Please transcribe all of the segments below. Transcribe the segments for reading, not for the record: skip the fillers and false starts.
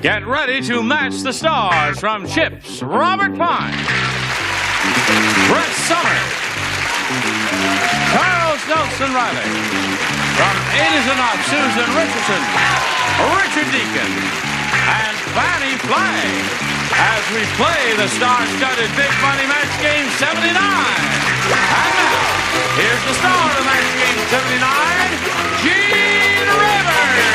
Get ready to match the stars from Chips, Robert Pine, Brett Summers, Charles Nelson Riley, from A to Enough, Susan Richardson, Richard Deacon, and Fanny Flagg, as we play the star-studded Big Money Match Game 79. And now, here's the star of Match Game 79, Gene Rivers.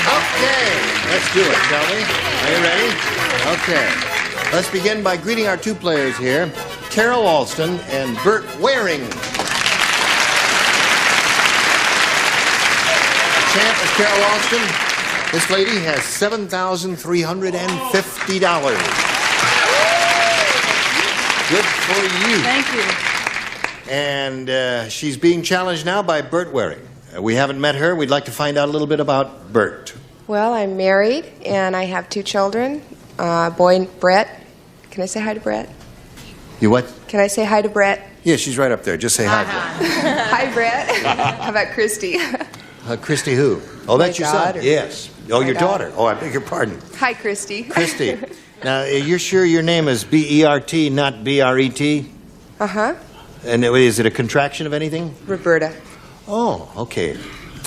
Okay, let's do it, shall we? Are you ready? Okay. Let's begin by greeting our two players here, Carol Alston and Bert Waring. Champ is Carol Alston. This lady has $7,350. Good for you. Thank you. And she's being challenged now by Bert Waring. We haven't met her. We'd like to find out a little bit about Bert. Well, I'm married, and I have two children, boy, Brett. Can I say hi to Brett? You what? Can I say hi to Brett? Yeah, she's right up there. Just say hi. Hi, Brett. How about Christy? Christy who? Oh, that's My your son? daughter. Yes. Oh, My your daughter. daughter. Oh, I beg your pardon. Hi, Christy. Christy. Now, you're sure your name is B-E-R-T, not B-R-E-T? Uh-huh. And is it a contraction of anything? Roberta. Oh, okay.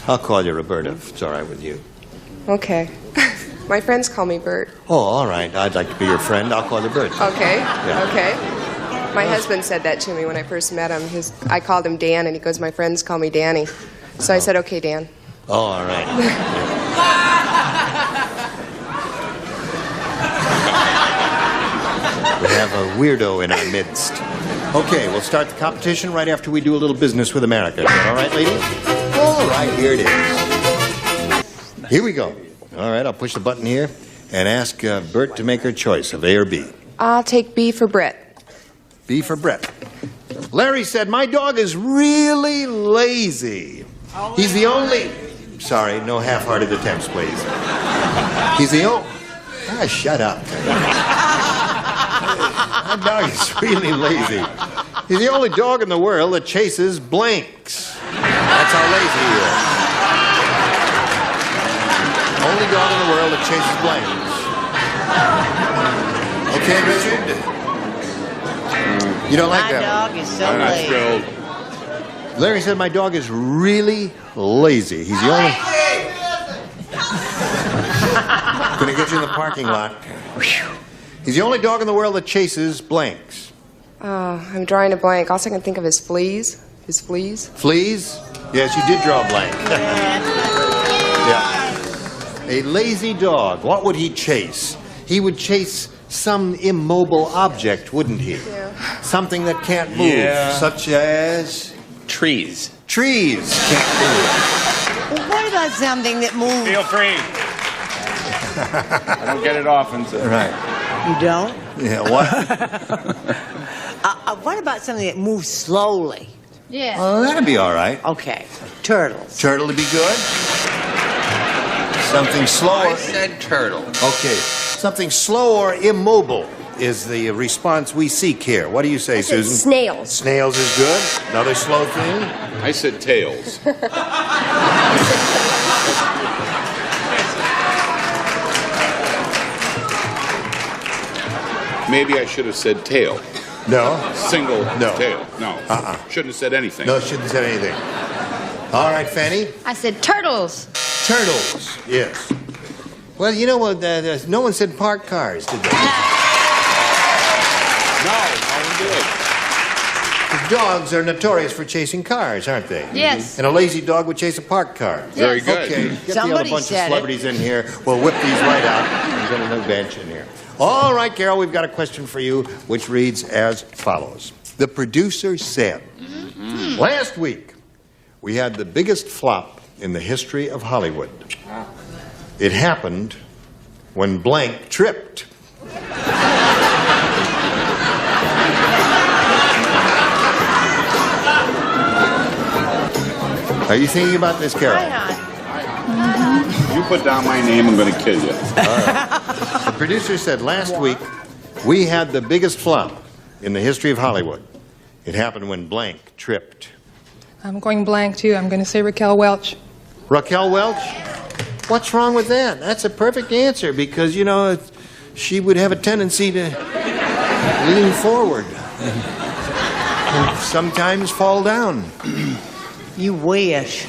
I'll call you Roberta if it's all right with you. Okay. My friends call me Bert. Oh, all right. I'd like to be your friend. I'll call you Bert. Okay. Yeah. Okay. My husband said that to me when I first met him. I called him Dan, and he goes, my friends call me Danny. So I said, okay, Dan. Oh, all right. We have a weirdo in our midst. Okay, we'll start the competition right after we do a little business with America. Is that all right, ladies? All right, here it is. Here we go. All right, I'll push the button here and ask Bert to make her choice of A or B. I'll take B for Brett. B for Brett. Larry said, my dog is really lazy. He's the only... Sorry, no half-hearted attempts, please. He's the only... Ah, shut up. My dog is really lazy. He's the only dog in the world that chases blanks. That's how lazy he is. Only dog in the world that chases blanks. Okay, Richard? You don't like that My dog is so lazy. Larry said my dog is really lazy. He's the only... Gonna get you in the parking lot. He's the only dog in the world that chases blanks. I'm drawing a blank. All I can think of is fleas. His fleas. Fleas? Yes, you did draw a blank. Yeah. A lazy dog. What would he chase? He would chase some immobile object, wouldn't he? Yeah. Something that can't move, such as... Trees. Trees can't move. Well, what about something that moves? Feel free. I don't get it often, so. Right. You don't? Yeah, what? What about something that moves slowly? Yeah. Oh, that'd be all right. Okay. Turtles. Turtle to be good? Something slower. I said turtle. Okay. Something slow or immobile is the response we seek here. What do you say, Susan? Snails. Snails is good. Another slow thing? I said tails. Maybe I should have said tail. No. Single No. tail. No. Shouldn't have said anything. No, shouldn't say anything. All right, Fanny. I said turtles. Turtles. Yes. Well, you know what? No one said parked cars, did they? No one did. Dogs are notorious for chasing cars, aren't they? Yes. And a lazy dog would chase a parked car. Very good. Okay, get the Somebody other bunch of said it. celebrities in here. We'll whip these right out and get a new bench in here. All right, Carol, we've got a question for you, which reads as follows. The producer said, last week, we had the biggest flop in the history of Hollywood. It happened when blank tripped. Are you thinking about this, Carol? You put down my name, I'm going to kill you. The producer said last week we had the biggest flop in the history of Hollywood. It happened when blank tripped. I'm going blank too. I'm going to say Raquel Welch. Raquel Welch? What's wrong with that? That's a perfect answer because, you know, she would have a tendency to lean forward and sometimes fall down. You wish.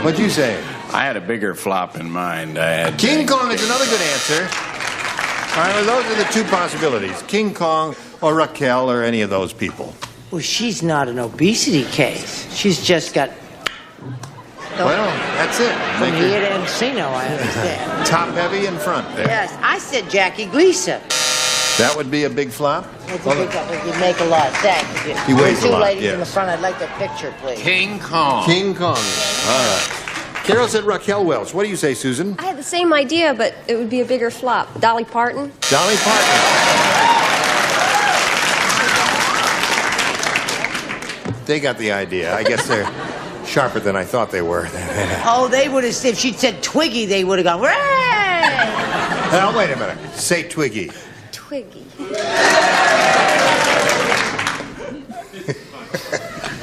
What'd you say? I had a bigger flop in mind. I had King Kong is another good answer. All right, well, those are the two possibilities. King Kong or Raquel or any of those people. Well, she's not an obesity case. She's just got Well, that's it. from Make here her to Encino, I understand. top heavy in front there. Yes, I said Jackie Gleason. That would be a big flop? It's a big couple. You'd make a lot. Thank you. He weighs a Two lot, ladies in the yes. front. I'd like their picture, please. King Kong. King Kong. All right. Carol said Raquel Welch. What do you say, Susan? I had the same idea, but it would be a bigger flop. Dolly Parton. Dolly Parton. They got the idea. I guess they're sharper than I thought they were. Oh, they would have, if she'd said Twiggy, they would have gone, "Hooray!" Now, wait a minute. Say Twiggy. Twiggy.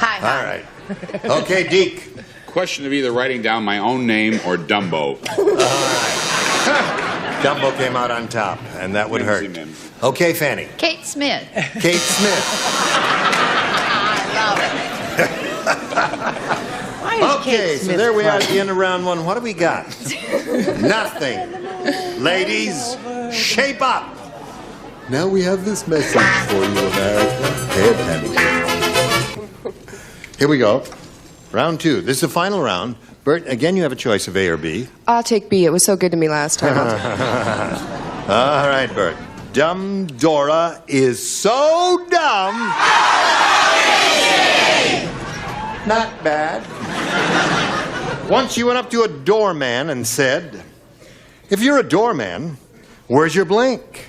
Hi, All right. Okay, Deke. Question of either writing down my own name or Dumbo. Dumbo came out on top, and that would hurt. Mimsy Mim. Okay, Fanny. Kate Smith. Kate Smith. Why is Okay, Kate so Smith there we are at funny? the end of round one. What do we got? Nothing. Ladies, shape up. Now we have this message for you, America. Pay attention. Here we go. Round two. This is the final round. Bert, again, you have a choice of A or B. I'll take B. It was so good to me last time. All right, Bert. Dumb Dora is so dumb. Not bad. Once she went up to a doorman and said, "If you're a doorman, where's your blank?"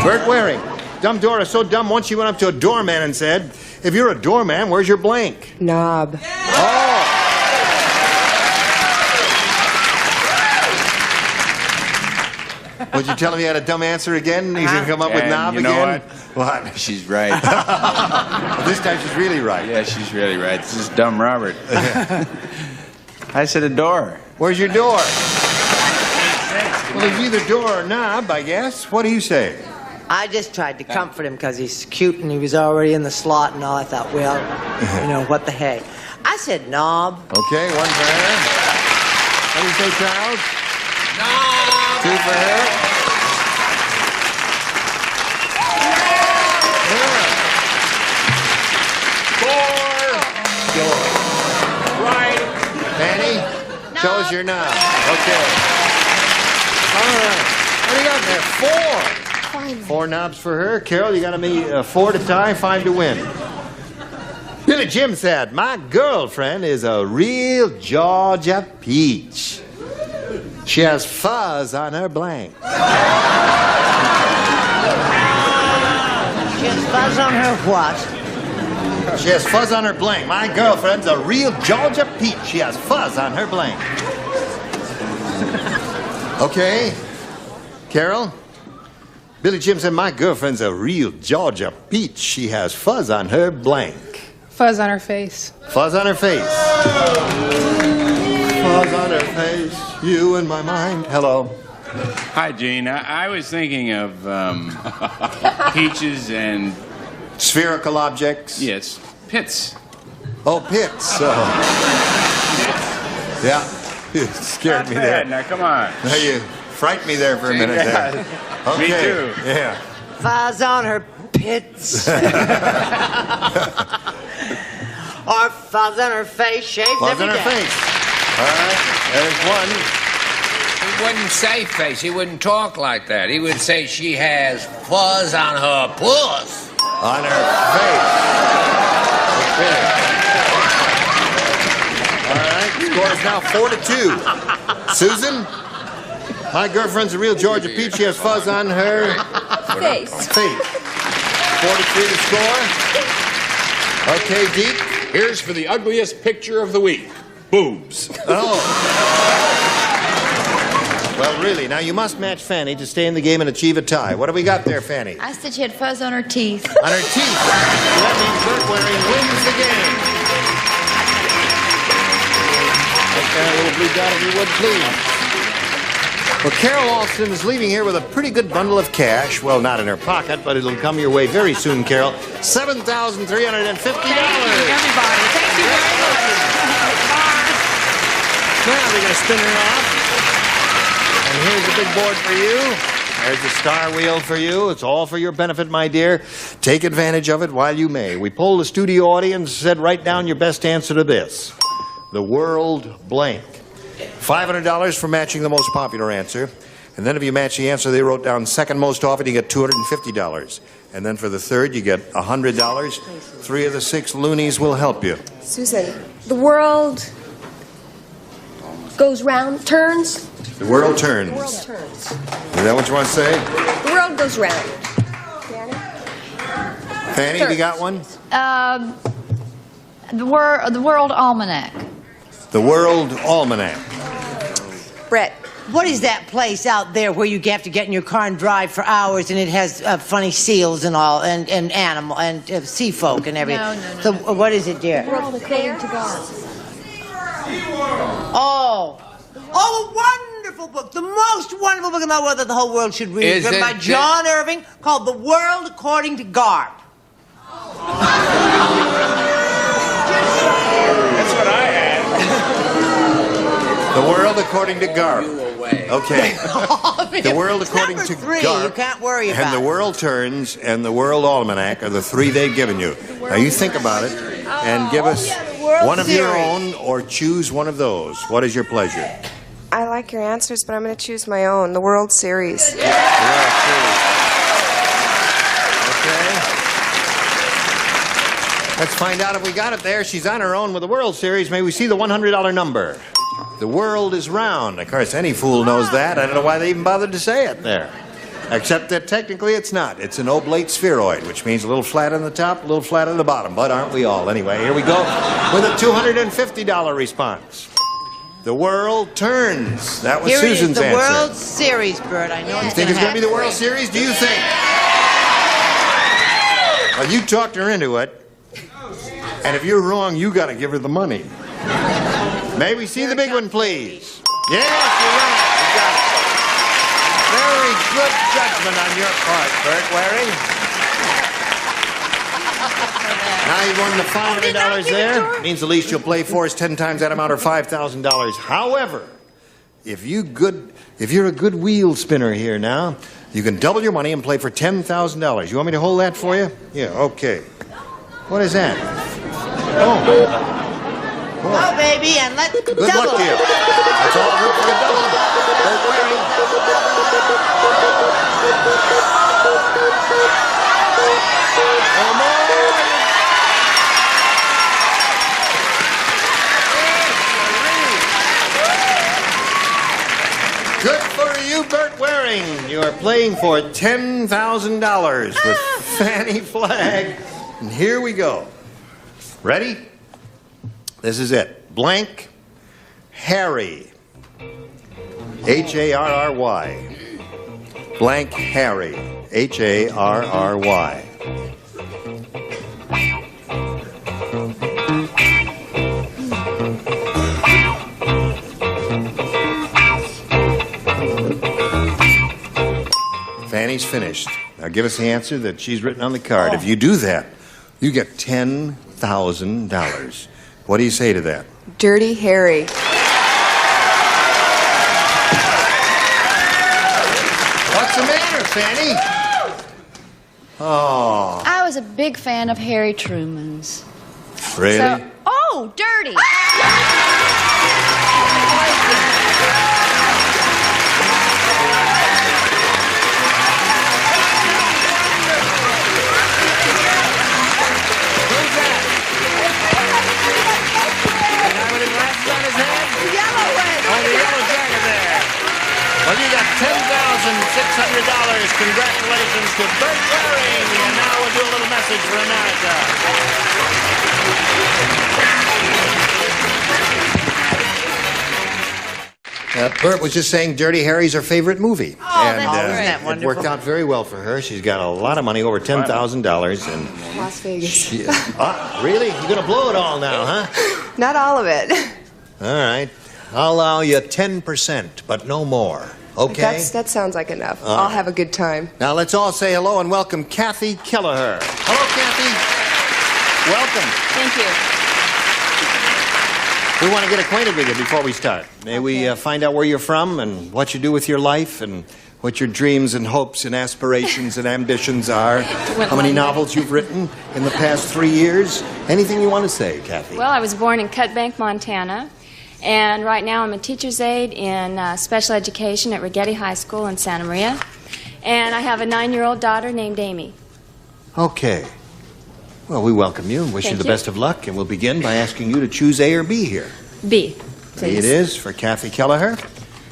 Bert Waring. Dumb Dora is so dumb, once she went up to a doorman and said, "If you're a doorman, where's your blank?" Knob. Would you tell him he had a dumb answer again? He's going to come up with And knob you know again? What? She's right. This time she's really right. Yeah, she's really right. This is dumb Robert. I said a door. Where's your door? Well, it's either door or knob, I guess. What do you say? I just tried to comfort him because he's cute and he was already in the slot and all. I thought, well, you know, what the heck. I said knob. Okay, one for her. What do you say, Charles? Knob. Two for her. Fanny, show us your knob. Okay. All right. What do you got there? Four knobs for her. Carol, you got me 4 to tie, 5 to win. Billy Jim said, "My girlfriend is a real Georgia peach. She has fuzz on her blank." She has fuzz on her what? She has fuzz on her blank. My girlfriend's a real Georgia peach. She has fuzz on her blank. Okay. Carol? Billy Jim said, "My girlfriend's a real Georgia peach. She has fuzz on her blank." Fuzz on her face. Fuzz on her face. Fuzz on her face. You in my mind. Hello. Hi, Gene. I was thinking of peaches and Spherical objects. yes. Pitts. Oh, Pitts. Yeah. You scared me there. Now, come on. Now you frightened me there for a minute there. Okay. Me too. Yeah. Fuzz on her pits. Or fuzz on her face, shaved Fuzz every on her day. face. All right. There's one. He wouldn't say face. He wouldn't talk like that. He would say she has fuzz on her puss. On her face. Okay. All right. Score is now 4-2. Susan? My girlfriend's a real Georgia Peach. She has fuzz on her Face. face. 4-3 to score. Okay, Deke. Here's for the ugliest picture of the week. Boobs. Oh. Well, really, now you must match Fanny to stay in the game and achieve a tie. What have we got there, Fanny? I said she had fuzz on her teeth. On her teeth. That means Bert Waring wins the game. Take that little blue dot if you would, please. Well, Carol Alston is leaving here with a pretty good bundle of cash. Well, not in her pocket, but it'll come your way very soon, Carol. $7,350. Thank you, everybody. Thank you very much. Now we're going to spin her off. And here's a big board for you. There's a star wheel for you. It's all for your benefit, my dear. Take advantage of it while you may. We polled the studio audience, said write down your best answer to this. The world blank. $500 for matching the most popular answer. And then if you match the answer they wrote down second most often, you get $250. And then for the third, you get $100. 3 of the 6 loonies will help you. Susan, The world goes round, turns. The world turns. The world turns. Is that what you want to say? The world goes round. Fanny, you got one? The World Almanac. The World Almanac. Brett, What is that place out there where you have to get in your car and drive for hours, and it has funny seals and all, and animal and sea folk and everything? No. So what is it, dear? World according to God. Oh, a wonderful book, the most wonderful book in the world that the whole world should read. Is Written it by John Irving, called The World According to Garp. That's what I had. The World According to Garp. Okay. The World According Number to 3, Garp. you can't worry about And The World Turns and The World Almanac are the 3 they've given you. Now you think about it and give us World one of your Series. own or choose one of those. What is your pleasure? I like your answers, but I'm going to choose my own, the World Series. Okay. Let's find out if we got it there. She's on her own with the World Series. May we see the $100 number? The world is round. Of course, any fool knows that. I don't know why they even bothered to say it there. Except that technically it's not. It's an oblate spheroid, which means a little flat on the top, a little flat on the bottom. But aren't we all? Anyway, here we go with a $250 response. The world turns. That was Here Susan's it is, the answer. World Series, Bert. I know You think it's going to be the World Series? Do you think? Well, you talked her into it. And if you're wrong, you got to give her the money. May we see the big one, please? Yes, you're right. You got it. Very good judgment on your part, Bert Waring. Now you've won the $500 there. Means the least you'll play for is 10 times that amount or $5,000. However, if you're a good wheel spinner here now, you can double your money and play for $10,000. You want me to hold that for you? Yeah, okay. What is that? Oh. Oh, baby, and let's Good double. luck to you. That's all good for a double. Bert Waring. Oh, more. Good for you, Bert Waring. You are playing for $10,000 with Fanny Flagg. And here we go. Ready? This is it. Blank Harry. Harry. Blank Harry. Harry. Fanny's finished. Now give us the answer that she's written on the card. If you do that, you get $10,000. $10,000. What do you say to that? Dirty Harry. What's the matter, Fanny? Oh, I was a big fan of Harry Truman's. really? Oh, dirty. Well, you got $10,600. Congratulations to Bert Waring. And now we'll do a little message for America. Bert was just saying Dirty Harry's her favorite movie. Oh, isn't that it wonderful? worked out very well for her. She's got a lot of money, over $10,000. And Las Vegas. really? You're going to blow it all now, huh? Not all of it. All right. I'll allow you 10%, but no more. Okay? That sounds like enough. All I'll right. have a good time. Now let's all say hello and welcome Kathy Kelleher. Hello, Kathy. Welcome. Thank you. We want to get acquainted with you before we start. May we find out where you're from and what you do with your life and what your dreams and hopes and aspirations and ambitions are. How many novels you've written in the past 3 years? Anything you want to say, Kathy? Well, I was born in Cut Bank, Montana, and right now I'm a teacher's aide in special education at Rigetti High School in Santa Maria, and I have a 9-year-old daughter named Amy. Okay. Well, we welcome you and wish you Thank the you. best of luck, and we'll begin by asking you to choose A or B here. B, please. B it is for Kathy Kelleher.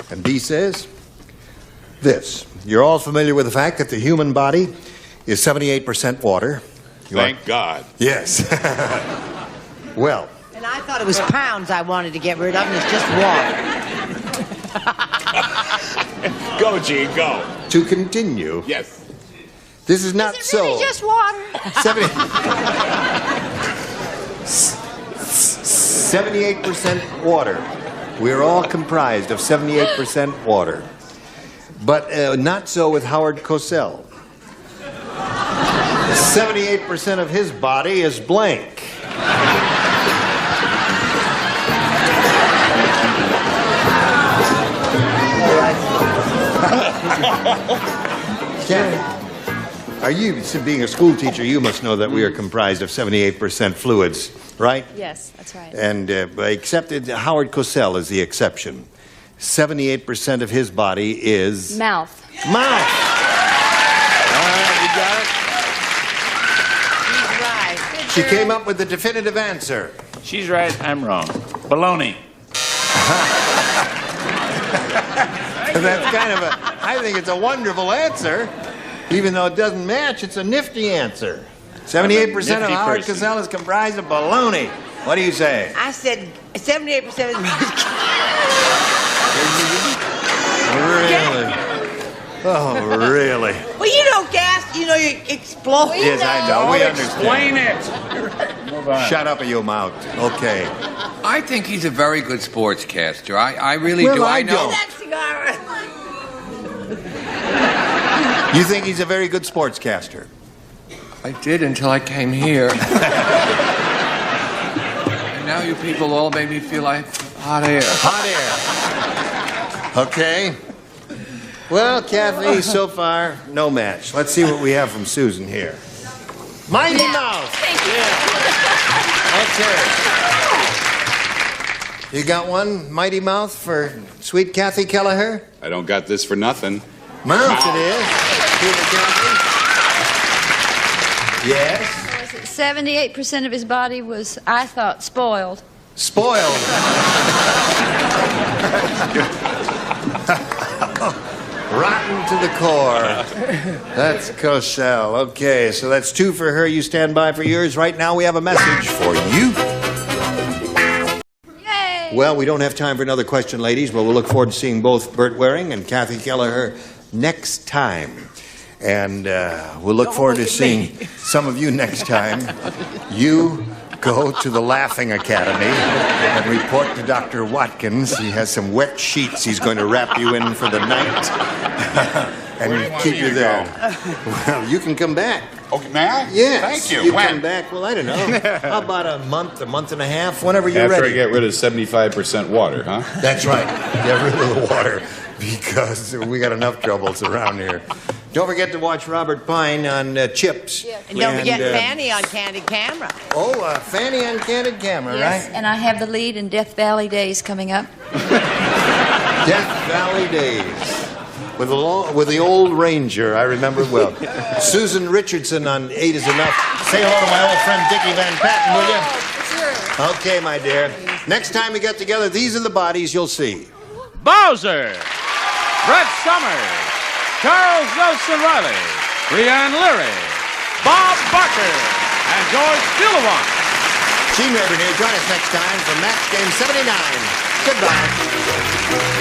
And B says this. You're all familiar with the fact that the human body is 78% water. Thank God. Yes. Well, And I thought it was pounds I wanted to get rid of, and it's just water. Go, Gene, go. to continue, Yes. this is not Is it so. really just water? 78% water. We're all comprised of 78% water. But not so with Howard Cosell. 78% of his body is blank. Ken, are you, being a school teacher, you must know that we are comprised of 78% fluids, right? Yes, that's right. And accepted, Howard Cosell is the exception. 78% of his body is Mouth. mouth. All right, you got it? He's right. She came up with the definitive answer. She's right, I'm wrong. Baloney. That's kind of a, I think it's a wonderful answer. Even though it doesn't match, it's a nifty answer. 78% of nifty Howard person. Cosell is comprised of baloney. What do you say? I said 78% is Really? Oh, really? Well, you know gas, you know you explode. Yes, I know. We understand. Explain it. Move on. Shut up, you mouth. Okay. I think he's a very good sportscaster. I really Well, do. I know. don't. That cigar. You think he's a very good sportscaster? I did until I came here. And now you people all make me feel like hot air. Hot air. Okay. Well, Kathy, so far, no match. Let's see what we have from Susan here. Mighty Mouse. Thank you. Okay. You got one, Mighty Mouth, for sweet Kathy Kelleher? I don't got this for nothing. Mouth it is. Here to Kathy. Yes. 78% of his body was, I thought, spoiled. Spoiled. Rotten to the core. That's Cosell. Okay, so that's 2 for her. You stand by for yours. Right now, we have a message for you. Yay! Well, we don't have time for another question, ladies, but we'll look forward to seeing both Bert Waring and Kathy Kelleher next time. And we'll look forward to seeing some of you next time. You go to the Laughing Academy and report to Dr. Watkins. He has some wet sheets he's going to wrap you in for the night and keep you there. Well, you can come back. Okay, may I? Yes. Thank you. You When? come back, well, I don't know. How about a month and a half, whenever you're After ready. I get rid of 75% water, huh? That's right. Get rid of the water because we got enough troubles around here. Don't forget to watch Robert Pine on Chips. And don't forget Fanny on Candid Camera. Fanny on Candid Camera, Yes, right? and I have the lead in Death Valley Days coming up. Death Valley Days. With the old Ranger, I remember well. Susan Richardson on 8 is Enough. Say hello to my old friend Dickie Van Patten, will you? Okay, my dear. Next time we get together, these are the bodies you'll see. Bowser, Brett Summers, Charles Nelson Riley, Leanne Leary, Bob Barker, and George Gilliwan. Gene Rayburn here. Join us next time for Match Game 79. Goodbye.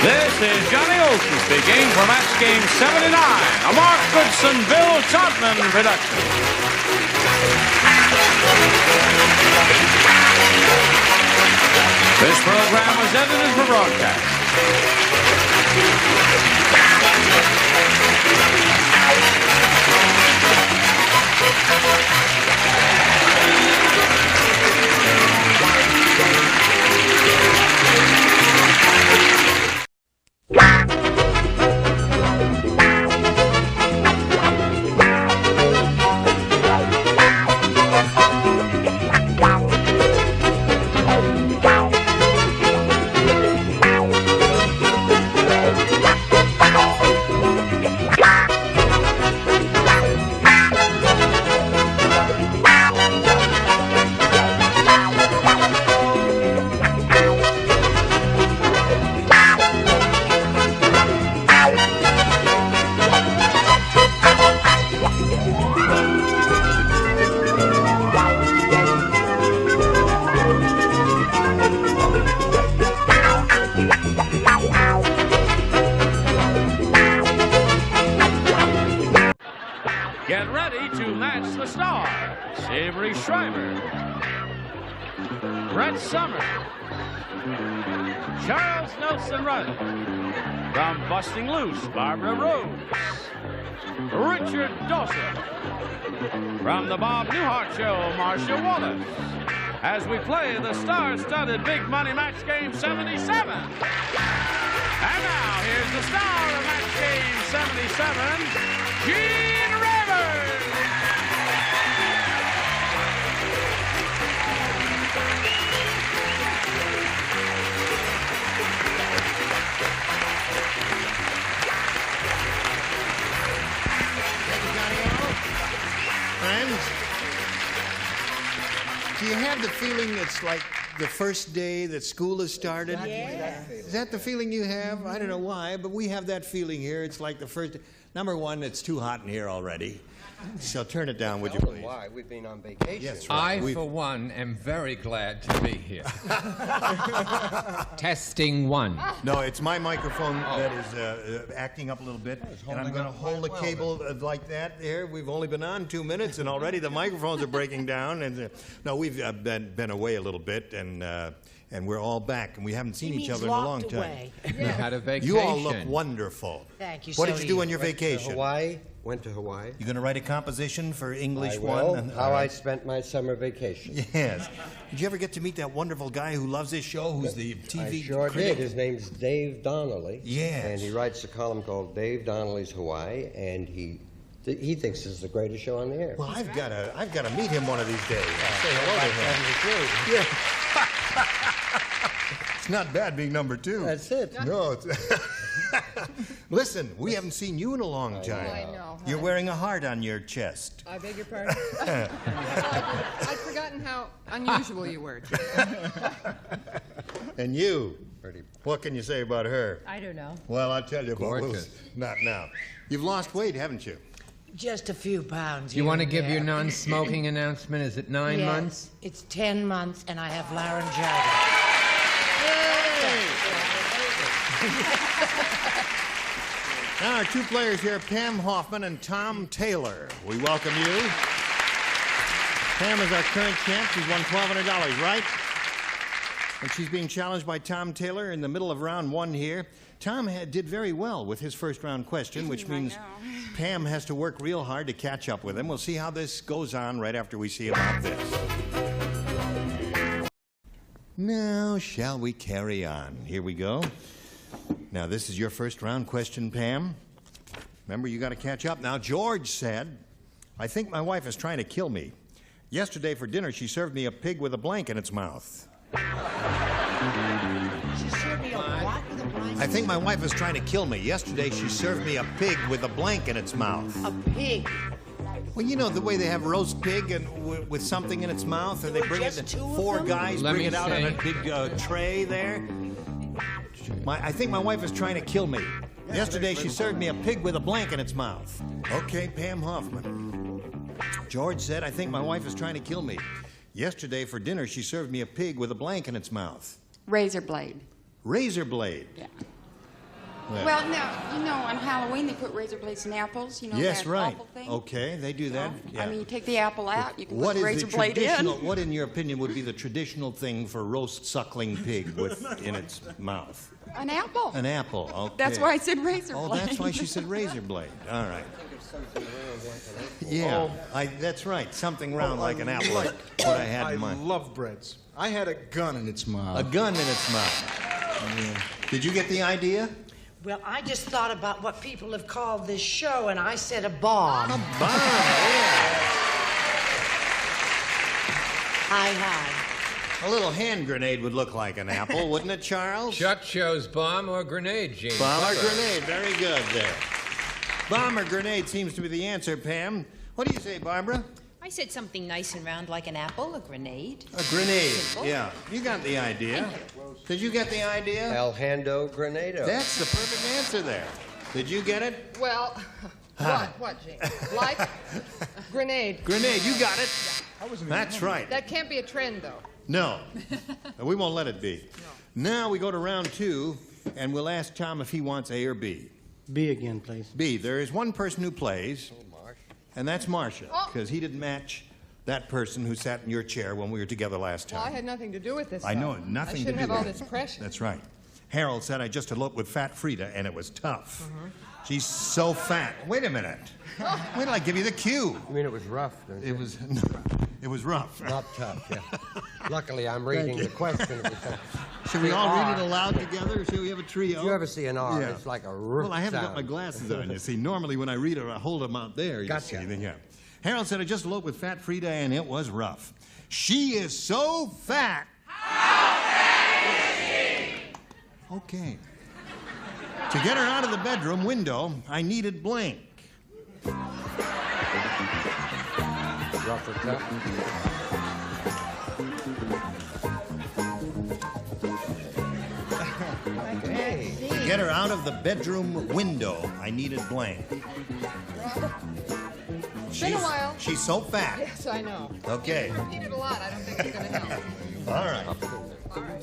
This is Johnny Olson speaking for Match Game 79, a Mark Goodson, Bill Todman production. This program was edited for broadcast. Get ready to match the stars. Avery Schreiber, Brett Summers, Charles Nelson Riley. From Busting Loose, Barbara Rose, Richard Dawson. From the Bob Newhart Show, Marcia Wallace. As we play the star-studded Big Money Match Game 77. And now, here's the star of Match Game 77, Gene Rayburn. Friends, do you have the feeling it's like the first day that school has started? Yeah. Is that the feeling you have? I don't know why, but we have that feeling here. It's like the first. Number one, it's too hot in here already. So turn it down, would you please? Why? We've been on vacation. Yes, right. I, for one, am very glad to be here. Testing one. No, it's my microphone that is acting up a little bit, and I'm going to hold the cable like that there. We've only been on 2 minutes, and already the microphones are breaking down. And no, we've been away a little bit, and we're all back, and we haven't seen each other in a long time. We had a vacation. You all look wonderful. Thank you. What so did you do on your To vacation? Hawaii. Went to Hawaii. You going to write a composition for English I will. one? How I spent my summer vacation. Yes. Did you ever get to meet that wonderful guy who loves his show, who's the TV I sure critic? did. His name's Dave Donnelly. Yes. And he writes a column called Dave Donnelly's Hawaii, and he thinks this is the greatest show on the air. Well, I've got to meet him one of these days. Say hello to him. It's not bad being number two. That's it. No. It's Listen, we haven't seen you in a long time. I know. You're wearing a heart on your chest. I beg your pardon? I'd forgotten how unusual you were. And you, what can you say about her? I don't know. Well, I'll tell you about Gorgeous. not now. You've lost weight, haven't you? Just a few pounds. Do you here want to and give your there. non-smoking announcement? Is it 9 Yes, months? It's 10 months, and I have laryngitis. Now, our two players here, Pam Hoffman and Tom Taylor. We welcome you. Pam is our current champ. She's won $1,200, right? And she's being challenged by Tom Taylor in the middle of round one here. Tom did very well with his first round question, which means Pam has to work real hard to catch up with him. We'll see how this goes on right after we see about this. Now, shall we carry on? Here we go. Now, this is your first round question, Pam. Remember, you got to catch up. Now, George said, I think my wife is trying to kill me. Yesterday for dinner, she served me a pig with a blank in its mouth. She served me a what with a blank? I think my wife is trying to kill me. Yesterday, she served me a pig with a blank in its mouth. A pig. Well, you know the way they have roast pig and with something in its mouth, and they bring it. Four guys bring it out on a big tray there. I think my wife is trying to kill me. Yesterday, she served me a pig with a blank in its mouth. Okay, Pam Hoffman. George said, I think my wife is trying to kill me. Yesterday for dinner, she served me a pig with a blank in its mouth. Razor blade. Razor blade? Yeah. Well, now, you know, on Halloween they put razor blades in apples. You know yes, that right. awful thing? Okay, they do that. Yeah. I mean, you take the apple out, you can put What the is razor the blade in. What, in your opinion, would be the traditional thing for roast suckling pig in its mouth? An apple. An apple, okay. That's why I said razor blade. Oh, that's why she said razor blade. All right. Yeah, that's right. Something round like an apple. What I had in mind. I love breads. I had a gun in its mouth. A gun in its mouth. Yeah. Did you get the idea? Well, I just thought about what people have called this show, and I said a bomb. A bomb, yeah. Hi. A little hand grenade would look like an apple, wouldn't it, Charles? Shut shows bomb or grenade, Gene. Bomb or grenade. Very good there. Bomb or grenade seems to be the answer, Pam. What do you say, Barbara? I said something nice and round like an apple, a grenade. A grenade, Simple. yeah. You got the idea. Did you get the idea? El Hando Grenado. That's the perfect answer there. Did you get it? Well, what, Gene? Like grenade. Grenade, you got it. That's right. That can't be a trend, though. No. We won't let it be. No. Now we go to round two, and we'll ask Tom if he wants A or B. B again, please. B. There is one person who plays, and that's Marcia, because he didn't match that person who sat in your chair when we were together last time. Well, I had nothing to do with this. I know, nothing to do with it. I shouldn't have all this pressure. That's right. Harold said I just eloped with Fat Frida, and it was tough. She's so fat. Wait a minute. Wait till I give you the cue. I mean, it was rough. It was rough. Not tough, yeah. Luckily, I'm reading the question. Should we all read it aloud together, or should we have a trio? Did you ever see an R? Yeah. It's like a roof Well, I haven't got sound. my glasses on, you see. Normally, when I read it, I hold them out there, you Gotcha. see. Yeah. Harold said I just eloped with Fat Frida, and it was rough. She is so fat. How fat is she? Okay. To get her out of the bedroom window, I needed blank. Rough or tough? To get her out of the bedroom window, I needed blank. It's been a while. She's so fat. Yes, I know. Okay. You repeat it a lot. I don't think it's going to help. All right.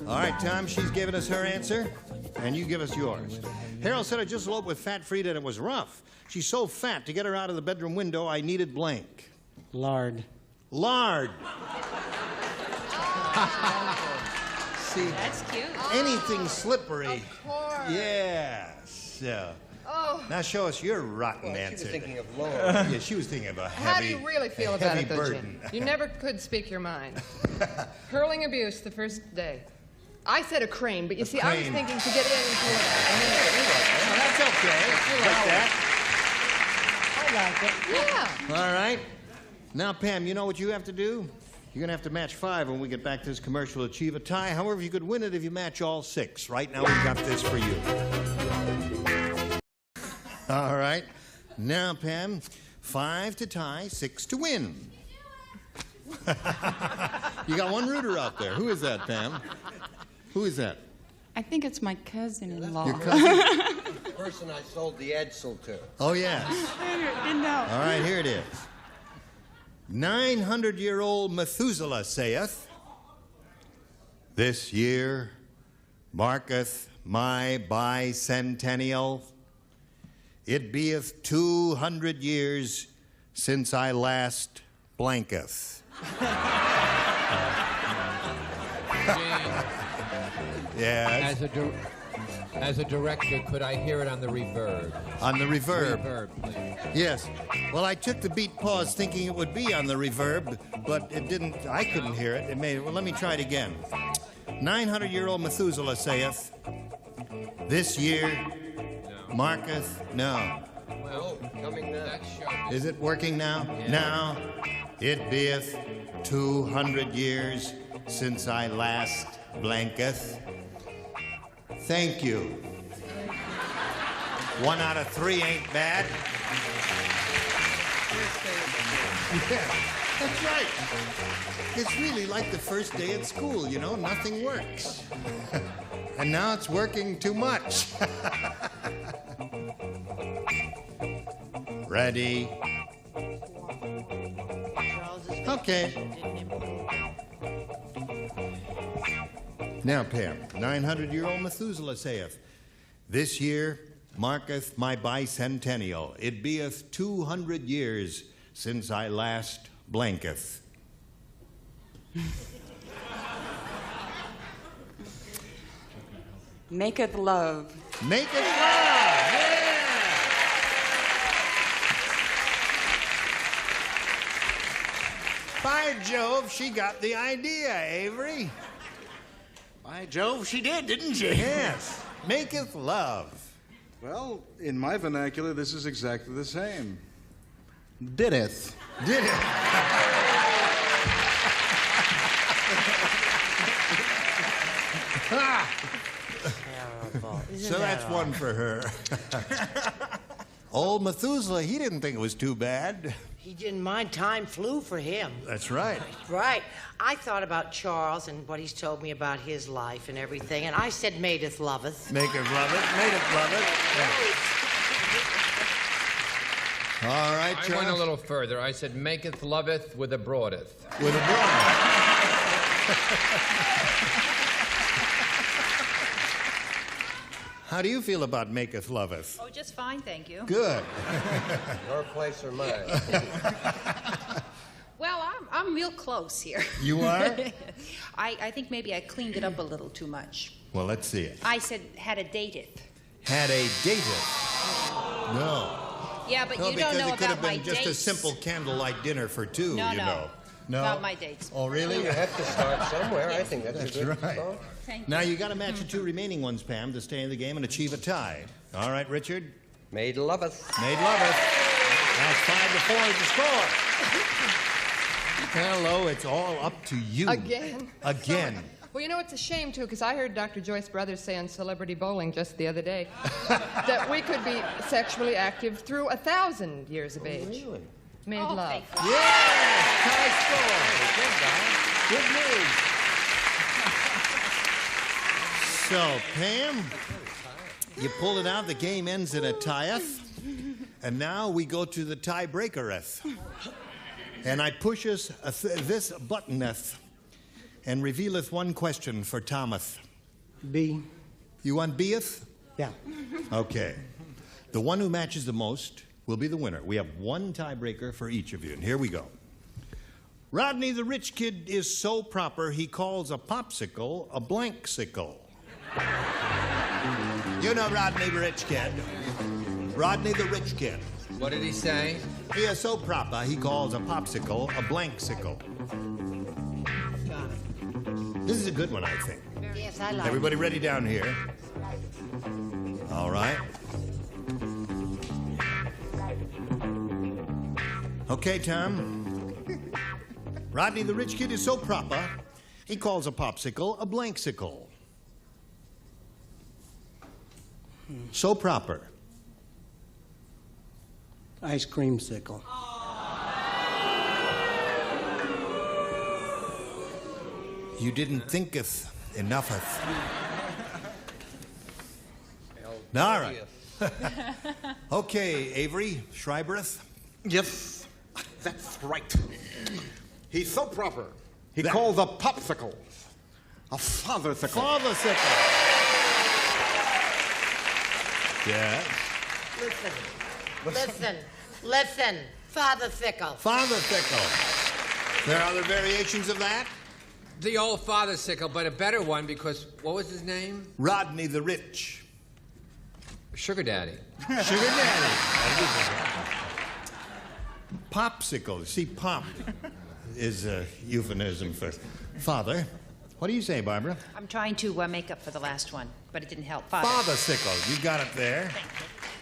All right, Tom, she's given us her answer, and you give us yours. Harold said I just eloped with Fat Frida, and it was rough. She's so fat, to get her out of the bedroom window, I needed blank. Lard. Lard. See, That's cute. anything slippery. Of course. Yes. Yeah. Oh. Now show us your rotten Well, she answer. was thinking of Lord. Yeah, she was thinking of a heavy. How do you really feel about heavy it, though, burden. Jim? You never could speak your mind. Hurling abuse the first day. I said a crane, but you see, I was crane. thinking to get in into it. Well, that's okay. Like that. Yeah. All right. Now, Pam, you know what you have to do? You're going to have to match 5 when we get back to this commercial to achieve a tie. However, you could win it if you match all 6. Right now, we've got this for you. All right. Now, Pam, 5 to tie, 6 to win. You got one rooter out there. Who is that, Pam? Who is that? I think it's my cousin-in-law. Your cousin? The person I sold the Edsel to. Oh, yes. I didn't know. All right, here it is. 900-year-old Methuselah saith, This year marketh my bicentennial. It beeth 200 years since I last blanketh. Yes. As a director, could I hear it on the reverb? On the reverb. Reverb, please. Yes. Well, I took the beat pause thinking it would be on the reverb, but it didn't. I couldn't hear it. It made it. Well, let me try it again. 900-year-old Methuselah saith, this year marketh no. Well, coming now. Is it working now? Yeah. Now it beeth 200 years since I last blanketh. Thank you. 1 out of 3 ain't bad. Yeah, that's right. It's really like the first day at school, you know, nothing works. And now it's working too much. Ready? Okay. Now, Pam, 900-year-old Methuselah saith, this year marketh my bicentennial. It beeth 200 years since I last blanketh. Maketh love. Maketh love! Yeah! By Jove, she got the idea, Avery. By Jove, she did, didn't she? Yes. Maketh love. Well, in my vernacular, this is exactly the same. Dideth. Did it? So that's one for her. Old Methuselah, he didn't think it was too bad. He didn't mind. Time flew for him. That's right. Right. I thought about Charles and what he's told me about his life and everything, and I said Maideth loveth. Maketh loveth. Maideth loveth. Yeah. All right, Charles. I went a little further. I said, maketh loveth with a broadeth. With a broadeth. How do you feel about maketh loveth? Oh, just fine, thank you. Good. Your place or mine? Well, I'm real close here. You are? I think maybe I cleaned it up a little too much. Well, let's see it. I said had a dateth. Had a dateth. No. Yeah, but No, you don't know because it could about have my been just a dates. simple candlelight dinner for two, No, you no. know. No. About my dates. Oh, really? You have to start somewhere. I think that's That's a good right. thought. Thank Now you got to match the two remaining ones, Pam, to stay in the game and achieve a tie. All right, Richard. Maid loveth. Maid loveth. That's 5-4 is the score. Hello, it's all up to you. Again? Again. Well, you know, it's a shame, too, because I heard Dr. Joyce Brothers say on Celebrity Bowling just the other day that we could be sexually active through 1,000 years of age. Really? Made love. Yes! Tie score. Good news. So, Pam, you pull it out. The game ends in a tieth. And now we go to the tiebreakereth. And I push us this buttoneth and revealeth one question for Thomas. B. You want Beth? Yeah. Okay. The one who matches the most will be the winner. We have one tiebreaker for each of you, and here we go. Rodney the rich kid is so proper he calls a popsicle a blank-sicle. You know Rodney the rich kid. Rodney the rich kid. What did he say? He is so proper he calls a popsicle a blank-sicle. This is a good one, I think. Yes, I like Everybody ready down here? All right. Okay, Tom. Rodney the rich kid is so proper, he calls a popsicle a blank-sicle. So proper. Ice cream sickle. You didn't thinketh enough. All right. Okay, Avery Schreibereth. Yes, that's right. He's so proper. He calls a popsicle a father-sicle. Father-sicle. Yes. Listen. Father Fickle. Father Fickle. There are other variations of that? The old Father Sickle, but a better one because what was his name? Rodney the Rich. Sugar Daddy. Sugar Daddy. Popsicle. See, pop is a euphemism for father. What do you say, Barbara? I'm trying to make up for the last one, but it didn't help. Father. Father Sickle. You got it there.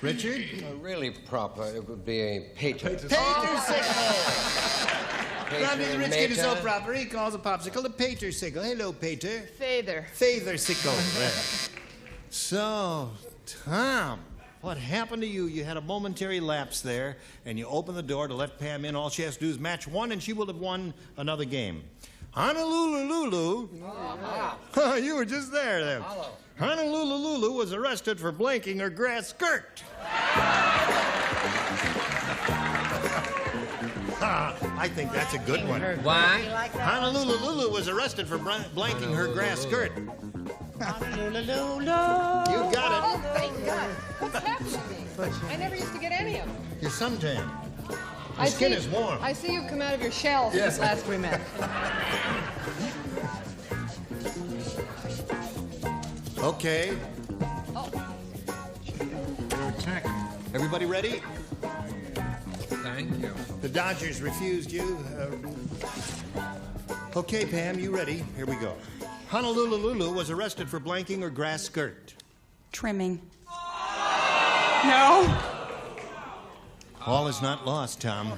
Richard? Really proper, it would be a pater. Pater Sickle. Rodney the Rich kid is so proper, he calls a popsicle a pater sickle. Hello, pater. Father. Father sickle. There. So, Tom, what happened to you? You had a momentary lapse there, and you opened the door to let Pam in. All she has to do is match one, and she will have won another game. Honolulu Lulu. Oh, you were just there then. Honolulu Lulu was arrested for blanking her grass skirt. I think that's a good one. Why? Honolulu Lulu was arrested for blanking her grass skirt. Honolulu. You got it. Oh, thank God. What's happened to me? I never used to get any of them. Your suntan. Your skin is warm. I see you've come out of your shell since last we met. Okay. Everybody ready? Thank you. The Dodgers refused you. Okay, Pam, you ready? Here we go. Honolulu Lulu was arrested for blanking her grass skirt. Trimming. No. All is not lost, Tom.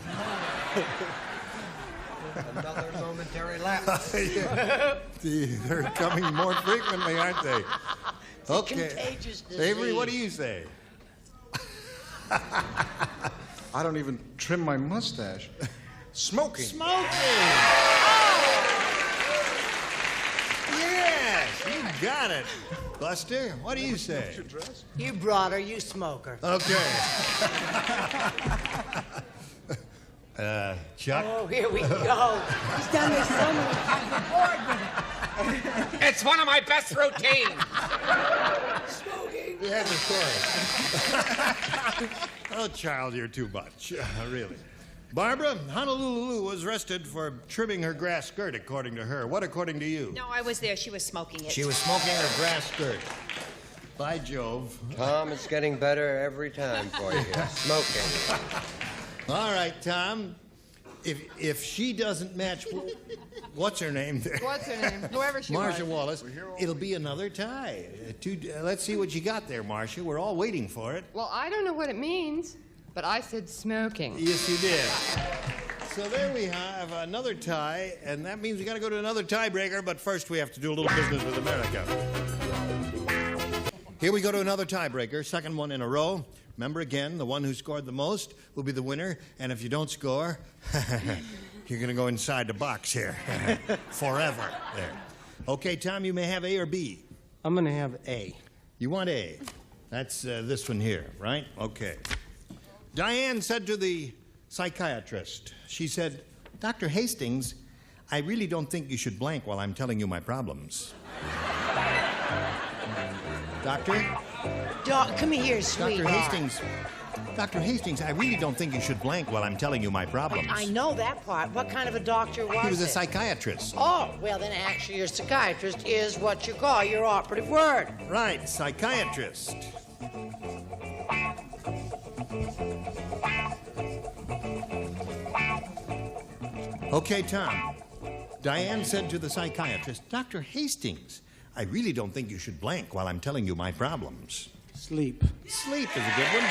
Another momentary lapse. They're coming more frequently, aren't they? Okay. Contagious disease. Avery, what do you say? I don't even trim my mustache. Smoking. Smoking! Yes, you got it. Buster, what do you say? You brought her, you smoker. Okay. Chuck? Oh, here we go. He's done this so many times before. It's one of my best routines. Smoking. Yes, of course. Oh, child, you're too much. Really. Barbara, Honolulu was arrested for trimming her grass skirt, according to her. What according to you? No, I was there. She was smoking it. She was smoking her grass skirt. By Jove. Tom, it's getting better every time for you. Smoking. All right, Tom. If she doesn't match, what's her name there? What's her name? Whoever she Marcia was. Wallace. It'll be another tie. Let's see what you got there, Marcia. We're all waiting for it. Well, I don't know what it means, but I said smoking. Yes, you did. So there we have another tie, and that means we got to go to another tiebreaker, but first we have to do a little business with America. Here we go to another tiebreaker, second one in a row. Remember again, the one who scored the most will be the winner, and if you don't score, you're going to go inside the box here forever. There. Okay, Tom, you may have A or B. I'm going to have A. You want A? That's this one here, right? Okay. Diane said to the psychiatrist, she said, Dr. Hastings, I really don't think you should blank while I'm telling you my problems. Doctor? Come here, sweetheart. Dr. Hastings, I really don't think you should blank while I'm telling you my problems. I know that part. What kind of a doctor was He was a it? psychiatrist. Oh, well, then actually your psychiatrist is what you call your operative word. Right, psychiatrist. Okay, Tom. Diane said to the psychiatrist, Dr. Hastings, I really don't think you should blank while I'm telling you my problems. Sleep. Sleep is a good one.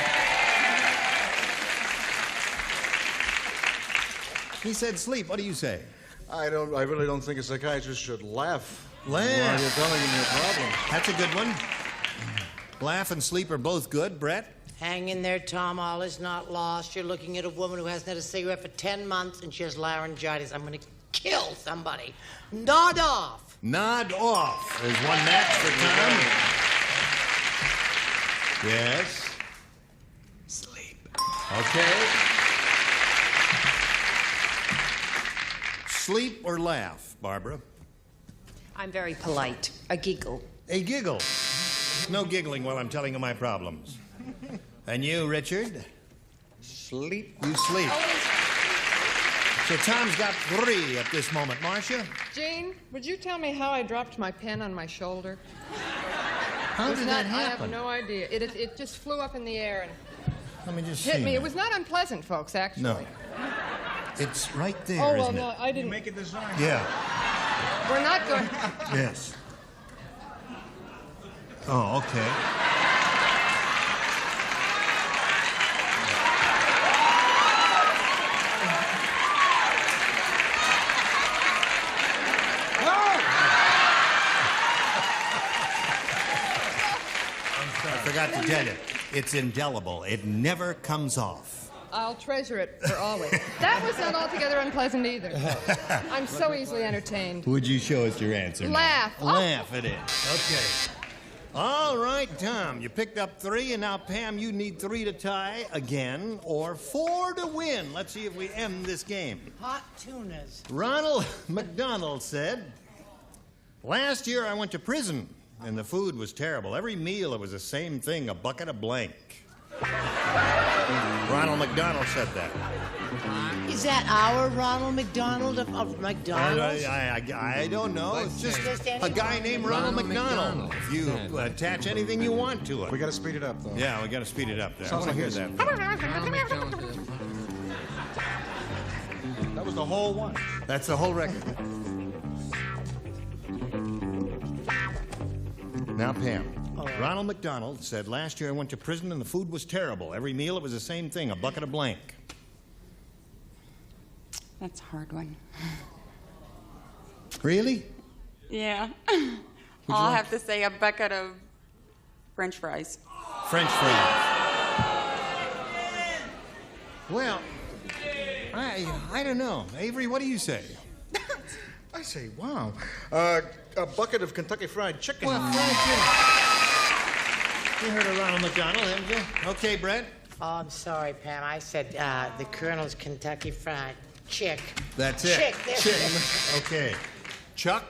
He said sleep. What do you say? I really don't think a psychiatrist should laugh. Laugh. While you're telling him your problems. That's a good one. Laugh and sleep are both good. Brett? Hang in there, Tom. All is not lost. You're looking at a woman who hasn't had a cigarette for 10 months and she has laryngitis. I'm going to kill somebody. Nod off. Nod off. There's one match for Tom. Yes. Sleep. Okay. Sleep or laugh, Barbara? I'm very polite. A giggle. A giggle. No giggling while I'm telling you my problems. And you, Richard? Sleep. You sleep. So Tom's got 3 at this moment. Marcia? Gene, would you tell me how I dropped my pen on my shoulder? How did that happen? I have no idea. It just flew up in the air and Let me just hit see. me. It was not unpleasant, folks, actually. No. It's right there, Oh, well, isn't no, it? I didn't. Make a design. Yeah. We're not going. Yes. Oh, okay. I forgot to tell you, it's indelible. It never comes off. I'll treasure it for always. That was not altogether unpleasant either. I'm so easily entertained. Would you show us your answer now? Laugh. Laugh it in. Okay. All right, Tom, you picked up 3, and now, Pam, you need 3 to tie again, or 4 to win. Let's see if we end this game. Hot tunas. Ronald McDonald said, "Last year I went to prison, and the food was terrible. Every meal, it was the same thing, a bucket of blank." Ronald McDonald said that. Is that our Ronald McDonald of McDonald's? I don't know. It's just any a guy named Ronald McDonald. If you attach anything you want to it. We got to speed it up, though. Yeah, we got to speed it up there. Sounds I want to like hear this. that. That was the whole one. That's the whole record. Now, Pam. Ronald McDonald said, "Last year I went to prison and the food was terrible. Every meal it was the same thing, a bucket of blank." That's a hard one. Really? Yeah. I'll have to say a bucket of French fries. French fries. Well, I don't know. Avery, what do you say? I say, wow. A bucket of Kentucky Fried Chicken. Well, you heard of Ronald McDonald, haven't you? Okay, Brett? Oh, I'm sorry, Pam. I said the Colonel's Kentucky Fried Chick. That's it. Chick. There Chick. it is. Okay. Chuck?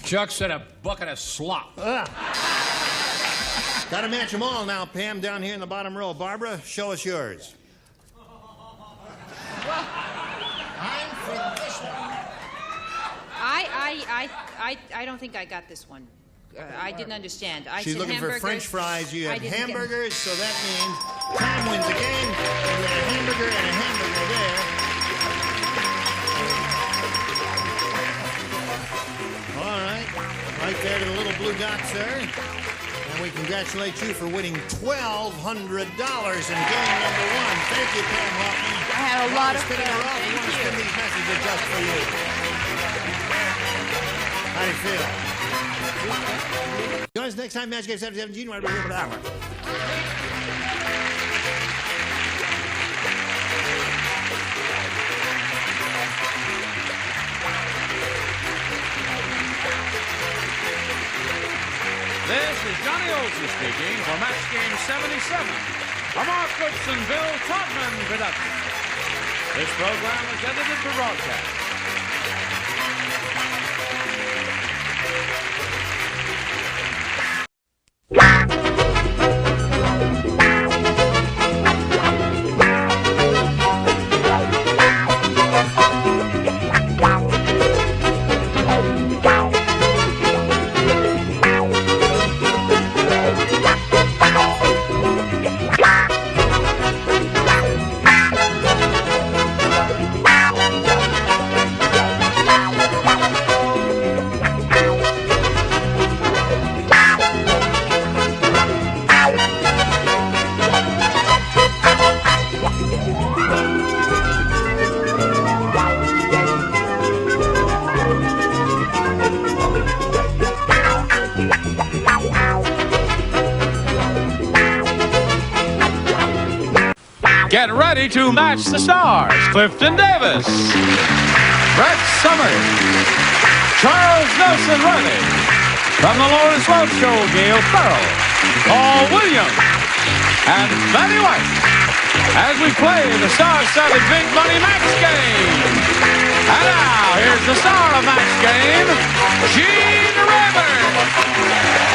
Chuck said a bucket of slop. Got to match them all now, Pam, down here in the bottom row. Barbara, show us yours. I'm for this one. I don't think I got this one. I didn't understand. I She's said looking hamburgers. for French fries. You I have didn't get- hamburgers, so that means Tom wins the game. You got a hamburger and a hamburger there. All right. Right there to the little blue dot, sir. And we congratulate you for winning $1,200 in game number 1. Thank you, Pam Hoffman. I had a lot of fun. We want to Thank spin you. these messages just for you. How do you feel? Join us next time, Match Game 717. Right over the hour. This is Johnny Olson speaking for Match Game 77. A Mark Brooks and Bill Todman production. This program is edited for broadcast. Get ready to match the stars. Clifton Davis, Brett Summers, Charles Nelson Riley. From the Lotus Love Show, Gail Farrell, Paul Williams, and Betty White. As we play the star-studded Big Money Match Game. And now, here's the star of Match Game, Gene Rayburn.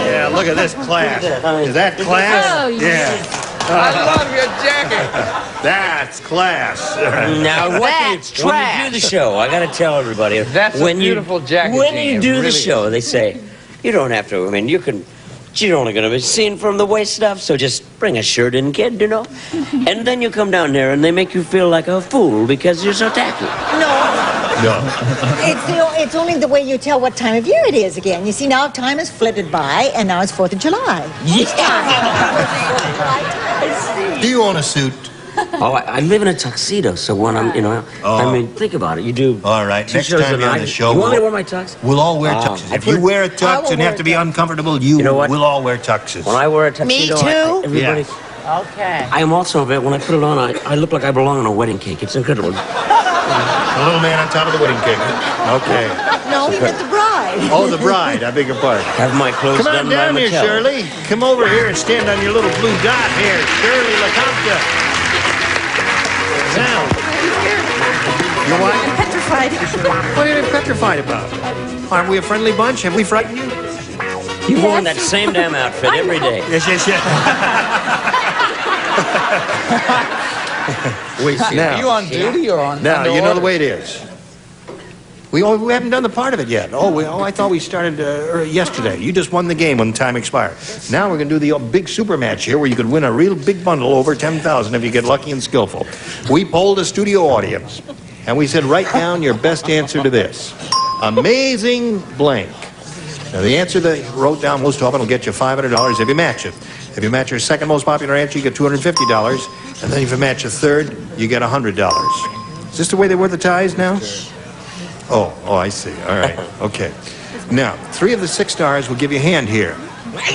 Yeah, look at this class. Is that class? Oh, yeah. I love your jacket. That's class. Now, when you do the show, I got to tell everybody. That's a beautiful jacket, When Gene. you do It the really show, they say, you don't have to, I mean, you can, you're only going to be seen from the waist up, so just bring a shirt in, kid, you know? And then you come down there and they make you feel like a fool because you're so tacky. No. It's only the way you tell what time of year it is again. You see, now time has flitted by, and now it's 4th of July. Do you own a suit? Oh, I live in a tuxedo, so when I'm, you know, I mean, think about it. You do. All right, two next shows time a you're on night. the show, You want me to wear my tux? We'll all wear tuxes. If you wear a tux and have to be uncomfortable, we'll all wear tuxes. When I wear a tuxedo, everybody. Okay. I am also a bit, when I put it on, I look like I belong on a wedding cake. It's incredible. A little man on top of the wedding cake. Okay. No, he meant the bride. Oh, the bride. I beg your pardon. Have my clothes Come on done by down here, Mattel. Shirley. Come over here and stand on your little blue dot here. Shirley LaCompta. Now. You what? I'm petrified. What are you petrified about? Aren't we a friendly bunch? Have we frightened you? You've worn that same damn outfit every day. Yes, yes, yes. Wait, are you on duty or on? Now, under you know the orders? way it is. We haven't done the part of it yet. I thought we started yesterday. You just won the game when time expired. Now we're going to do the big super match here where you could win a real big bundle over 10,000 if you get lucky and skillful. We polled a studio audience, and we said, write down your best answer to this. Amazing blank. Now, the answer they wrote down most often will get you $500 if you match it. If you match your second most popular answer, you get $250. And then if you match a third, you get $100. Is this the way they wear the ties now? Oh, I see. All right. Okay. Now, 3 of the 6 stars will give you a hand here.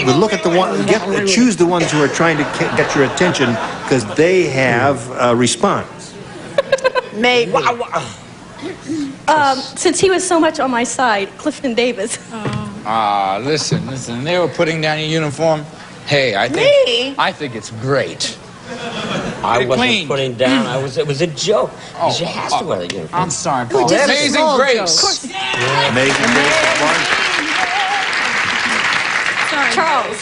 But look at the one. Choose the ones who are trying to get your attention because they have a response. Maybe. Since he was so much on my side, Clifton Davis. Listen. They were putting down your uniform. Hey, I think it's great. I wasn't clean. putting down. It was a joke. She has to wear the uniform. I'm sorry, Paul. just a Amazing small Grace. Amazing Grace. Charles.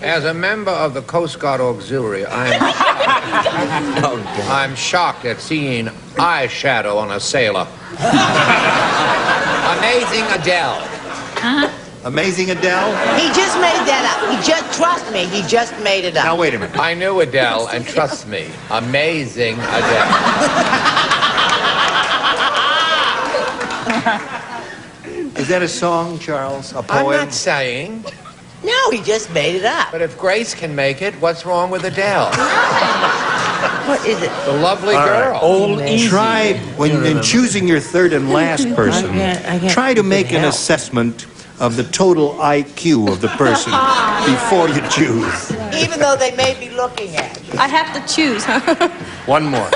As a member of the Coast Guard Auxiliary, I'm shocked at seeing eyeshadow on a sailor. Amazing Adele. Amazing Adele? He just made that up. Trust me, he just made it up. Now, wait a minute. I knew Adele, and trust me, amazing Adele. Is that a song, Charles? A I'm poem? not saying. No, he just made it up. But if Grace can make it, what's wrong with Adele? What is it? The lovely All girl. right. Old easy. Try, in choosing your third and last person, try to make an assessment of the total IQ of the person before you choose. Even though they may be looking at you. I have to choose, huh? One more.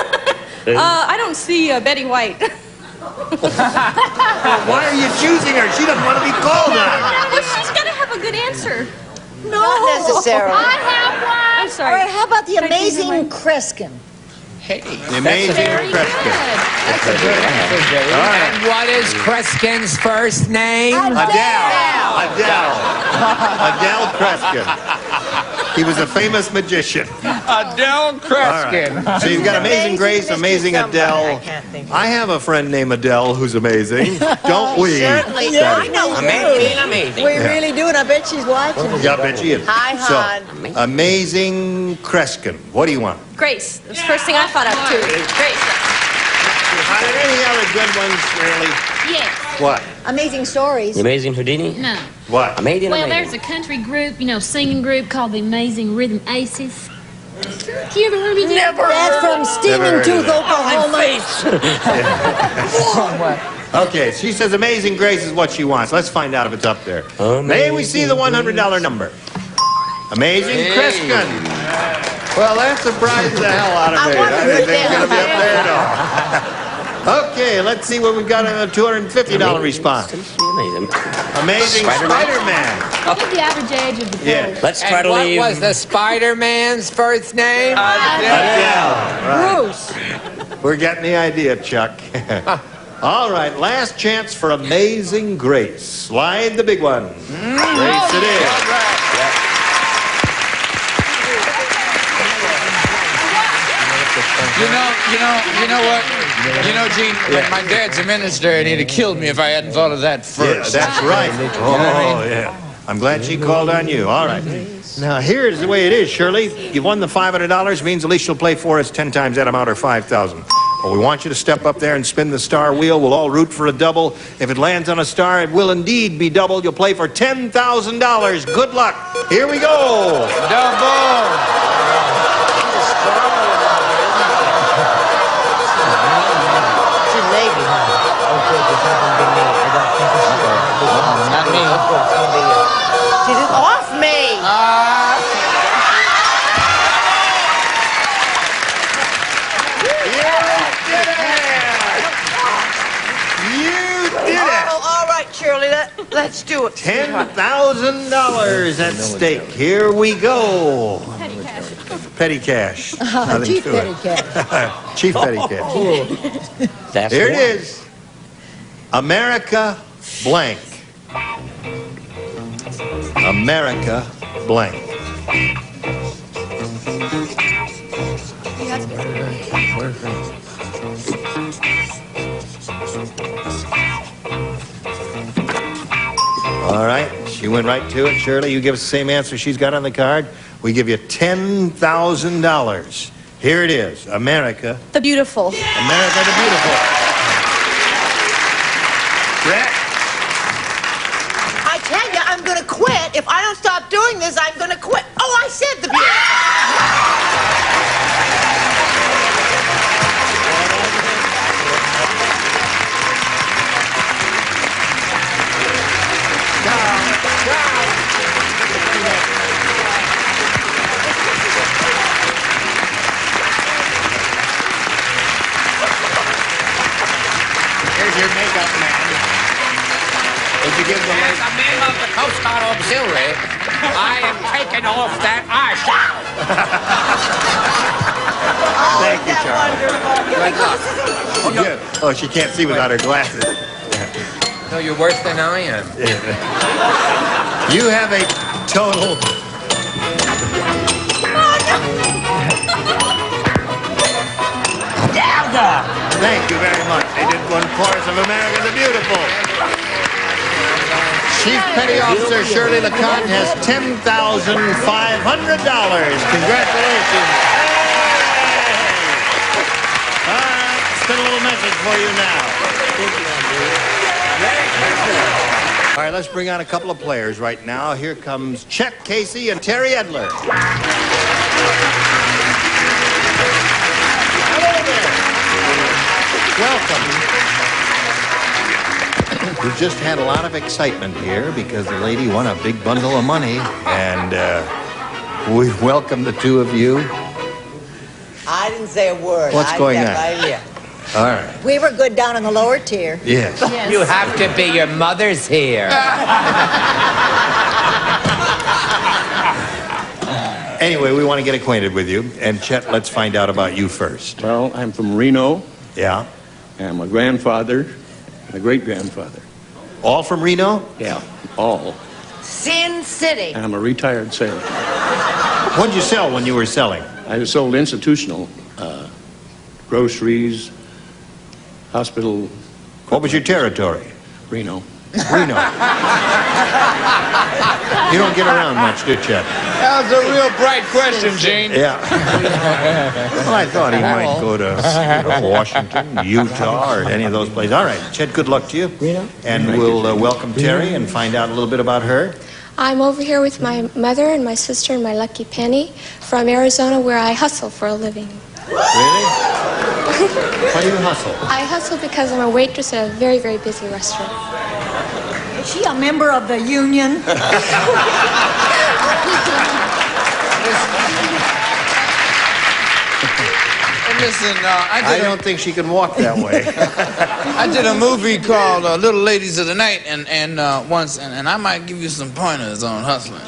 I don't see Betty White. Why are you choosing her? She doesn't want to be called on. Well, she's got to have a good answer. No. Not necessarily. I have one. I'm sorry. All right, how about the amazing Kreskin? Hey, The amazing Kreskin. And what is Kreskin's first name? Adele Kreskin. He was a famous magician. Adele Kreskin. All right. So you've got Amazing Grace, Amazing Adele. I have a friend named Adele who's amazing. Don't we? Certainly. Yeah, I know. Amazing. We really do, and I bet she's watching. Yeah, I bet she is. Hi, hon. So, Amazing Kreskin. What do you want? Grace. That's the first thing I thought of, too. Grace. Are there any other good ones, Shirley? Yes. What? Amazing stories. The Amazing Houdini? No. What? Amazing. Well, amazing. there's a country group, singing group called the Amazing Rhythm Aces. You ever heard of them? That's from Steaming Tooth, Oklahoma. Okay, she says Amazing Grace is what she wants. Let's find out if it's up there. May we see the $100 number? Amazing Kreskin. Well, that surprised the hell out of me. I didn't think it was going to be up there at all. Okay, let's see what we've got in a $250 response. Amazing Spider-Man. What was the average age of the boy? Yeah. Let's try And to what leave. was the Spider-Man's first name? Adele. Right. Bruce. We're getting the idea, Chuck. All right, last chance for Amazing Grace. Slide the big one. Grace it is. You know what? You know, Gene, my dad's a minister, and he'd have killed me if I hadn't thought of that first. Yeah, that's right. Oh, yeah. I'm glad she called on you. All right. Now, here's the way it is, Shirley. You've won the $500, means at least you'll play for us 10 times that amount or $5,000. Well, we want you to step up there and spin the star wheel. We'll all root for a double. If it lands on a star, it will indeed be double. You'll play for $10,000. Good luck. Here we go. Double! Not me. Get it off me. You did it. Oh, all right, Shirley, let's do it. $10,000 at stake. Here we go. Petty cash. Nothing Chief to Petty it. Cash. Chief Petty Cash. That's Here it one. is. America blank. America blank. All right, she went right to it. Shirley, you give us the same answer she's got on the card. We give you $10,000. Here it is. America. The beautiful. America the beautiful. Brett? I tell you, I'm going to quit. If I don't stop doing this, I'm going to quit. Oh, I said the beautiful. Here's your makeup man. Did you give the As a member of the Coast Guard Auxiliary, I am taking off that eyeshadow. Thank you, Charlie. Oh, good. Oh, she can't see without her glasses. No, you're worse than I am. You have a total. Thank you very much. They did one chorus of America the Beautiful. Chief Petty Officer Shirley LeConte has $10,500. Congratulations. All right, spin a little message for you now. All right, let's bring on a couple of players right now. Here comes Chet Casey and Terry Edler. Welcome. We've just had a lot of excitement here because the lady won a big bundle of money, and we welcome the two of you. I didn't say a word. What's going on? Right here. All right. We were good down in the lower tier. Yes. You have to be your mother's here. Anyway, we want to get acquainted with you. And Chet, let's find out about you first. Well, I'm from Reno. Yeah. And my grandfather and a great-grandfather. All from Reno? Yeah, all. Sin City. And I'm a retired sailor. What'd you sell when you were selling? I sold institutional groceries, hospital. What was your territory? Reno. Reno. You don't get around much, do you, Chet? That was a real bright question, Gene. Yeah. Well, I thought he might go to Washington, Utah, or any of those places. All right, Chet, good luck to you. And we'll welcome Terry and find out a little bit about her. I'm over here with my mother and my sister and my lucky Penny from Arizona, where I hustle for a living. Really? Why do you hustle? I hustle because I'm a waitress at a very, very busy restaurant. Is she a member of the union? And Listen, I don't think she can walk that way. I did a movie called Little Ladies of the Night, and once, and I might give you some pointers on hustling.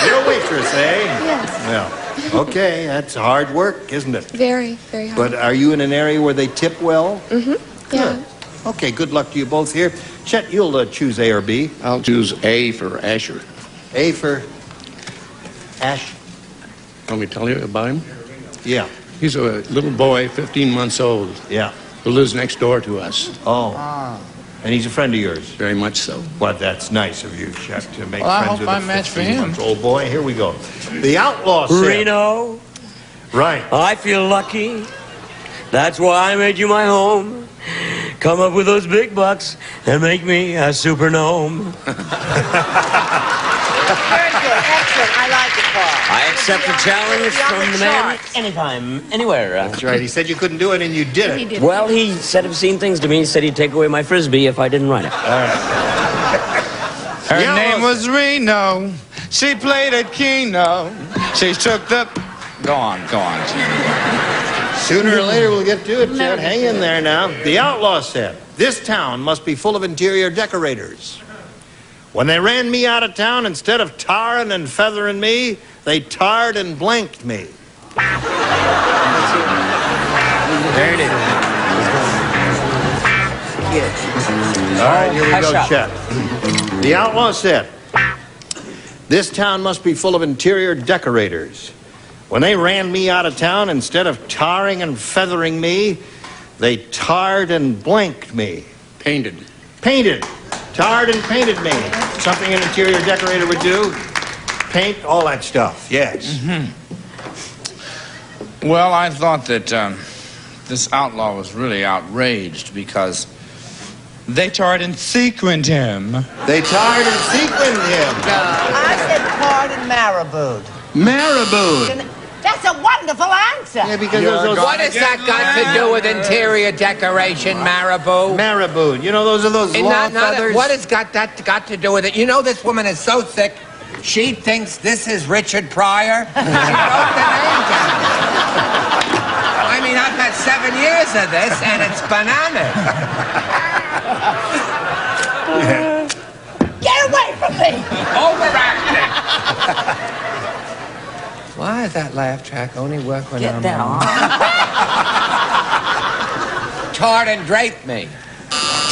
You're a waitress, eh? Yes. Well, okay, that's hard work, isn't it? Very, very hard. But are you in an area where they tip well? Mm-hmm. Yeah. Okay, good luck to you both here. Chet, you'll choose A or B. I'll choose A for Asher. A for Ash. Want me to tell you about him? Yeah. He's a little boy, 15 months old. Yeah. Who lives next door to us. Oh. And he's a friend of yours? Very much so. Well, that's nice of you, Chet, to make Well, I friends hope with I a match for him. 15-month-old boy. Here we go. The outlaw said... Reno, Right. I feel lucky. That's why I made you my home. Come up with those big bucks and make me a super gnome. Very good. Excellent. I like it, Paul. I accept the challenge from the man anytime, anywhere. That's right. He said you couldn't do it, and you did it. He did. Well, he said obscene things to me. He said he'd take away my Frisbee if I didn't write it. Her Yeah, name well- was Reno. She played at Keno. She took the... Go on, Gene. Sooner or later, we'll get to it, Chet. Hang in there now. The outlaw said, this town must be full of interior decorators. When they ran me out of town, instead of tarring and feathering me, they tarred and blanked me. There it is. All right, here we Hush go, up. Chet. The outlaw said, this town must be full of interior decorators. When they ran me out of town, instead of tarring and feathering me, they tarred and blanked me. Painted. Painted. Tarred and painted me. Something an interior decorator would do. Paint, all that stuff, yes. Well, I thought that this outlaw was really outraged because they tarred and sequined him. They tarred and sequined him. I said tarred and maraboued. Marabou. That's a wonderful answer. Yeah, because You're there's those... What has that got to do with interior decoration, Marabou? Marabou. You know, those are those And law feathers. what has that got to do with it? You know, this woman is so thick, she thinks this is Richard Pryor. She wrote the name down. I mean, I've had 7 years of this, and it's bananas. Get away from me! Overacting. Why does that laugh track only work when I'm on? Tarred and draped me.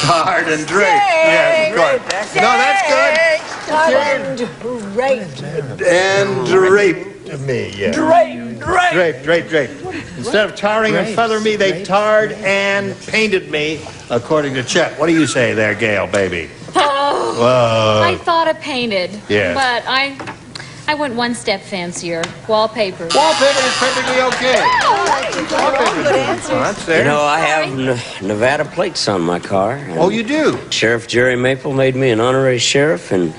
Tarred and draped. Yes, of course. No, that's good. And draped me, yeah. Draped. Instead of tarring and feathering me, they tarred and painted me, according to Chet. What do you say there, Gail, baby? Oh, Whoa. I thought of painted. Yes. But I went one step fancier. Wallpaper. Wallpaper is perfectly okay. Good answer. Well, that's there. You know, I have Nevada plates on my car. Oh, you do? Sheriff Jerry Maple made me an honorary sheriff, and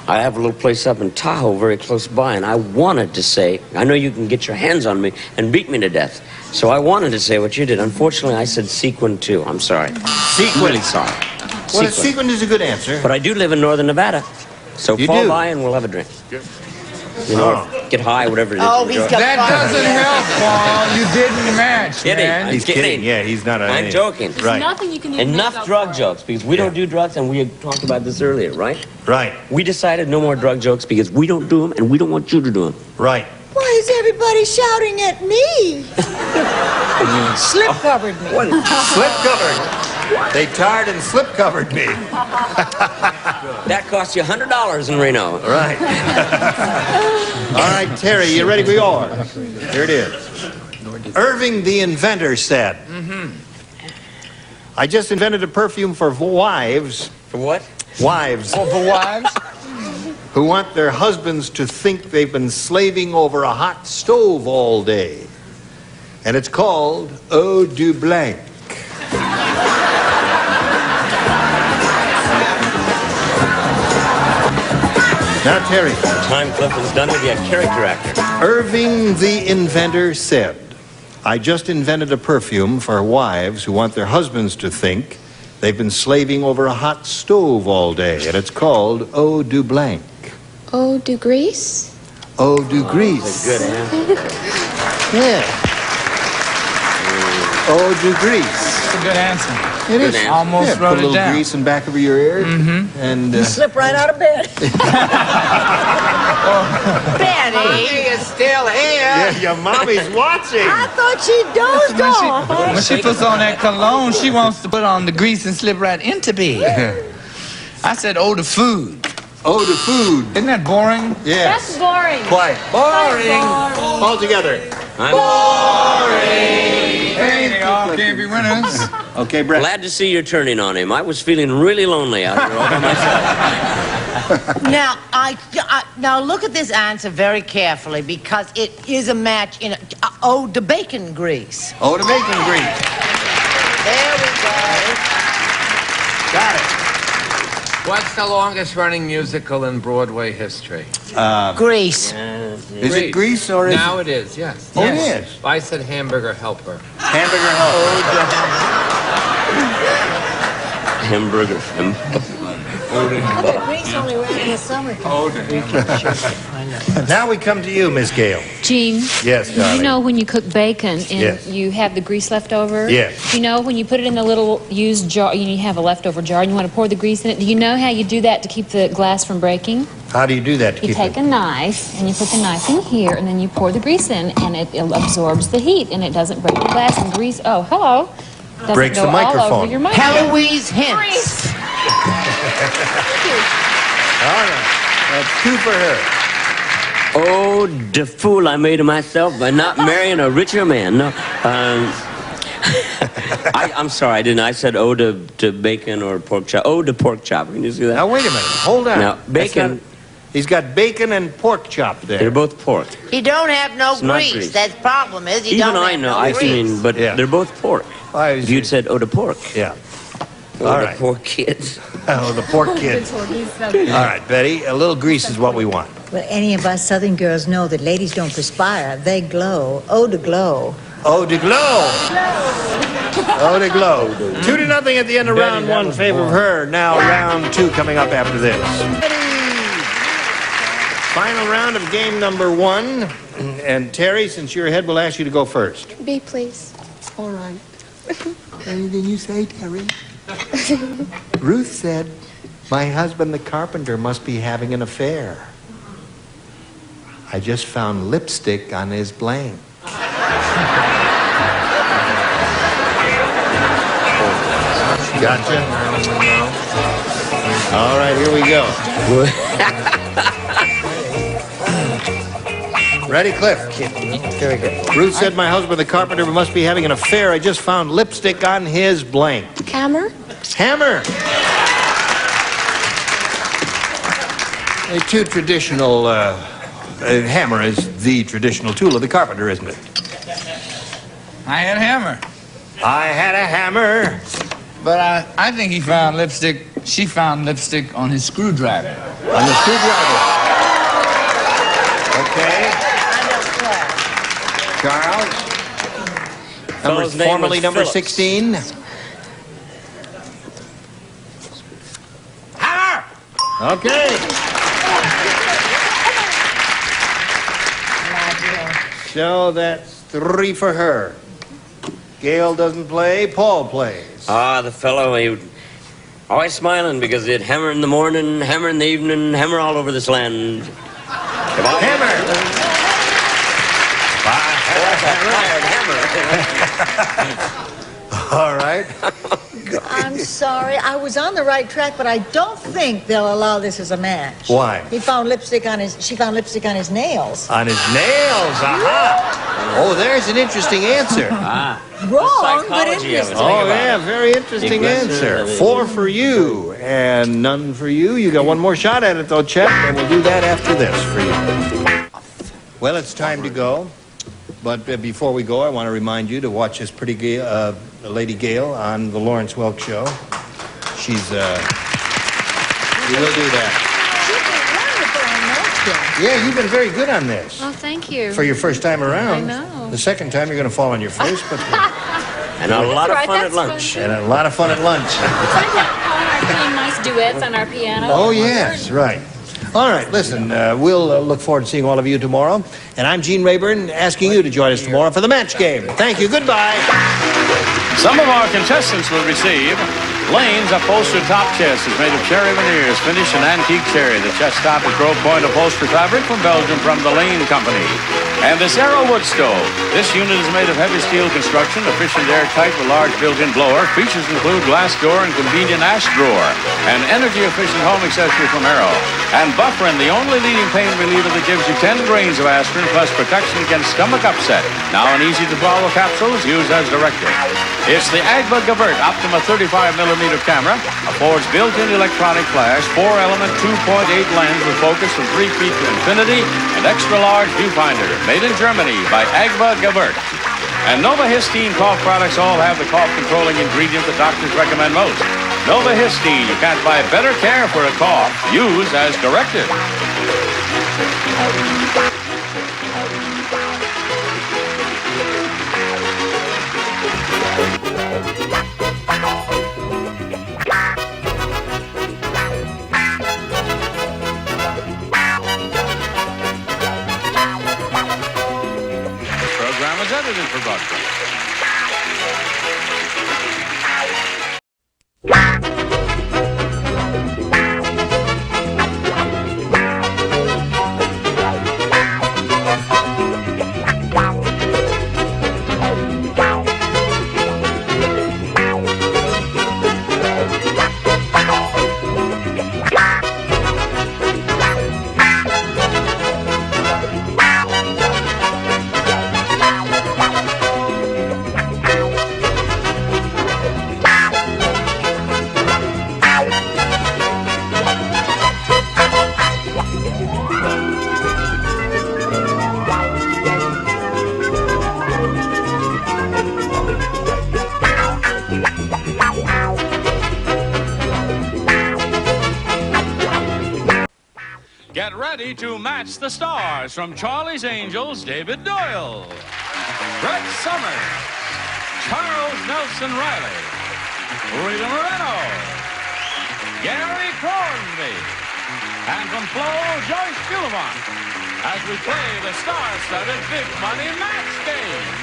I have a little place up in Tahoe very close by, and I wanted to say, I know you can get your hands on me and beat me to death, so I wanted to say what you did. Unfortunately, I said sequin too. I'm sorry. Sequin. Really sorry. Well, sequin is a good answer. But I do live in northern Nevada, so You fall do? by and we'll have a drink. You know, get high, whatever it is. Oh, you he's enjoy. got That doesn't help, Paul. You didn't match, Kidding. man. He's kidding. Yeah, he's not. I'm joking. Right. Nothing you can do to make Enough up drug for it. jokes, because we don't do drugs, and we had talked about this earlier, right? Right. We decided no more drug jokes because we don't do them, and we don't want you to do them. Right. Why is everybody shouting at me? Slip covered me. Slip covered. They tarred and slip covered me. That cost you $100 in Reno. Right. All right, Terry, you ready? We are. Here it is. Irving the inventor said, I just invented a perfume for wives. For what? Wives. For wives? Who want their husbands to think they've been slaving over a hot stove all day. And it's called Eau du Blanc. Now, Terry. Time Clifton's done with you, a character actor. Irving the inventor said, I just invented a perfume for wives who want their husbands to think they've been slaving over a hot stove all day, and it's called Eau du Blanc. Eau de Grease? Eau du Grease. That's a good answer. Yeah. Eau de Grease. That's a good answer. It is. Almost Put wrote a little it down. grease in back of your ears. Mm-hmm. And You slip right out of bed. Mommy is still here. yeah, your mommy's watching. I thought she dozed off. When she puts on that cologne, she wants to put on the grease and slip right into bed. I said, oh, the food. Oh, the food. Isn't that boring? Yes. That's boring. Quiet. Boring. All together. Hey, they all can't be winners. Okay, Brett. Glad to see you're turning on him. I was feeling really lonely out here all by myself. Now look at this answer very carefully because it is a match in eau de bacon grease. Oh, the bacon grease. There we go. Got it. What's the longest running musical in Broadway history? Grease. Is it Grease or is Now it is, yes. Oh, it is. I said Hamburger Helper. Hamburger Helper. Hamburger. Grease only ran in the summer. Now we come to you, Miss Gale. Gene, Yes, darling. you know when you cook bacon and Yes. you have the grease left over? Yes. You know when you put it in the little used jar, you have a leftover jar and you want to pour the grease in it? Do you know how you do that to keep the glass from breaking? How do you do that to You keep take it? a knife and you put the knife in here and then you pour the grease in and it absorbs the heat and it doesn't break the glass and grease. Oh, hello. Doesn't Breaks go the all microphone. over your microphone. Heloise Hints. Grease. All right. That's 2 for her. Oh, the fool I made of myself by not marrying a richer man. No, I'm sorry, I didn't. I said oh to bacon or pork chop. Oh, to pork chop. Can you see that? Now, wait a minute. Hold on. Now, That's bacon. not- he's got bacon and pork chop there. They're both pork. He don't have no It's not grease. grease. That's the problem is he Even don't I have know. no I grease. mean, but Yeah. they're both pork. If you'd said oh to pork. Yeah. Oh, All the right. poor kids. Oh, the pork kids. All right, Betty. A little grease is what we want. Well, any of us Southern girls know that ladies don't perspire, they glow. Eau de glow. Oh, the glow. Oh, the glow. 2-0 at the end of round 1 in favor of her. Now round 2 coming up after this. Final round of game number 1. And Terry, since you're ahead, we'll ask you to go first. B, please. All right. Anything you say, Terry? Ruth said, my husband the carpenter must be having an affair. I just found lipstick on his blank. Gotcha. All right, here we go. Ready, Cliff? Here we go. Ruth said my husband, the carpenter, must be having an affair. I just found lipstick on his blank. Hammer? Hammer. A too traditional, hammer is the traditional tool of the carpenter, isn't it? I had a hammer. I had a hammer. But I think he found lipstick, she found lipstick on his screwdriver. On the screwdriver. Okay. Charles. Fellow's name Formerly was number Phillips. 16. Hammer! Okay. So that's 3 for her. Gail doesn't play, Paul plays. Ah, the fellow, he always smiling because he'd hammer in the morning, hammer in the evening, hammer all over this land. Hammer! All right. I'm sorry, I was on the right track, but I don't think they'll allow this as a match. Why? She found lipstick on his nails. On his nails, aha! Oh, there's an interesting answer. Wrong, but Psychology of it. interesting. Oh, yeah, very interesting answer. 4 for you, and none for you. You got one more shot at it, though, Chet, and we'll do that after this for you. Well, it's time to go. But before we go, I want to remind you to watch this pretty Lady Gail on the Lawrence Welk Show. She's, you will do that. Yeah, you've been very good on this. Oh, thank you. For your first time around. I know. The second time, you're going to fall on your face, but... And a lot of Right, fun at that's lunch. fun. And a lot of fun at lunch. Sometimes Paul and I are playing nice duets on our piano. Oh, yes, right. All right, listen, we'll look forward to seeing all of you tomorrow. And I'm Gene Rayburn, asking you to join us tomorrow for the match game. Thank you. Goodbye. Some of our contestants will receive Lane's upholstered top chest is made of cherry veneers, finished in antique cherry. The chest top is Grove Point upholstered fabric from Belgium from the Lane Company. And this Arrow wood stove. This unit is made of heavy steel construction, efficient, airtight with large built-in blower. Features include glass door and convenient ash drawer. An energy-efficient home accessory from Arrow. And Bufferin, the only leading pain reliever that gives you 10 grains of aspirin plus protection against stomach upset. Now an easy-to-swallow capsules used as directed. It's the Agba Gavert Optima 35mm camera, affords built-in electronic flash, 4-element 2.8 lens with focus from 3 feet to infinity, and extra-large viewfinder. Made in Germany by Agba Gavert. And Novahistine cough products all have the cough-controlling ingredient that doctors recommend most. Novahistine, you can't buy better care for a cough. Use as directed. Edited for broadcast. Get ready to match the stars from Charlie's Angels, David Doyle, Brett Summers, Charles Nelson Riley, Rita Moreno, Gary Crosby, and from Flo, Joyce Gillivan, as we play the star-studded Big Money Match Game.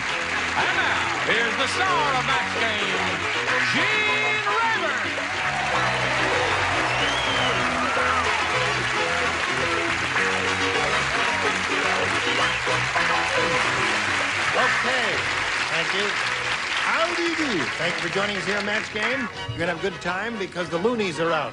And now, here's the star of Match Game, Gene Rayburn. Okay, thank you. How do you do? Thank you for joining us here on Match Game. You're going to have a good time because the loonies are out.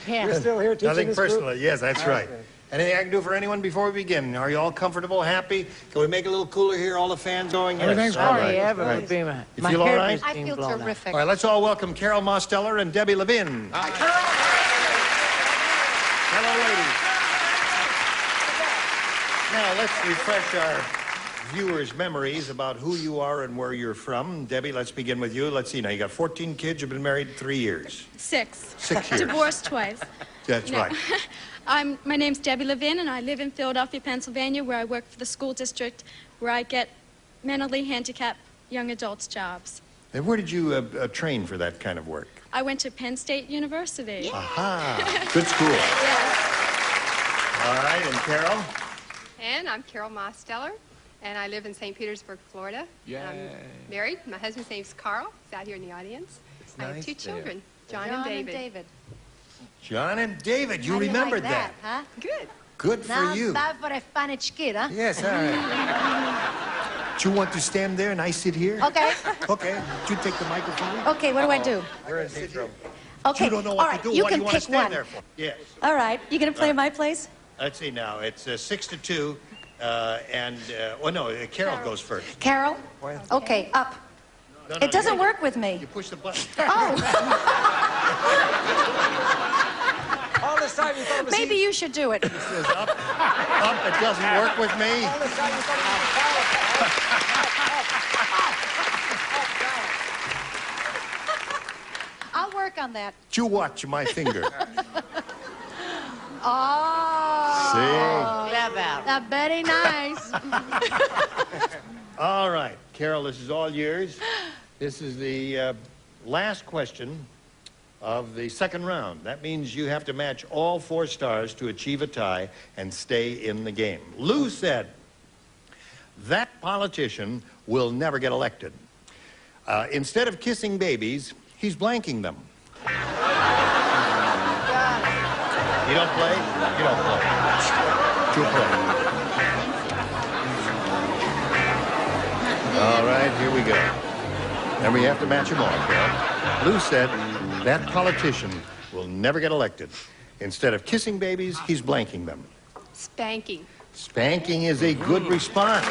You're still here teaching Nothing this personal. group? Yes, that's right. Anything I can do for anyone before we begin? Are you all comfortable, happy? Can we make it a little cooler here? All the fans going? Everything's All fine. right. Ever Right. would be You my feel all hair right? is being blown out. All right, let's all welcome Carol Mosteller and Debbie Levin. Hello, ladies. Now, let's refresh our viewers' memories about who you are and where you're from. Debbie, let's begin with you. Let's see. Now, you got 14 kids. You've been married 3 years. 6. 6 years. Divorced twice. That's right. My name's Debbie Levin, and I live in Philadelphia, Pennsylvania, where I work for the school district, where I get mentally handicapped young adults jobs. And where did you train for that kind of work? I went to Penn State University. Aha. Good school. All right, and Carol? And I'm Carol Mosteller, and I live in St. Petersburg, Florida. Yay. I'm married. My husband's name's Carl. He's out here in the audience. I have nice 2 there. children, John and David. John and David, you How do you remembered like that. Huh? Good. Good for Now, you. bad for a Spanish kid, huh? Yes, all right. Do you want to stand there and I sit here? Okay. Okay. Do you take the microphone? Okay, what do I do? You're in big trouble. Okay, You don't know all what right, to do. you What can do you want to pick stand one. there for? Yes. All right, you gonna play my place? Let's see now. It's 6-2, Carol goes first. Carol? Okay, up. No, It doesn't work with me. You push the button. Oh. All this time you thought it was Maybe you should do it. It says up. Up. It doesn't work with me. All this time you thought I'll work on that. You watch my finger. Oh. That's very nice. All right. Carol, this is all yours. This is the last question of the second round. That means you have to match all 4 stars to achieve a tie and stay in the game. Lou said, that politician will never get elected. Instead of kissing babies, he's blanking them. You don't play? You don't play. You'll play. All right, here we go. And we have to match them all, Carol. Lou said that politician will never get elected. Instead of kissing babies, he's blanking them. Spanking. Spanking is a good response.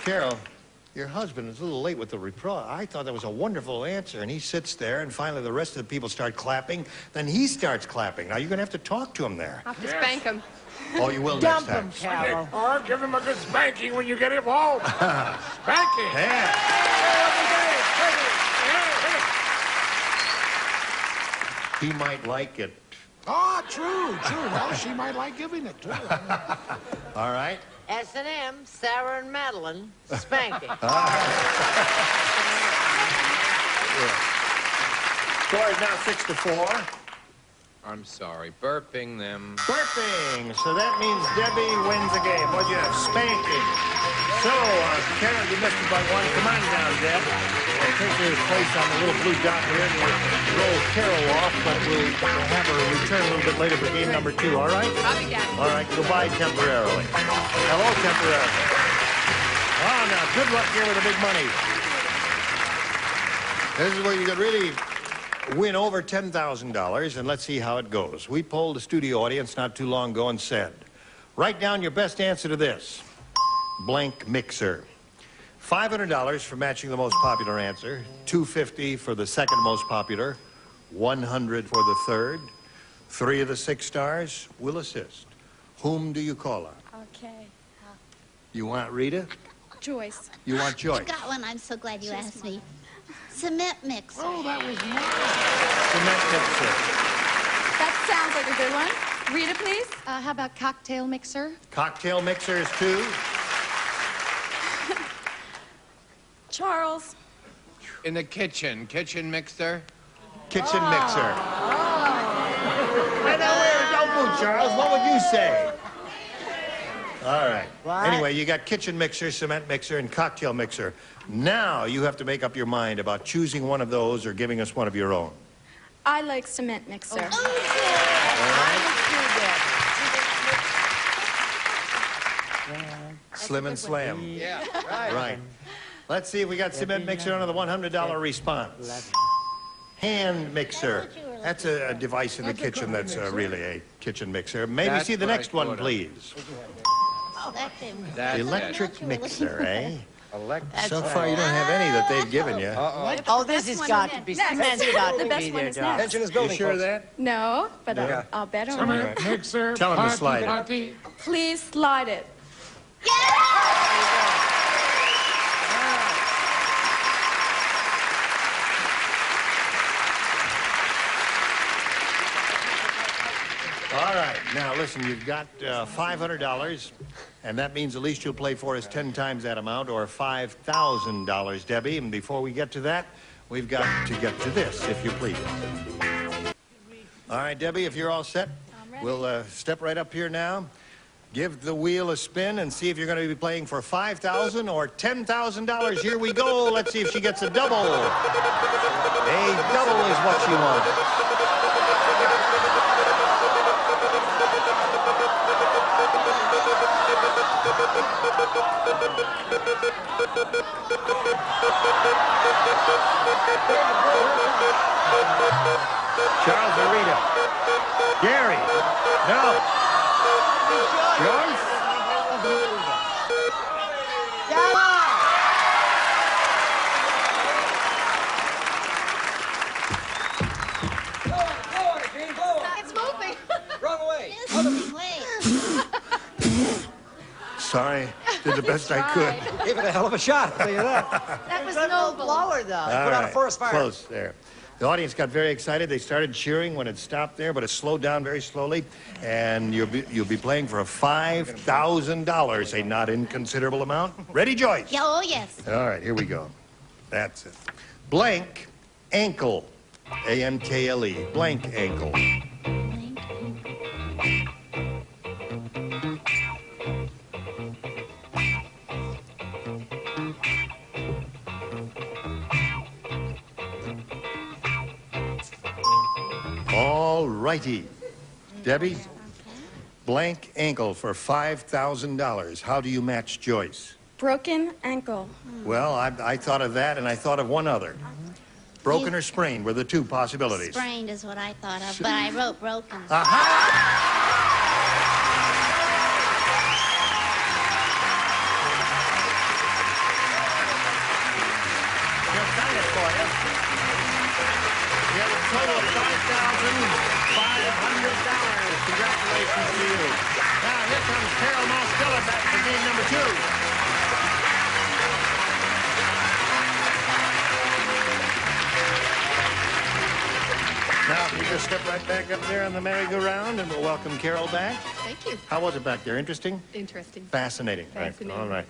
Carol, your husband is a little late with the reply. I thought that was a wonderful answer, and he sits there, and finally the rest of the people start clapping. Then he starts clapping. Now, you're going to have to talk to him there. I'll have to spank him. Oh, you will next time. Dump him, Carol. Or give him a good spanking when you get him home. Spanking. Yeah. He might like it. Oh, true. Well, she might like giving it to him. All right. S&M, Sarah and Madeline, spanking. Score is now 6-4. I'm sorry, burping them. Burping. So that means Debbie wins the game. What'd you have? Spanking. So, Carol, you missed it by 1. Come on down, Deb. We'll take your place on the little blue dot here, and we'll roll Carol off, but we'll have her return a little bit later for game number 2, all right? I'll be down. All right, goodbye temporarily. Hello, temporarily. Oh, now, good luck here with the big money. This is where you could really win over $10,000, and let's see how it goes. We polled the studio audience not too long ago and said, write down your best answer to this. Blank mixer. $500 for matching the most popular answer, $250 for the second most popular, $100 for the third. 3 of the 6 stars will assist. Whom do you call on? Okay. You want Rita? Joyce. You want Joyce? I got one. I'm so glad you asked me. Cement mixer. Oh, that was nice. Cement mixer. That sounds like a good one. Rita, please. How about cocktail mixer? Cocktail mixers, too. Charles. In the kitchen mixer. Kitchen mixer. Don't move, Charles. What would you say? All right. What? Anyway, you got kitchen mixer, cement mixer, and cocktail mixer. Now you have to make up your mind about choosing one of those or giving us one of your own. I like cement mixer. Slim and Slam. Yeah, Right. Let's see if we got cement mixer under the $100 response. Hand mixer. That's a device in the kitchen that's really a kitchen mixer. Maybe That's see the what I next one, thought of. please. Oh, that came. Electric mixer, eh? Electric. So far, you don't have any that they've given you. Oh, this has got to be cemented out to be there, Doc. Pension is You building. sure of that? No, but I'll bet on it. Cement mixer. Tell him to slide it. Party. Please slide it. All right. Now, listen, you've got $500, and that means at least you'll play for us 10 times that amount, or $5,000, Debbie. And before we get to that, we've got to get to this, if you please. All right, Debbie, if you're all set, we'll step right up here now. Give the wheel a spin and see if you're going to be playing for $5,000 or $10,000. Here we go. Let's see if she gets a double. A double is what she wants. Charles or Rita? Gary? No. Joyce? It's moving. Wrong way. Sorry, did the best I could. Gave it a hell of a shot, I'll tell you that. That was No noble. blower, though. All Put out a right, forest fire. close there. The audience got very excited. They started cheering when it stopped there, but it slowed down very slowly. And you'll be playing for $5,000, a not inconsiderable amount. Ready, Joyce? Yeah, oh, yes. All right, here we go. That's it. Blank ankle. A-N-K-L-E. Blank ankle. All righty. Debbie, blank ankle for $5,000. How do you match Joyce? Broken ankle. Well, I thought of that, and I thought of one other. Broken or sprained were the two possibilities. Sprained is what I thought of, but I wrote broken. Aha! Just sign it for you. You have a total of $5,500. Congratulations to you. Now, here comes Carol Mosteller back for game number 2. Now, if you just step right back up there on the merry-go-round, and we'll welcome Carol back. Thank you. How was it back there? Interesting? Interesting. Fascinating. Fascinating. Right. All right.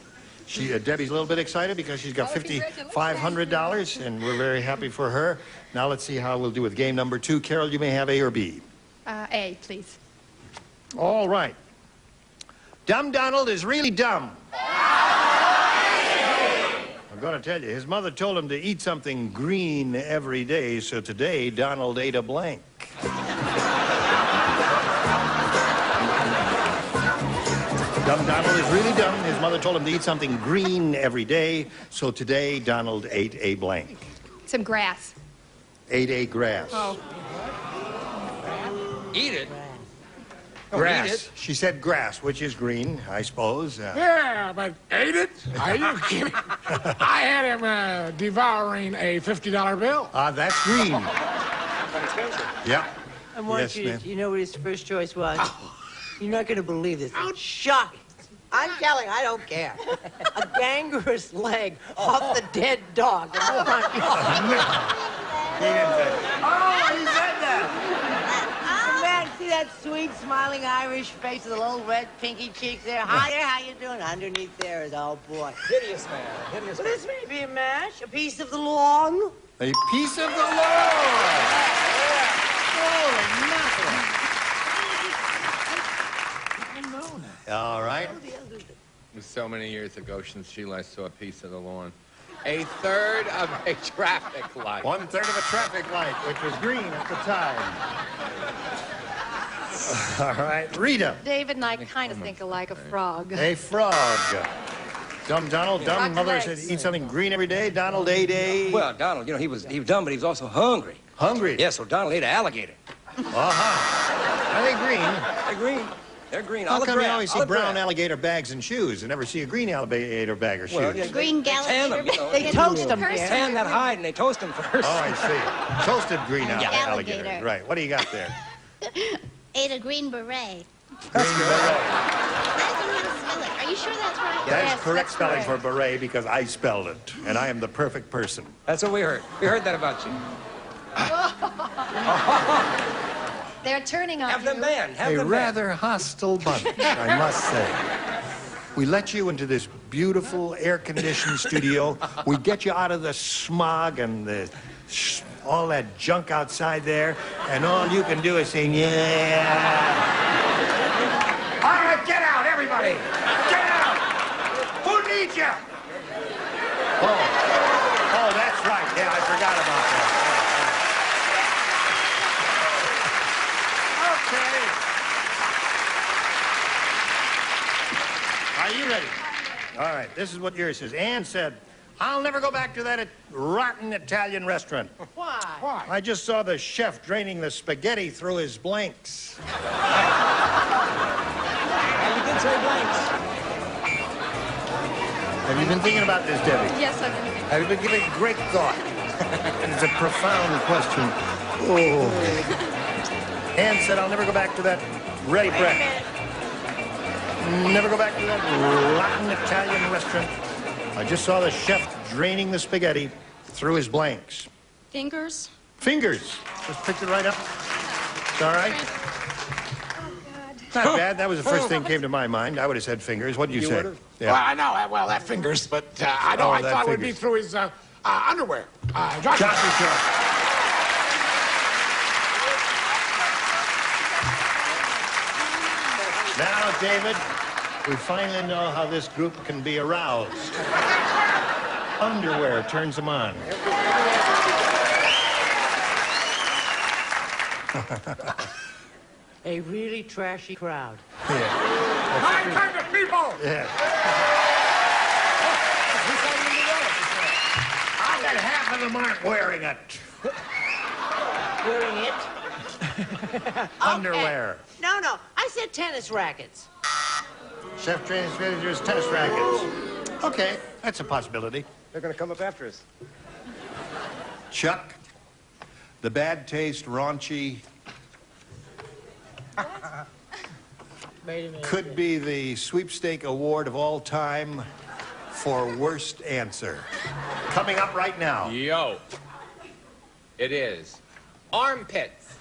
Debbie's a little bit excited because she's got $5,500, and we're very happy for her. Now let's see how we'll do with game number 2. Carol, you may have A or B. A, please. All right. Dumb Donald is really dumb. I'm going to tell you, his mother told him to eat something green every day, so today Donald ate a blank. Dumb Donald is really dumb. His mother told him to eat something green every day, so today Donald ate a blank. Some grass. Ate a grass. Oh. Eat it. Grass. Eat it. She said grass, which is green, I suppose. Yeah, but ate it? Are you kidding? I had him devouring a $50 bill. That's green. Yeah. I want Yes, you ma'am. to, you know what his first choice was? You're not going to believe this. It's shocking. I'm telling, I don't care. A gangrenous leg off the dead dog. He didn't say. Oh, he said that. Man, see that sweet, smiling Irish face with the little red, pinky cheeks there? Hi there, how you doing? Underneath there is, oh, boy. Hideous man. Hideous Well, this may be a mash, a piece of the lawn. A piece of the lawn. Holy mackerel. All right. It was so many years ago since she last saw a piece of the lawn. A third of a traffic light. 1/3 of a traffic light, which was green at the time. All right. Rita. David and I kind of think alike, a frog. A frog. Dumb Donald. Dumb Frog's mother legs. said eat something green every day. Donald ate a... Well, Donald, you know, he was dumb, but he was also hungry. Hungry? Yeah, so Donald ate an alligator. Uh-huh. Are they green? They're green. They're green. How Olive come you drab, always see olive brown drab. alligator bags and shoes and never see a green alligator bag or shoes? Well, yeah, Green they tan them, you know. They toast them, They dear. tan that hide and they toast them first. Oh, I see. Toasted green alligator. Alligator. Right. What do you got there? Ate a green beret. Green beret. Are you sure that's right? That is Yes, correct that's spelling correct. for beret because I spelled it, and I am the perfect person. That's what we heard. We heard that about you. They're turning on Have them banned. Have A them rather hostile bunch, I must say. We let you into this beautiful air-conditioned studio. We get you out of the smog and all that junk outside there, and all you can do is sing, yeah. All right, get out, everybody. Get out. Who needs you? Oh, that's right. Yeah, I forgot about that. Okay. Are you ready? All right, this is what yours says. Ann said, I'll never go back to that rotten Italian restaurant. Why? Why? I just saw the chef draining the spaghetti through his blanks. You did say blanks. Have you been thinking about this, Debbie? Yes, I've been thinking. Have you been giving it great thought? It's a profound question. Oh. Ann said, I'll never go back to that ready bread. Never go back to that rotten Italian restaurant. I just saw the chef draining the spaghetti through his blanks. Fingers. Fingers. Just picked it right up. It's all right. Not bad. That was the first thing came to my mind. I would have said fingers. What did you say? Would've? Well, I know. Well, that fingers, but I know. Oh, I that thought it would be fingers. through his underwear. Jockey short. Now, David, we finally know how this group can be aroused. Underwear turns them on. A really trashy crowd. My kind of people! Yeah. I bet half of them aren't wearing it. Wearing it? Underwear. No, I said tennis rackets. Chef Training's managers, tennis rackets. Okay, that's a possibility. They're going to come up after us. Chuck, the bad taste, raunchy, Wait a minute. could be the sweepstake award of all time for worst answer. Coming up right now. Yo. It is. Armpits.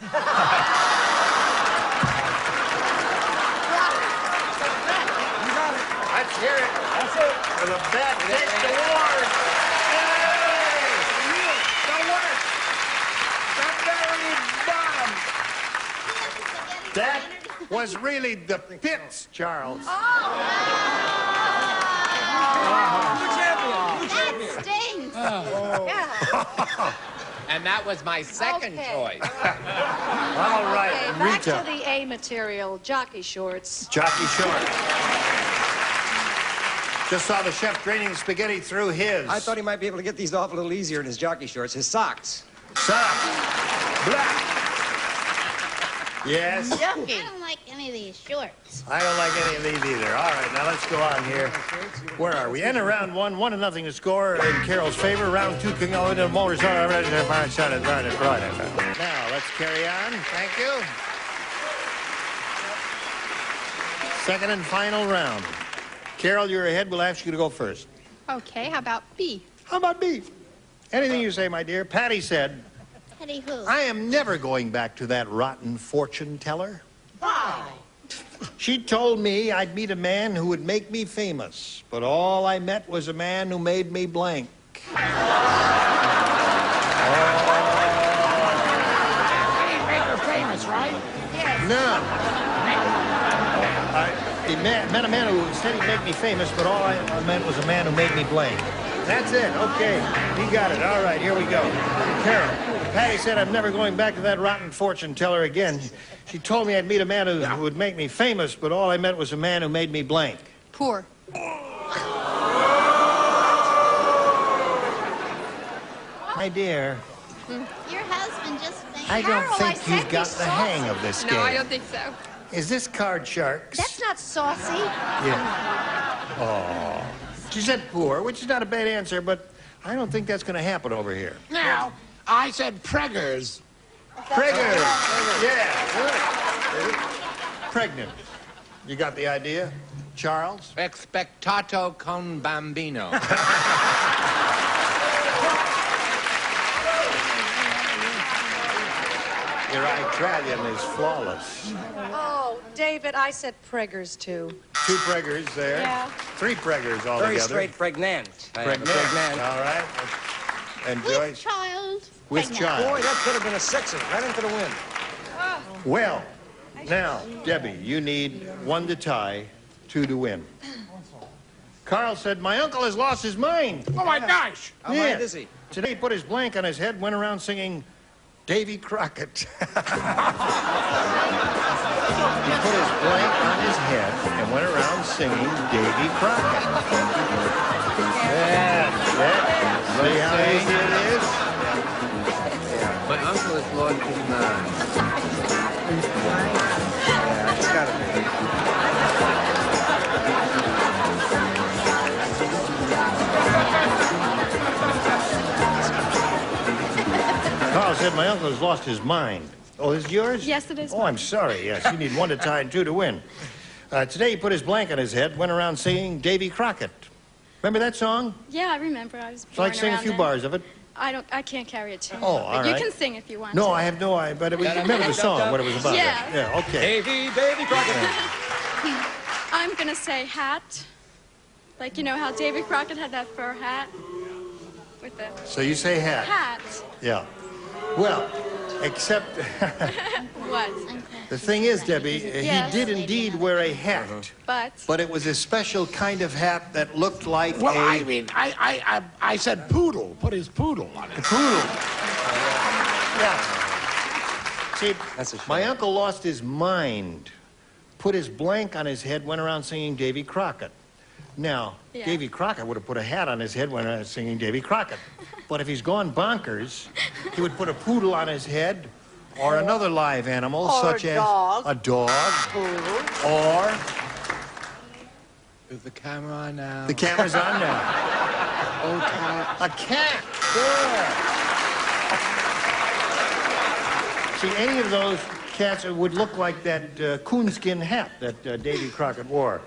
Let's hear it. That's it. For the bad taste award. The worst. The very bottom. That was really the pits, Charles. That stings. And that was my second choice. All right, Okay, back Rita. to the A material, jockey shorts. Jockey short. Just saw the chef draining spaghetti through his. I thought he might be able to get these off a little easier in his jockey shorts. His socks. Socks. Black. Yes. I don't like any of these shorts. I don't like any of these either. All right, now let's go on here. Where are we? End of round one, 1-0 to score in Carol's favor. Round two, King of the Motors. Now, let's carry on. Thank you. Second and final round. Carol, you're ahead. We'll ask you to go first. Okay, how about B? How about beef? Anything you say, my dear. Patty said, Petty who? I am never going back to that rotten fortune teller. Why? She told me I'd meet a man who would make me famous, but all I met was a man who made me blank. He didn't make her famous, right? No. I met a man who said he'd make me famous, but all I meant was a man who made me blank. That's it. Okay. He got it. All right, here we go. Carol, Patty said I'm never going back to that rotten fortune teller again. She told me I'd meet a man who would make me famous, but all I meant was a man who made me blank. Poor. My dear, Your husband just thinks. I don't Carol, I think said you've got be the hang of this game. No, I don't think so. Is this Card Sharks? That's not saucy. Yeah. Oh. She said poor, which is not a bad answer, but I don't think that's going to happen over here. Now, I said preggers. Preggers. Yeah. Good. Pregnant. You got the idea? Charles? Expectato con bambino. Your Italian is flawless. Oh, David, I said preggers too. 2 preggers there. Yeah. 3 preggers altogether. Very straight pregnant. Pregnant. All right. And With Joyce? child. With Pregnant. child. Boy, that could have been a sixer. Right into the wind. Well, now, Debbie, you need 1 to tie, 2 to win. Carl said, my uncle has lost his mind. Oh, my gosh. How mind is he? Today he put his blank on his head, went around singing Davy Crockett. He put his blank on his head and went around singing Davy Crockett. See how easy it is? My uncle has lost his mind. Yeah, it's got to be. Carl said my uncle has lost his mind. Oh, is it yours? Yes, it is Oh, I'm sorry. Yes, you need 1 to tie and 2 to win. Today he put his blank on his head, went around singing Davy Crockett. Remember that song? Yeah, I remember. I was So I'd born sing a around few then. bars of it. I can't carry a tune. Oh, but all you right. can sing if you want No, to. I have no idea, but we remember the song, what it was about. Yeah. Yeah, okay. Davy Crockett. I'm gonna say hat. Like, you know how Davy Crockett had that fur hat? With the So you say hat. hat. Yeah. Well, except What? the thing is, Debbie, Yes. he did indeed wear a hat. But It was a special kind of hat that looked like Well, a... I mean, I said poodle. Put his poodle on it. A poodle. Yeah. See, my uncle lost his mind, put his blank on his head, went around singing Davy Crockett. Now, Yeah. Davy Crockett would have put a hat on his head when I was singing Davy Crockett. But if he's gone bonkers, he would put a poodle on his head or another live animal, Or such a as dog. a dog, Poodle. or Is the camera on now? the camera's on now. Oh, cat. A cat. Yeah. See, any of those cats would look like that coonskin hat that Davy Crockett wore.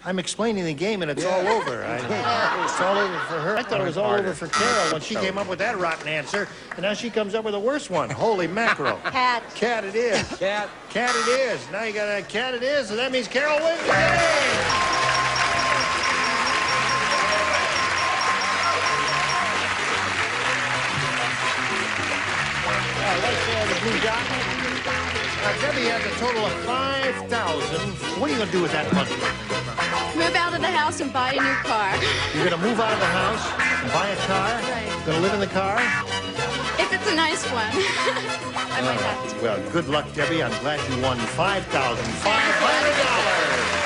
I'm explaining the game, and it's all over. It's all over for her. I thought it was all over for Carol when she came up with that rotten answer, and now she comes up with a worse one. Holy mackerel. Cat. Cat it is. Cat. Cat it is. Now you got a cat it is, and that means Carol wins the game. The blue dot. Debbie has a total of $5,000. What are you going to do with that money? move out of the house and buy a new car. You're going to move out of the house and buy a car? Right. Going to live in the car? If it's a nice one. I might have to. Well, good luck, Debbie. I'm glad you won $5,500.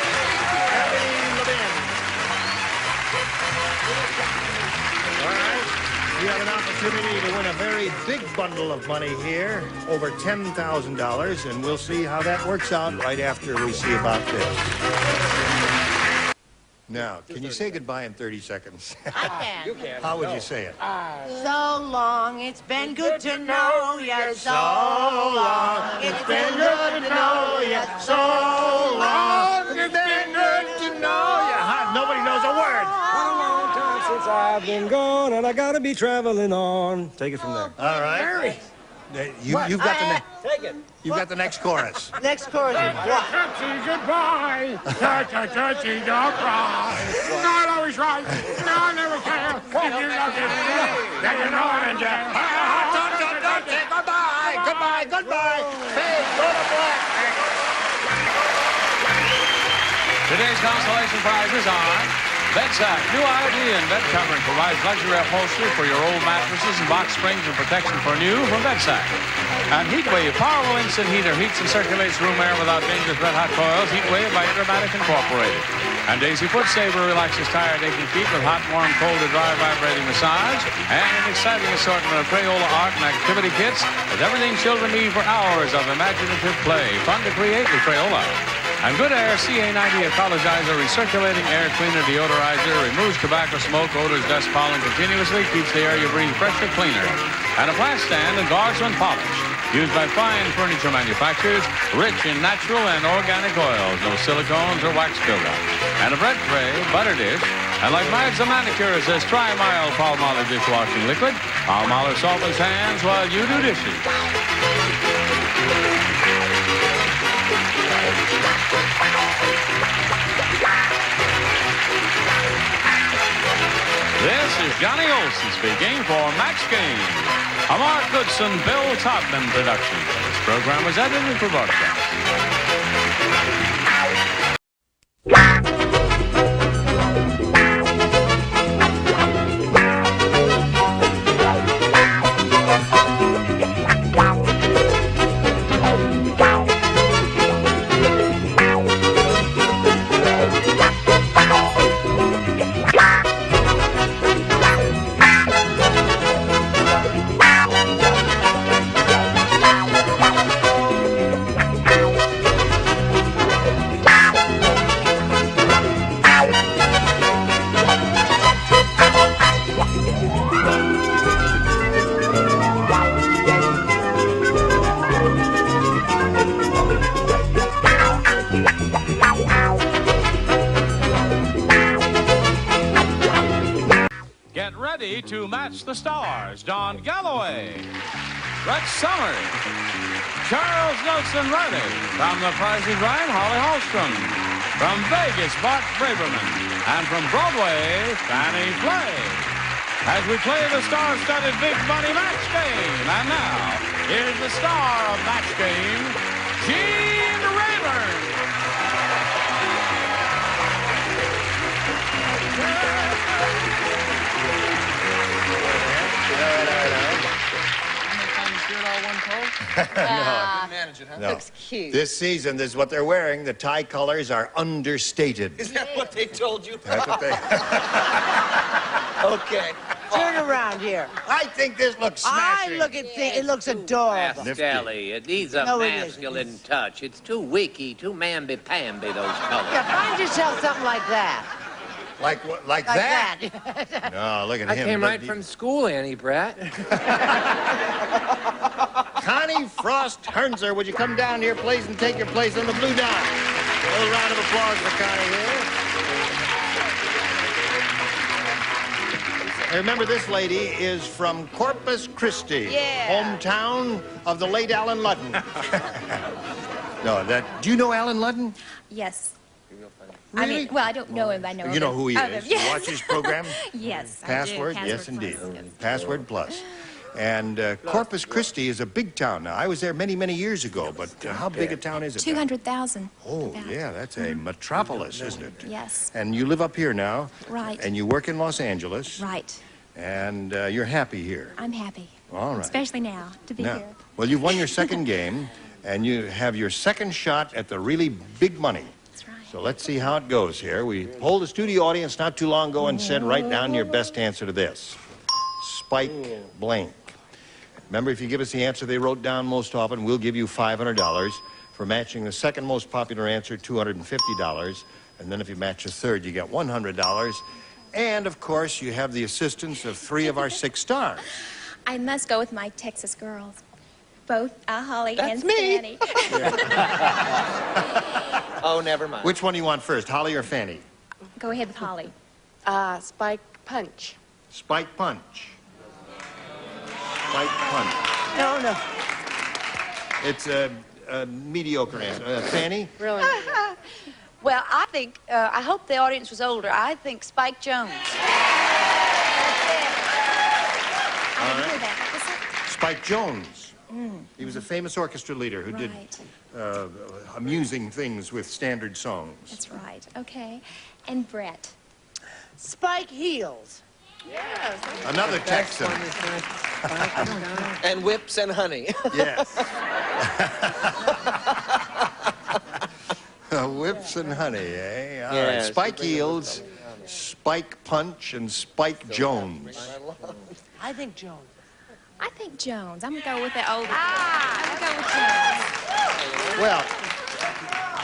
All right. You have an opportunity to win a very big bundle of money here, over $10,000, and we'll see how that works out right after we see about this. Now, can you say goodbye in 30 seconds? I can. You can. How would you say it? So long, it's been good to know you. So long, it's been good to know you. So long, it's been good to know you. Nobody knows a word. What a long time since I've been gone, and I gotta be traveling on. Take it from there. All right. Mary. You've got the Take it. you've got the next chorus. Next chorus. Touchy goodbye. Touchy don't cry. Not always right. No, never can. If you love it, then you know it. Goodbye. Goodbye. Goodbye. Hey, go to black. Today's consolation prizes are Bedsack. New ID in bed covering provides luxury upholstery for your old mattresses and box springs and protection for new from Bedsack. And Heatwave powerful instant heater heats and circulates room air without dangerous red-hot coils. Heatwave by Intermatic Incorporated. And Daisy Foot Saver relaxes tired, aching feet with hot, warm, cold, or dry, vibrating massage. And an exciting assortment of Crayola art and activity kits with everything children need for hours of imaginative play. Fun to create with Crayola. And Good Air CA90 Ecologizer Recirculating Air Cleaner Deodorizer removes tobacco smoke, odors, dust, pollen continuously, keeps the air you breathe fresher, cleaner. And a plant stand and guards when polished. Used by fine furniture manufacturers, rich in natural and organic oils, no silicones or wax buildup. And a bread tray, butter dish, and like Mads the manicure says, try mild Palmolive dishwashing liquid. Palmolive softens hands while you do dishes. This is Johnny Olson speaking for Max Gaines, a Mark Goodson, Bill Todman production. This program was edited for broadcast. to match the stars, Don Galloway. Rex Summers. Charles Nelson Riley. From The Price is Right, Holly Hallstrom. From Vegas, Bart Braverman. And from Broadway, Fannie Flagg. As we play the star-studded Big Money Match Game. And now, here's the star of Match Game, Gene Rayburn. No. Looks cute. This season, this is what they're wearing. The tie colors are understated. Is that what they told you? That's what they... Okay. Turn around here. I think this looks smashing. I look at it looks adorable. Stelly, it needs a No, it isn't. masculine touch. It's too weaky, too mamby-pamby, those colors. Yeah, find yourself something like that. Like what? Like that? No, look at I him. came Look, right from school, Annie Brett. Connie Frost Hernzer, would you come down here, please, and take your place on the blue dot? A little round of applause for Connie here. Now, remember, this lady is from Corpus Christi, hometown of the late Alan Ludden. No, do you know Alan Ludden? Yes. Really? I mean, well, I don't know him, but I know You know him. who he Of is. him, You yes. watch his program? Yes, I do. Password? Password Yes, Plus, indeed. yes. Password Plus. And Corpus Christi is a big town now. I was there many, many years ago, but how big a town is it? 200,000. Oh, yeah, that's a metropolis, isn't it? Yes. And you live up here now. Right. And you work in Los Angeles. Right. And you're happy here. I'm happy. All right. Especially now, to be Now, here. well, you've won your second game, and you have your second shot at the really big money. That's right. So let's see how it goes here. We polled the studio audience not too long ago and said, write down your best answer to this. Spike blank. Remember, if you give us the answer they wrote down most often, we'll give you $500. For matching the second most popular answer, $250. And then if you match the third, you get $100. And, of course, you have the assistance of 3 of our 6 stars. I must go with my Texas girls. Both Holly That's and me. Fanny. Oh, never mind. Which one do you want first, Holly or Fanny? Go ahead with Holly. Spike Punch. Spike Punch. Spike Punch. No. It's a mediocre answer. Fanny? Really? Well, I think, I hope the audience was older. I think Spike Jones. All right. Spike Jones. He was a famous orchestra leader who did amusing things with standard songs. That's right. Okay. And Brett. Spike Heels. Yes. Another Texan. And whips and honey. Yes. Whips and honey, eh? All right. Spike Eels, Spike Punch, and Spike Jones. I think Jones. I think Jones. I'm going to go with the older. I'm going to go with Jones. Well,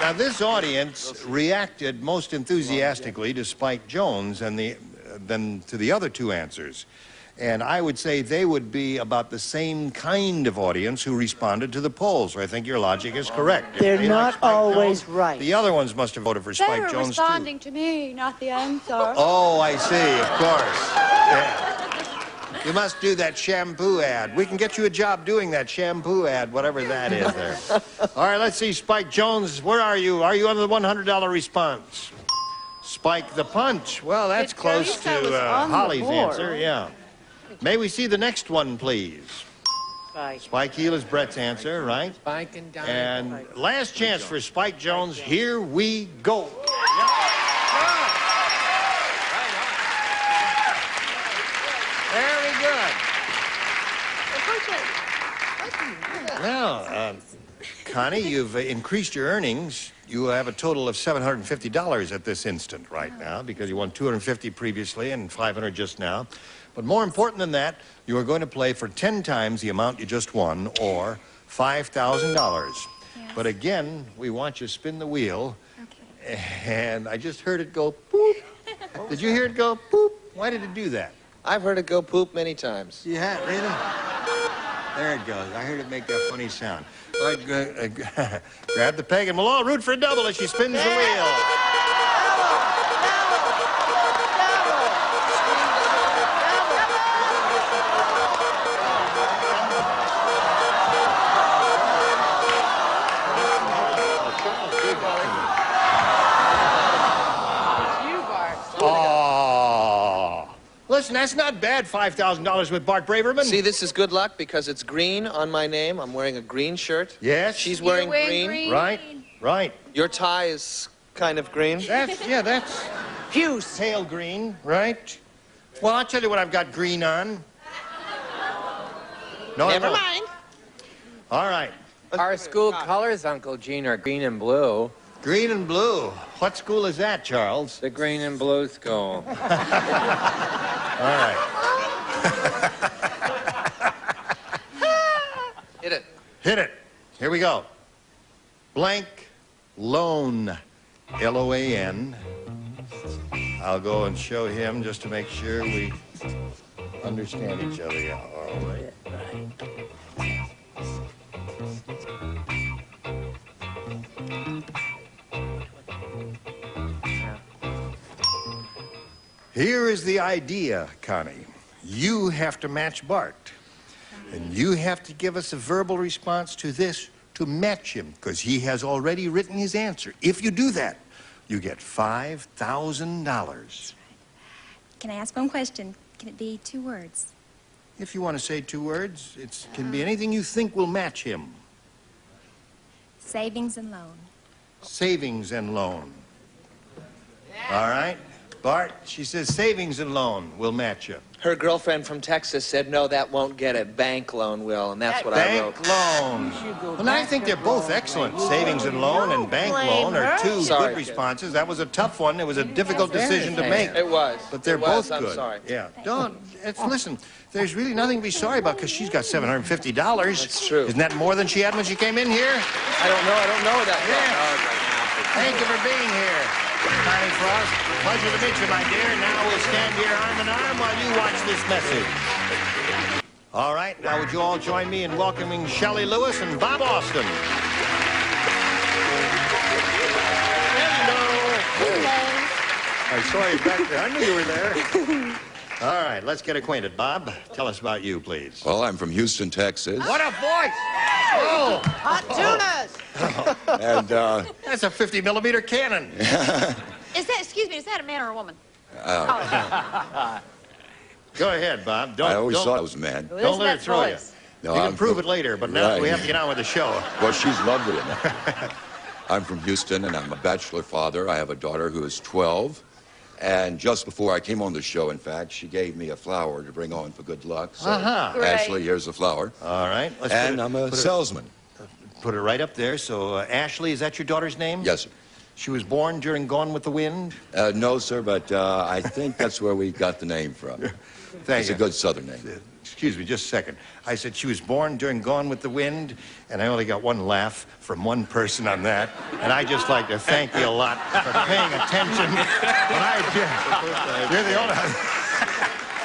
now this audience reacted most enthusiastically to Spike Jones than to the other 2 answers. And I would say they would be about the same kind of audience who responded to the polls. So I think your logic is correct. They're They not like Spike always Jones. right. The other ones must have voted for They Spike were Jones, responding to me, not the answer. Oh, I see, of course. Yeah. You must do that shampoo ad. We can get you a job doing that shampoo ad, whatever that is there. All right, let's see, Spike Jones, where are you? Are you on the $100 response? Spike the Punch. Well, that's close to Holly's answer, yeah. May we see the next one, please? Spike Heel is Brett's answer, right? Spike and Donnie. And last chance for Spike Jones. Here we go. Very good. Well, Connie, you've increased your earnings. You have a total of $750 at this instant right now because you won $250 previously and $500 just now. But more important than that, you are going to play for 10 times the amount you just won, or $5,000. Yes. But again, we want you to spin the wheel. Okay. And I just heard it go boop. Did you hear it go boop? Why did it do that? I've heard it go poop many times. You have, really? There it goes. I heard it make that funny sound. All right, grab the peg, and we'll all root for a double as she spins the wheel. listen, that's not bad, $5,000 with Bart Braverman. See, this is good luck because it's green on my name. I'm wearing a green shirt. Yes. She's wearing green. Right, right. Your tie is kind of green. That's Puce. pale green, right? Well, I'll tell you what I've got green on. No, Never mind. All right. Our school colors, Uncle Gene, are green and blue. Green and blue. What school is that, Charles? The green and blue school. All right. Hit it. Hit it. Here we go. Blank loan. L-O-A-N. I'll go and show him just to make sure we understand each other. Yeah, all right. Here is the idea, Connie. You have to match Bart. And you have to give us a verbal response to this to match him, because he has already written his answer. If you do that, you get $5,000. Can I ask one question? Can it be 2 words? If you want to say 2 words, it can be anything you think will match him. Savings and loan. Savings and loan. All right? Bart, she says savings and loan will match you. Her girlfriend from Texas said, no, that won't get it. Bank loan will, and that's what I wrote. Bank loan. Well, I think they're both excellent. Savings and loan and bank loan are 2 good responses. That was a tough one. It was a difficult decision to make. It was. But they're both good. I'm sorry. Yeah. Listen, there's really nothing to be sorry about because she's got $750. That's true. Isn't that more than she had when she came in here? I don't know that. Yeah. Thank you for being here, Connie Frost. Pleasure to meet you, my dear. Now we'll stand here arm in arm while you watch this message. All right, now would you all join me in welcoming Shelley Lewis and Bob Austin? Hello. I saw you back there. I knew you were there. All right, let's get acquainted. Bob, tell us about you, please. Well, I'm from Houston, Texas. What a voice! Oh! Hot tunas! And, that's a 50-millimeter cannon. Excuse me, is that a man or a woman? Go ahead, Bob. I always thought I was a man. Don't let her throw you. No, You can prove it later, but now we have to get on with the show. Well, she's lovely. I'm from Houston, and I'm a bachelor father. I have a daughter who is 12. And just before I came on the show, in fact, she gave me a flower to bring on for good luck. So, Ashley, here's the flower. All right. I'm a salesman. Put it right up there. So, Ashley, is that your daughter's name? Yes, sir. She was born during Gone with the Wind? No, sir, but I think that's where we got the name from. Thank it's you. a good southern name. Excuse me, just a second. I said she was born during Gone with the Wind, and I only got one laugh from one person on that. And I just like to thank you a lot for paying attention. You're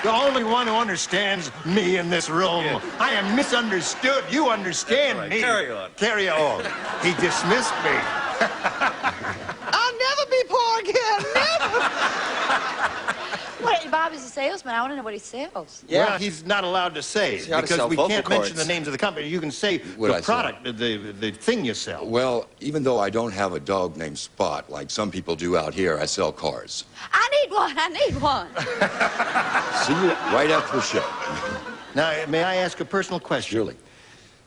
the only one who understands me in this room. Yeah. I am misunderstood. You understand me. Carry on. Carry on. He dismissed me. I'll never be poor again. Never. Wait, Bob is a salesman. I want to know what he sells. Yeah. Well, he's not allowed to say because we can't mention the names of the company. You can say the product, the thing you sell. Well, even though I don't have a dog named Spot, like some people do out here, I sell cars. I need one. See you right after the show. Now, may I ask a personal question? Surely.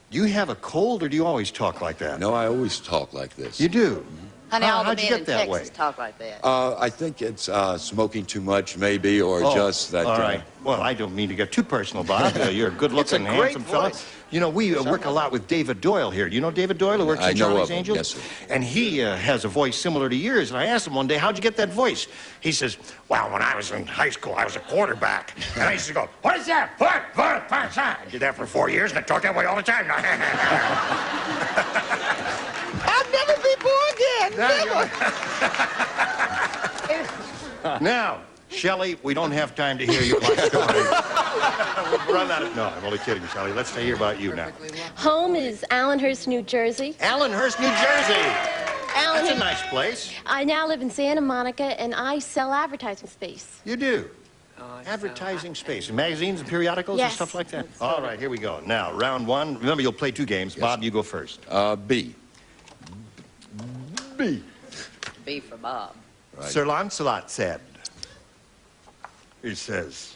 Do you have a cold, or do you always talk like that? No, I always talk like this. You do? Honey, all the how'd you men get in that Texas way? talk like that. I think it's smoking too much, maybe, or just that. All right. Well, I don't mean to get too personal, Bob. You're a good-looking, handsome fella. You know, we work a lot with David Doyle here. Do you know David Doyle, who works in Charlie's Angels? Yes, sir. And he has a voice similar to yours. And I asked him one day, how'd you get that voice? He says, well, when I was in high school, I was a quarterback. And I used to go, what is that? What? I did that for 4 years, and I talk that way all the time. I'll never be poor again. Never. Now, Shelley, we don't have time to hear your life story. We've run out of... No, I'm only kidding, Shelley. Let's hear about you now. Home is Allenhurst, New Jersey. Allenhurst, New Jersey. That's a nice place. I now live in Santa Monica, and I sell advertising space. You do? Advertising space. In magazines and periodicals and stuff like that? All right, here we go. Now, round one. Remember, you'll play 2 games. Yes. Bob, you go first. B. B for Bob. Right. Sir Lancelot said, he says,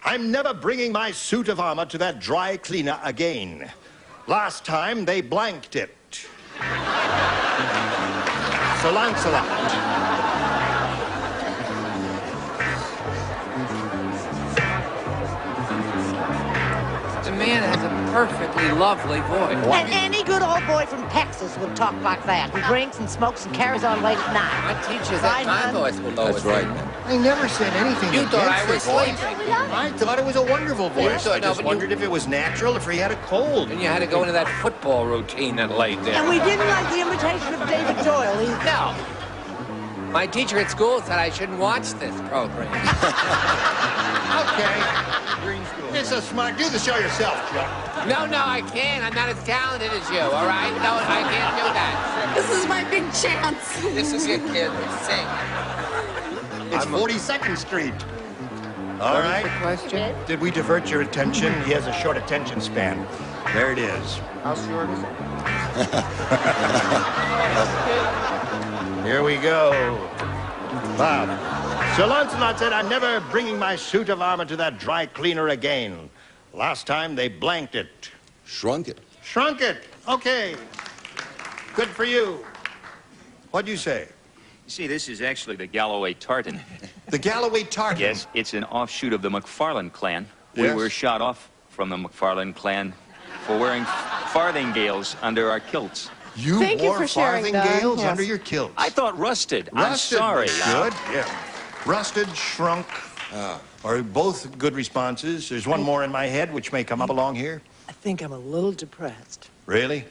I'm never bringing my suit of armor to that dry cleaner again. Last time, they blanked it. Sir Lancelot. The man has a perfectly lovely voice. And any good old boy from Texas would talk like that. He drinks and smokes and carries on late at night. My teacher said my voice will lower. That's right. I never said anything You against thought I the was voice. sleeping. I thought it was a wonderful voice. thought- I just no, but wondered if it was natural, if he had a cold. And you had to go into that football routine that late there. And we didn't like the imitation of David Doyle either. No. My teacher at school said I shouldn't watch this program. Okay. Green school. You're so smart. Do the show yourself, Chuck. No, I can't. I'm not as talented as you, all right? No, I can't do that. This is my big chance. This is your kid. Sing. It's 42nd Street. All right. Question? Did we divert your attention? He has a short attention span. There it is. How short is it? Here we go. Bob. Sir Lancelot said, I'm never bringing my suit of armor to that dry cleaner again. Last time, they blanked it. Shrunk it. Shrunk it. Okay. Good for you. What'd you say? You see, this is actually the Galloway Tartan. The Galloway Tartan? Yes, it's an offshoot of the McFarlane clan. Yes. We were shot off from the McFarlane clan for wearing farthingales under our kilts. You Thank you wore for sharing that. farthingales Yes. under your kilts. I thought rusted. I'm Rusted sorry. was good. Yeah. Rusted, shrunk, are both good responses. There's one more in my head, which may come up along here. I think I'm a little depressed. Really?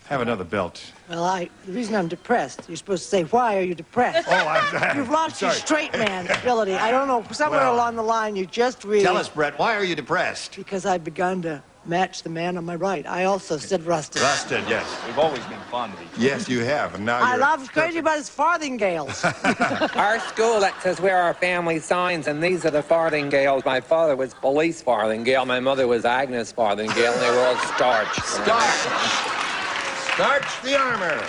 Have another belt. Well, the reason I'm depressed, you're supposed to say, why are you depressed? Oh, I'm You've lost your sorry. straight man ability. I don't know, somewhere Well, along the line, you just really... Tell us, Brett, why are you depressed? Because I've begun to match the man on my right. I also said rusted. Rusted, yes. We've always been fond of each other. Yes, you have, and now I you're... love crazy about his farthingales. Our school, that says where our family signs, and these are the farthingales. My father was Police Farthingale. My mother was Agnes Farthingale, and they were all starched. Starch the armor.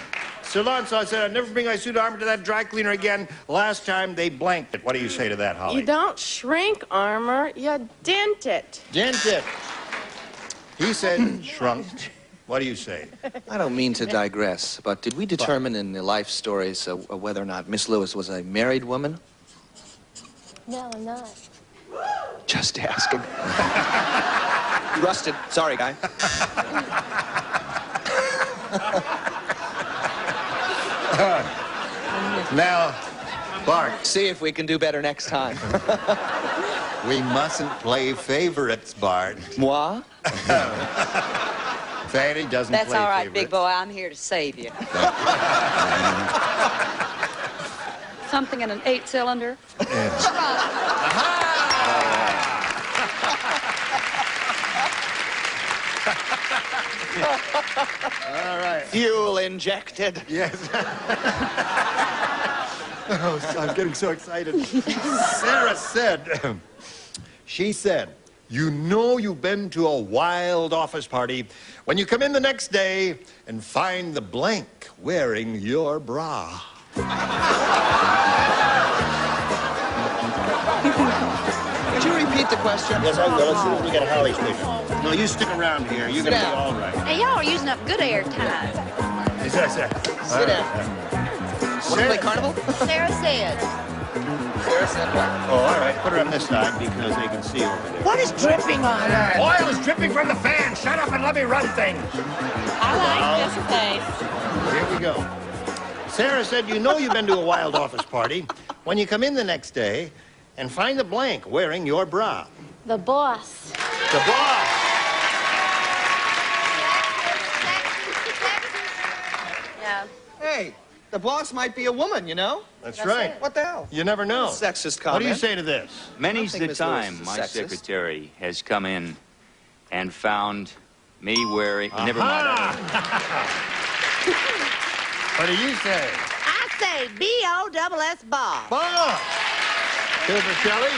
Sir Lancelot said, I'd never bring my suit of armor to that dry cleaner again. Last time, they blanked it. What do you say to that, Holly? You don't shrink armor, you dent it. Dent it. He said shrunk. What do you say? I don't mean to digress, but did we determine in the life stories whether or not Miss Lewis was a married woman? No, I'm not. Just asking. Rusted. Sorry, guy. Now, Bart. See if we can do better next time. We mustn't play favorites, Bart. Moi? Fanny doesn't That's play all right, favorites. big boy. I'm here to save you. Something in an 8-cylinder. All right. Fuel injected. Yes. Oh, I'm getting so excited. Sarah said, she said, you know you've been to a wild office party when you come in the next day and find the blank wearing your bra. Could you repeat the question? Yes, I will. As soon as we get Holly speaking. No, you stick around here. You're going to be all right. Hey, y'all are using up good air time. Sit down. Want to play carnival? Sarah said. Sarah said what? Oh, all right. Put her on this side because they can see over there. What is dripping on her? Oil is dripping from the fan. Shut up and let me run things. I like this face. Here we go. Sarah said, you know you've been to a wild office party when you come in the next day and find the blank wearing your bra. The boss. The boss. Yeah. Hey, the boss might be a woman, you know? That's right. What the hell? You never know. Sexist comment. What do you say to this? Many's think the Miss Lewis time is my sexist. secretary has come in and found me wearing... Never mind. What do you say? I say B-O-S-S Bob. Bob. 2 for Shelley.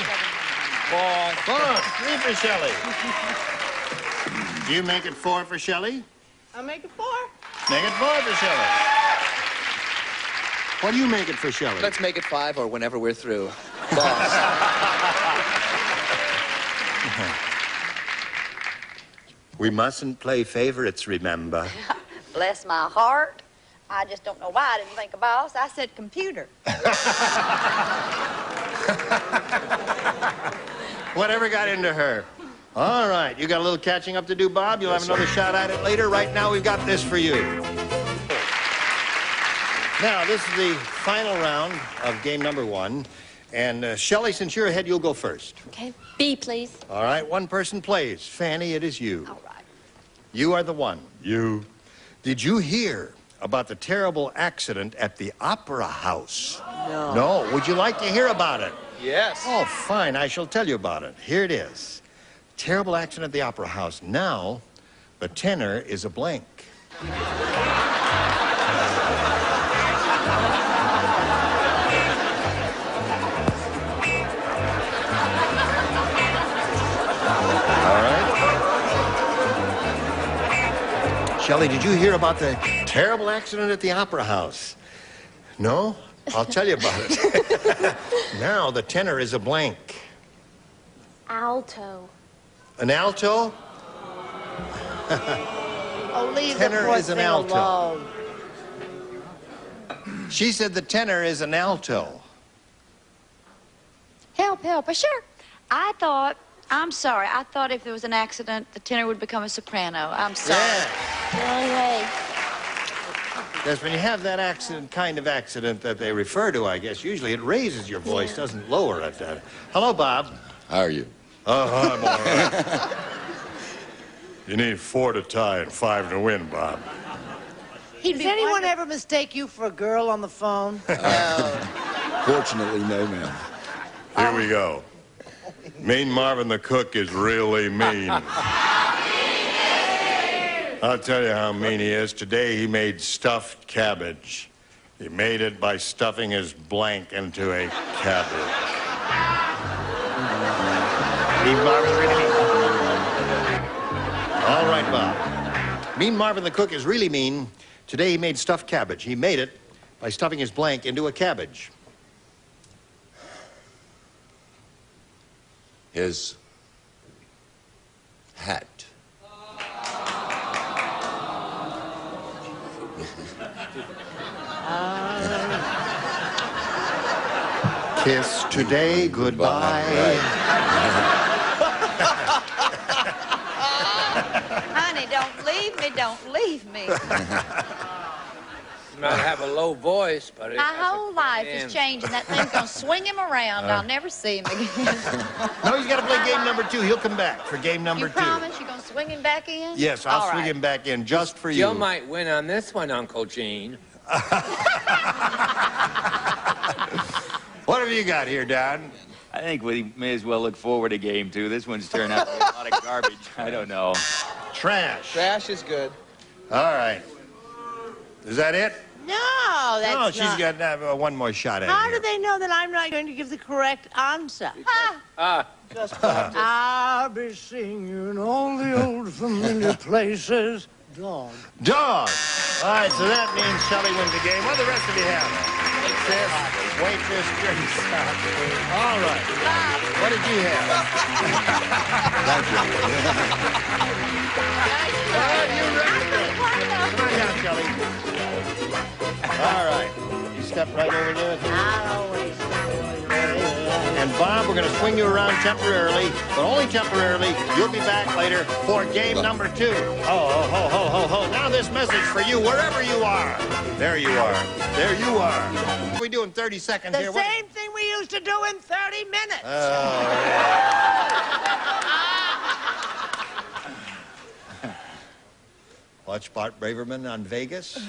Bob. 3 for Shelley. Do you make it 4 for Shelley? I'll make it 4. Make it 4 for Shelley. What do you make it for Shelley? Let's make it 5 or whenever we're through. Boss. We mustn't play favorites, remember? Bless my heart. I just don't know why I didn't think of boss. I said computer. Whatever got into her? All right, you got a little catching up to do, Bob. You'll have another shot at it later. Right now, we've got this for you. Now, this is the final round of game number 1. And, Shelley, since you're ahead, you'll go first. Okay. B, please. All right, one person plays. Fanny, it is you. All right. You are the one. You. Did you hear about the terrible accident at the Opera House? No. No? Would you like to hear about it? Yes. Oh, fine. I shall tell you about it. Here it is. Terrible accident at the Opera House. Now, the tenor is a blank. Shelley, did you hear about the terrible accident at the Opera House? No? I'll tell you about it. Now the tenor is a blank. Alto. An alto? Oh, leave Tenor the poor is an thing alto. alone. She said the tenor is an alto. Help. Sure. I'm sorry. I thought if there was an accident, the tenor would become a soprano. I'm sorry. Yeah. Wrong way. Yes, when you have that kind of accident that they refer to, I guess, usually it raises your voice, doesn't lower it. Hello, Bob. How are you? I'm all right. You need 4 to tie and 5 to win, Bob. Does anyone ever mistake you for a girl on the phone? Fortunately, no, ma'am. Here we go. Mean Marvin the cook is really mean. I'll tell you how mean he is. Today he made stuffed cabbage. He made it by stuffing his blank into a cabbage. Mean Marvin really mean. All right, Bob. Mean Marvin the cook is really mean. Today he made stuffed cabbage. He made it by stuffing his blank into a cabbage. His hat. Kiss today, goodbye. Honey, don't leave me. You might have a low voice, but it My whole life is changing. That thing's gonna swing him around. I'll never see him again. No, he's got to play game number 2. He'll come back for game number 2. You promise you're gonna swing him back in? Yes, I'll All swing right. him back in just for you. You might win on this one, Uncle Gene. What have you got here, Don? I think we may as well look forward to game 2. This one's turned out to be a lot of garbage. I don't know. Trash. Trash is good. All right. Is that it? No, that's No, she's not. got one more shot at How it. do they know that I'm not going to give the correct answer? Just I'll be singing all the old familiar places. Dog. Dog. All right, so that means Shelley wins the game. What do the rest of you have? Waitress, drinks. All right. What did you have? Thank you. You ready? Come on down, Shelley. All right. You step right over there with me. And Bob, we're going to swing you around temporarily, but only temporarily. You'll be back later for game number 2. Oh. Now this message for you, wherever you are. There you are. There you are. What are we doing 30 seconds The here? same thing we used to do in 30 minutes. Watch Bart Braverman on Vegas.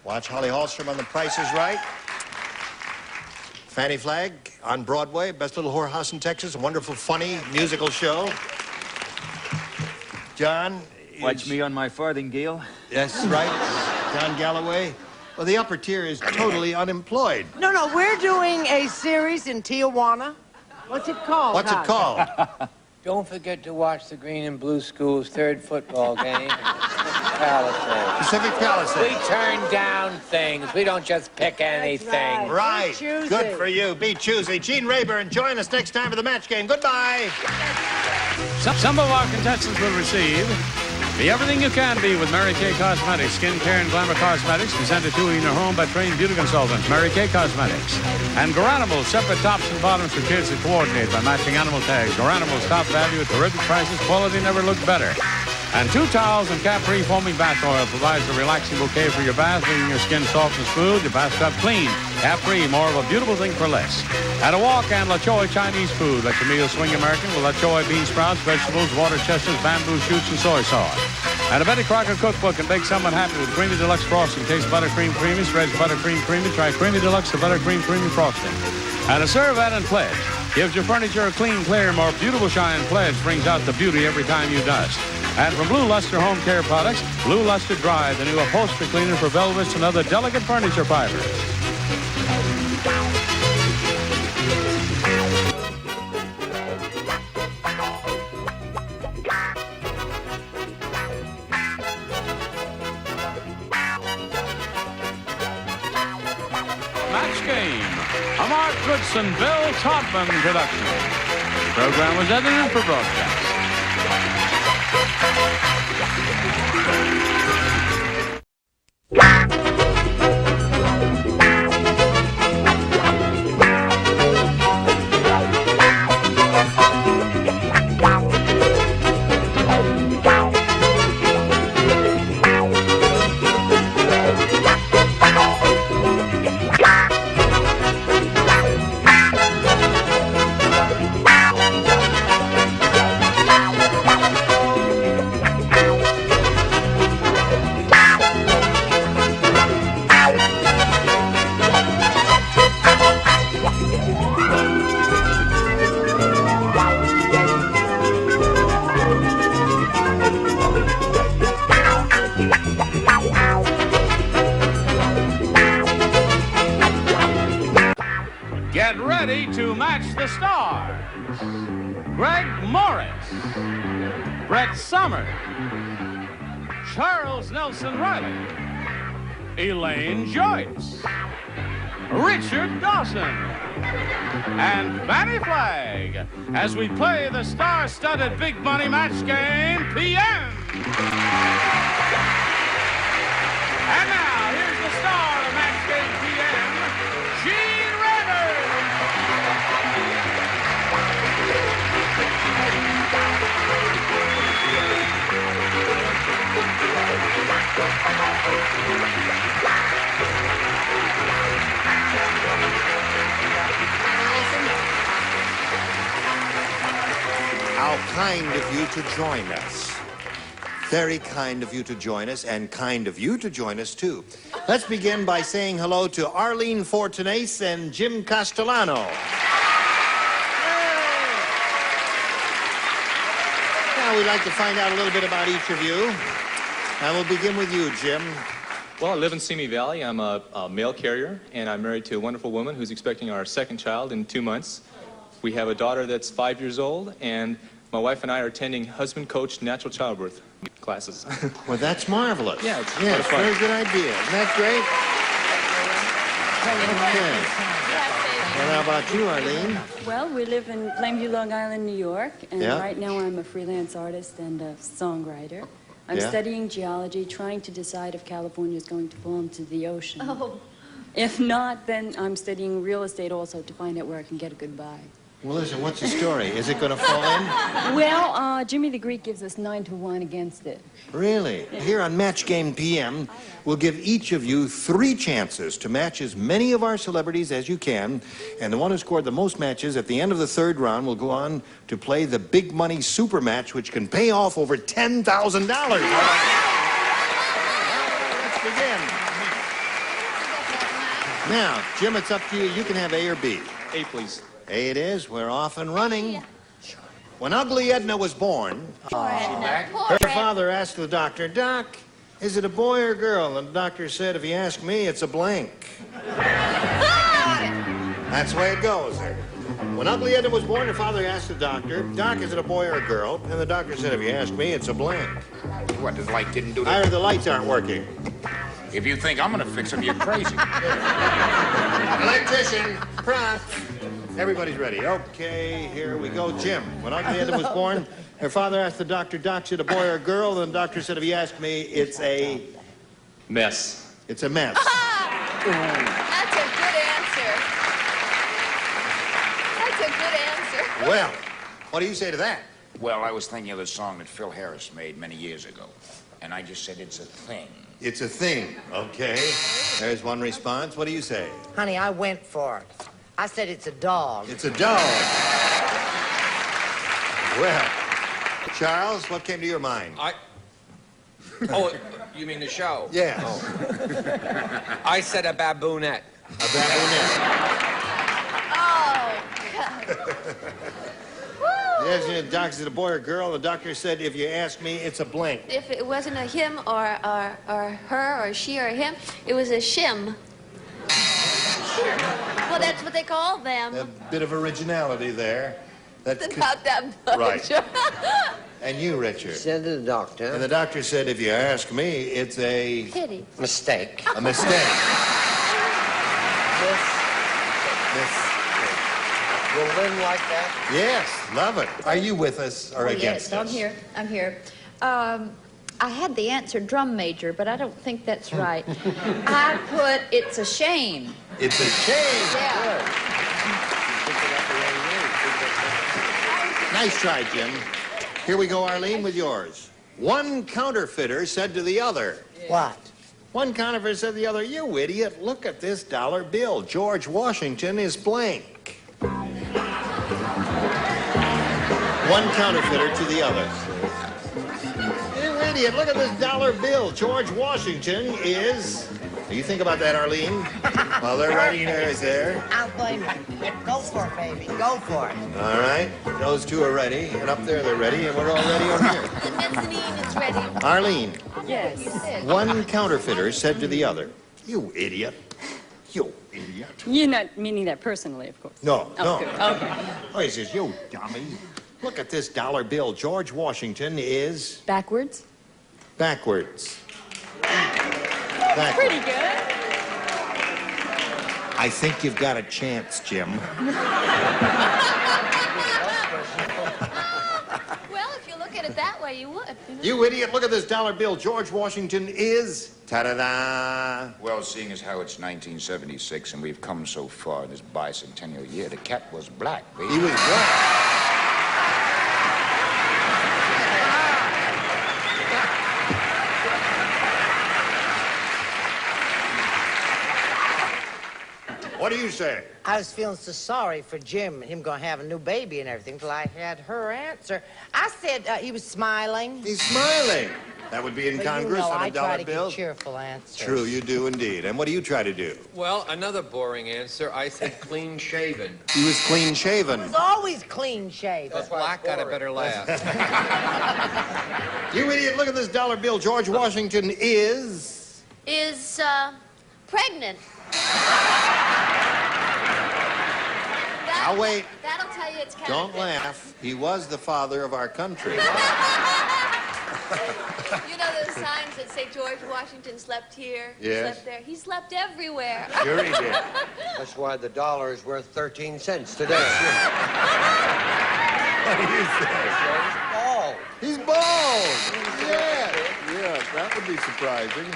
Watch Holly Hallstrom on The Price is Right. Fanny Flagg on Broadway, Best Little Whorehouse in Texas, a wonderful, funny musical show. John. Watch me on my farthingale. Yes, right. John Galloway. Well, the upper tier is totally unemployed. No, we're doing a series in Tijuana. What's it called? What's it called? Don't forget to watch the Green and Blue School's 3rd football game. Palisades. Pacific Palisades. We turn down things. We don't just pick anything. Right. Be choosy. Good for you. Be choosy. Gene Rayburn, join us next time for the match game. Goodbye. Some of our contestants will receive Be Everything You Can Be with Mary Kay Cosmetics, skincare and glamour cosmetics presented to you in your home by trained beauty consultants, Mary Kay Cosmetics. And Garanimals, separate tops and bottoms for kids that coordinate by matching animal tags. Garanimals, top value at terrific prices, quality never looked better. And 2 towels and Capri foaming bath oil provides a relaxing bouquet for your bath, leaving your skin soft and smooth, your bathtub clean. Capri, more of a beautiful thing for less. At a walk and La Choy Chinese food. Let your meal swing American with La Choy bean sprouts, vegetables, water chestnuts, bamboo shoots, and soy sauce. And a Betty Crocker cookbook can bake someone happy with Creamy Deluxe frosting. Taste buttercream creamy, spreads buttercream creamy. Try Creamy Deluxe, the buttercream creamy frosting. And a Servat and Pledge gives your furniture a clean, clear, more beautiful shine. Pledge brings out the beauty every time you dust. And from Blue Luster Home Care Products, Blue Luster Dry, the new upholstery cleaner for velvets and other delicate furniture fibers. Match Game, a Mark Goodson, Bill Todman production. The program was edited for broadcast. Get ready to match the stars. Greg Morris, Brett Somers, Charles Nelson Riley, Elaine Joyce, Richard Dawson, and Fanny Flagg as we play the star-studded Big Money Match Game PM. And now, here's the star of Match Game PM, Gene Raymer. How kind of you to join us. Very kind of you to join us, and kind of you to join us, too. Let's begin by saying hello to Arlene Fortunace and Jim Castellano. Now, we'd like to find out a little bit about each of you. And we'll begin with you, Jim. Well, I live in Simi Valley. I'm a mail carrier, and I'm married to a wonderful woman who's expecting our second child in 2 months. We have a daughter that's 5 years old, and my wife and I are attending husband-coached natural childbirth classes. Well, that's marvelous. Yeah, it's yes, fun. very good idea. Isn't that great? Okay. Well, how about you, Arlene? Well, we live in Plainview, Long Island, New York, and Yeah. right now I'm a freelance artist and a songwriter. I'm Yeah. studying geology, trying to decide if California is going to fall into the ocean. Oh. If not, then I'm studying real estate also to find out where I can get a good buy. Well, listen, what's the story? Is it going to fall in? Well, Jimmy the Greek gives us 9-1 against it. Really? Here on Match Game PM, we'll give each of you 3 chances to match as many of our celebrities as you can, and the one who scored the most matches at the end of the 3rd round will go on to play the Big Money Super Match, which can pay off over $10,000. Let's begin. Now, Jim, it's up to you. You can have A or B. A, please. A it is. We're off and running. When Ugly Edna was born, her father asked the doctor, "Doc, is it a boy or girl?" And the doctor said, "If you ask me, it's a blank." That's the way it goes. When Ugly Edna was born, her father asked the doctor, "Doc, is it a boy or a girl?" And the doctor said, "If you ask me, it's a blank." What, the light didn't do I that? heard the lights aren't working. If you think I'm gonna fix them, you're crazy. Electrician, prompt. Everybody's ready. Okay, here we go. Jim, when Henrietta was born, her father asked the doctor, Doc, is it a boy or a girl? And the doctor said, if he asked me, it's a... Mess. It's a mess. That's a good answer. That's a good answer. Well, what do you say to that? Well, I was thinking of the song that Phil Harris made many years ago, and I just said it's a thing. It's a thing. Okay. There's one response. What do you say? Honey, I went for it. I said it's a dog. It's a dog. Well, Charles, what came to your mind? Oh, you mean the show? Yes. Oh. I said a baboonette. A baboonette. Oh, God. Yes, the doctor said a boy or girl. The doctor said, if you ask me, it's a blank. If it wasn't a him or her or she or him, it was a shim. Well, that's what they call them. A bit of originality there. That's About that much. Right. And you, Richard? Said to the doctor. And the doctor said, if you ask me, it's a... Pity. Mistake. A mistake. Will Lynn like that? Yes, love it. Are you with us or against Yes, us? I'm here. I had the answer drum major, but I don't think that's right. I put it's a shame. It's a shame. Yeah. Nice try, Jim. Here we go, Arlene, with yours. One counterfeiter said to the other. What? One counterfeiter said to the other, you idiot, look at this dollar bill. George Washington is blank. One counterfeiter to the other. You idiot, look at this dollar bill. George Washington is... You think about that, Arlene? While they're writing theirs there. I'll blame you. Go for it, baby. Go for it. All right. Those two are ready. And up there, they're ready. And we're all ready over here. The mezzanine is ready. Arlene, Yes. one counterfeiter said to the other, you idiot. You idiot. You're not meaning that personally, of course. No, no. Okay. Okay. Oh, he says, you dummy. Look at this dollar bill. George Washington is Backwards? backwards. Backwards. Pretty good. I think you've got a chance, Jim. Well, if you look at it that way, you would. You idiot, look at this dollar bill. George Washington is... Ta-da-da. Well, seeing as how it's 1976 and we've come so far in this bicentennial year, the cat was black, baby. He was black. What do you say? I was feeling so sorry for Jim and him going to have a new baby and everything till I had her answer. I said he was smiling. He's smiling. That would be incongruous on a dollar I try to bill. give cheerful answers. True, you do indeed. And what do you try to do? Well, another boring answer. I said clean shaven. He was clean shaven. He was always clean shaven. The black got a better laugh. You idiot, look at this dollar bill. George Washington is... Is, pregnant. Now wait. That'll tell you it's counterfeit. Don't laugh. He was the father of our country. You know those signs that say George Washington slept here, Yes. slept there? He slept everywhere. Sure he did. That's why the dollar is worth 13 cents today. What do you say? Bald. He's bald. Yeah. Yeah, that would be surprising.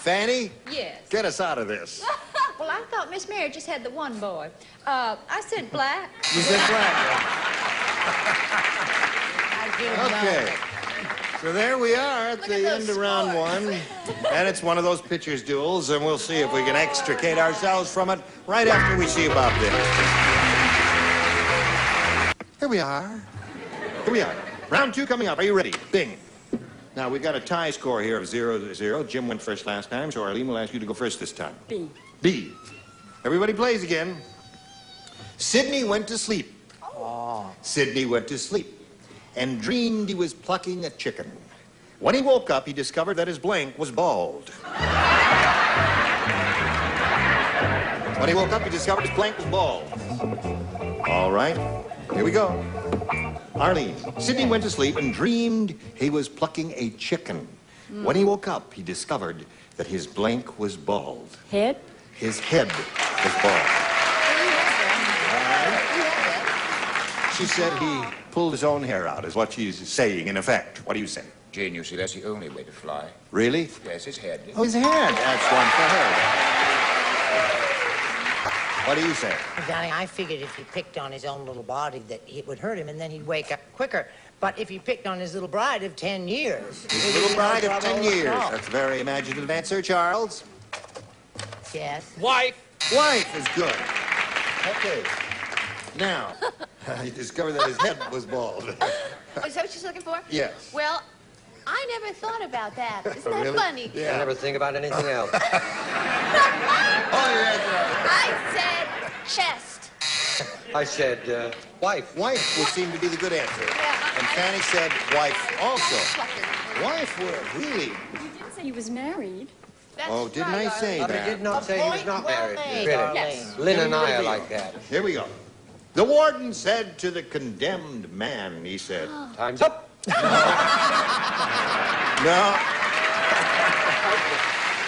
Fanny, Yes. get us out of this. Well, I thought Miss Mary just had the one boy. I said black. You said black. Okay. So there we are at the end of round one. And it's one of those pitcher's duels, and we'll see if we can extricate ourselves from it right after we see about this. Here we are. Here we are. Round two coming up. Are you ready? Bing. Now, we've got a tie score here of 0-0. Jim went first last time, so Arlene will ask you to go first this time. B. B. Everybody plays again. Sidney went to sleep. Oh. Sidney went to sleep and dreamed he was plucking a chicken. When he woke up, he discovered that his blank was bald. When he woke up, he discovered his blank was bald. All right, here we go. Arlene, Sidney went to sleep and dreamed he was plucking a chicken. When he woke up, he discovered that his blank was bald. Head? His head was bald. She said he pulled his own hair out, is what she's saying, in effect. What do you say? Gene, you see, that's the only way to fly. Really? Yes, his head. Oh, his head. That's one for her. What do you say? Johnny, I figured if he picked on his own little body that it would hurt him and then he'd wake up quicker. But if he picked on his little bride of 10 years... His little bride of 10 years. That's a very imaginative answer, Charles. Yes. Wife. Wife is good. Okay. Now, you discovered that his head was bald. Is that what she's looking for? Yes. Well, I never thought about that. Isn't that Really? funny? Yeah. I never think about anything else. I said chest. I said, wife. Wife would seem to be the good answer. And Fanny said wife also. Wife would really. You didn't say he was married. Oh, didn't I say But that? he did not say he was not married. made, Really? darling. Yes. Lynn and I are like that. Here we go. The warden said to the condemned man, he said, Time's up. No.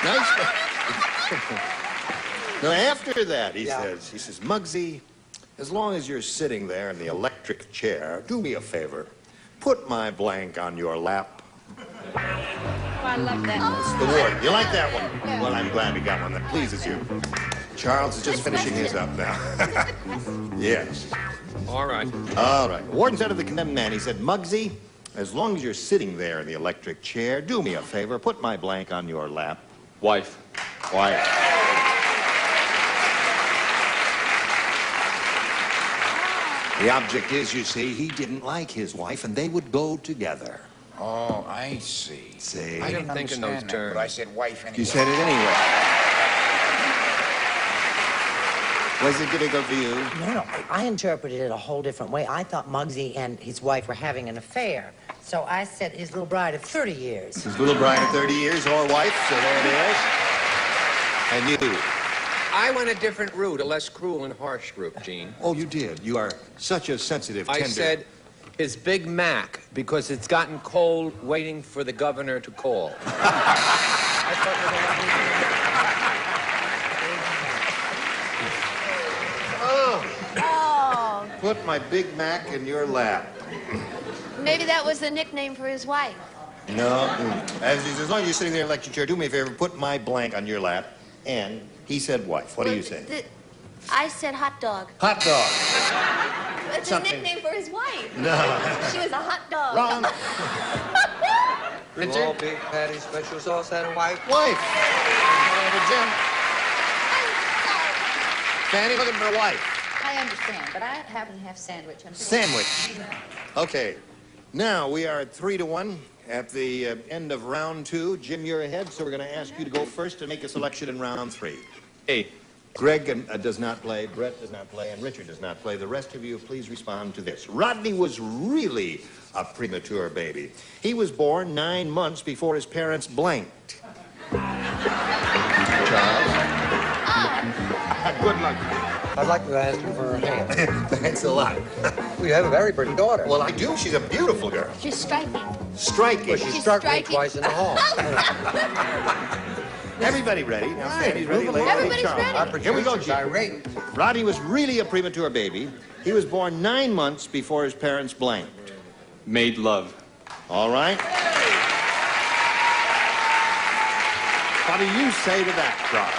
Nice. No, after that, he says, Muggsy, as long as you're sitting there in the electric chair, do me a favor. Put my blank on your lap. Oh, I love that. The warden. You like that one? Well, I'm glad we got one that pleases you. Charles is just finishing his up now. Yes. All right. All right. The warden said to the condemned man, he said, Muggsy, as long as you're sitting there in the electric chair, do me a favor. Put my blank on your lap. Wife. Wife. The object is, you see, he didn't like his wife, and they would go together. Oh, I see. See? I didn't think in understand those that, terms. but I said wife anyway. You said it anyway. Was it difficult for you? No, I interpreted it a whole different way. I thought Muggsy and his wife were having an affair. So I said his little bride of 30 years. His little bride of 30 years or wife, so there it is. And you? I went a different route, a less cruel and harsh route, Gene. Oh, you did. You are such a sensitive, tender... I said his Big Mac, because it's gotten cold waiting for the governor to call. Oh, Put my Big Mac in your lap. maybe that was the nickname for his wife. No. As long as you're sitting there in the electric chair, do me a favor, put my blank on your lap. And he said wife. What do you say? I said hot dog. Hot dog. It's Something. a nickname for his wife. No. She was a hot dog. Wrong. Two all big patty, special sauce, and wife. Wife. Jim. Fanny, look at my wife. I understand, but I happen to have sandwich. Sandwich. Okay. Now we are at 3-1 at the end of round 2. Jim, you're ahead, so we're going to ask you to go first and make a selection in round 3. A. Greg does not play, Brett does not play, and Richard does not play. The rest of you, please respond to this. Rodney was really a premature baby. He was born 9 months before his parents blanked. Charles? Good luck. I'd like to ask you for her hand. Thanks a lot. We have a very pretty daughter. Well, I do. She's a beautiful girl. She's striking. Striking. Well, she struck me twice in the hall. Everybody ready? Now, Fanny's ready. Everybody's Charles. ready. Here we go, Jim. Rodney was really a premature baby. He was born 9 months before his parents blanked. Made love. All right. What do you say to that, Charles?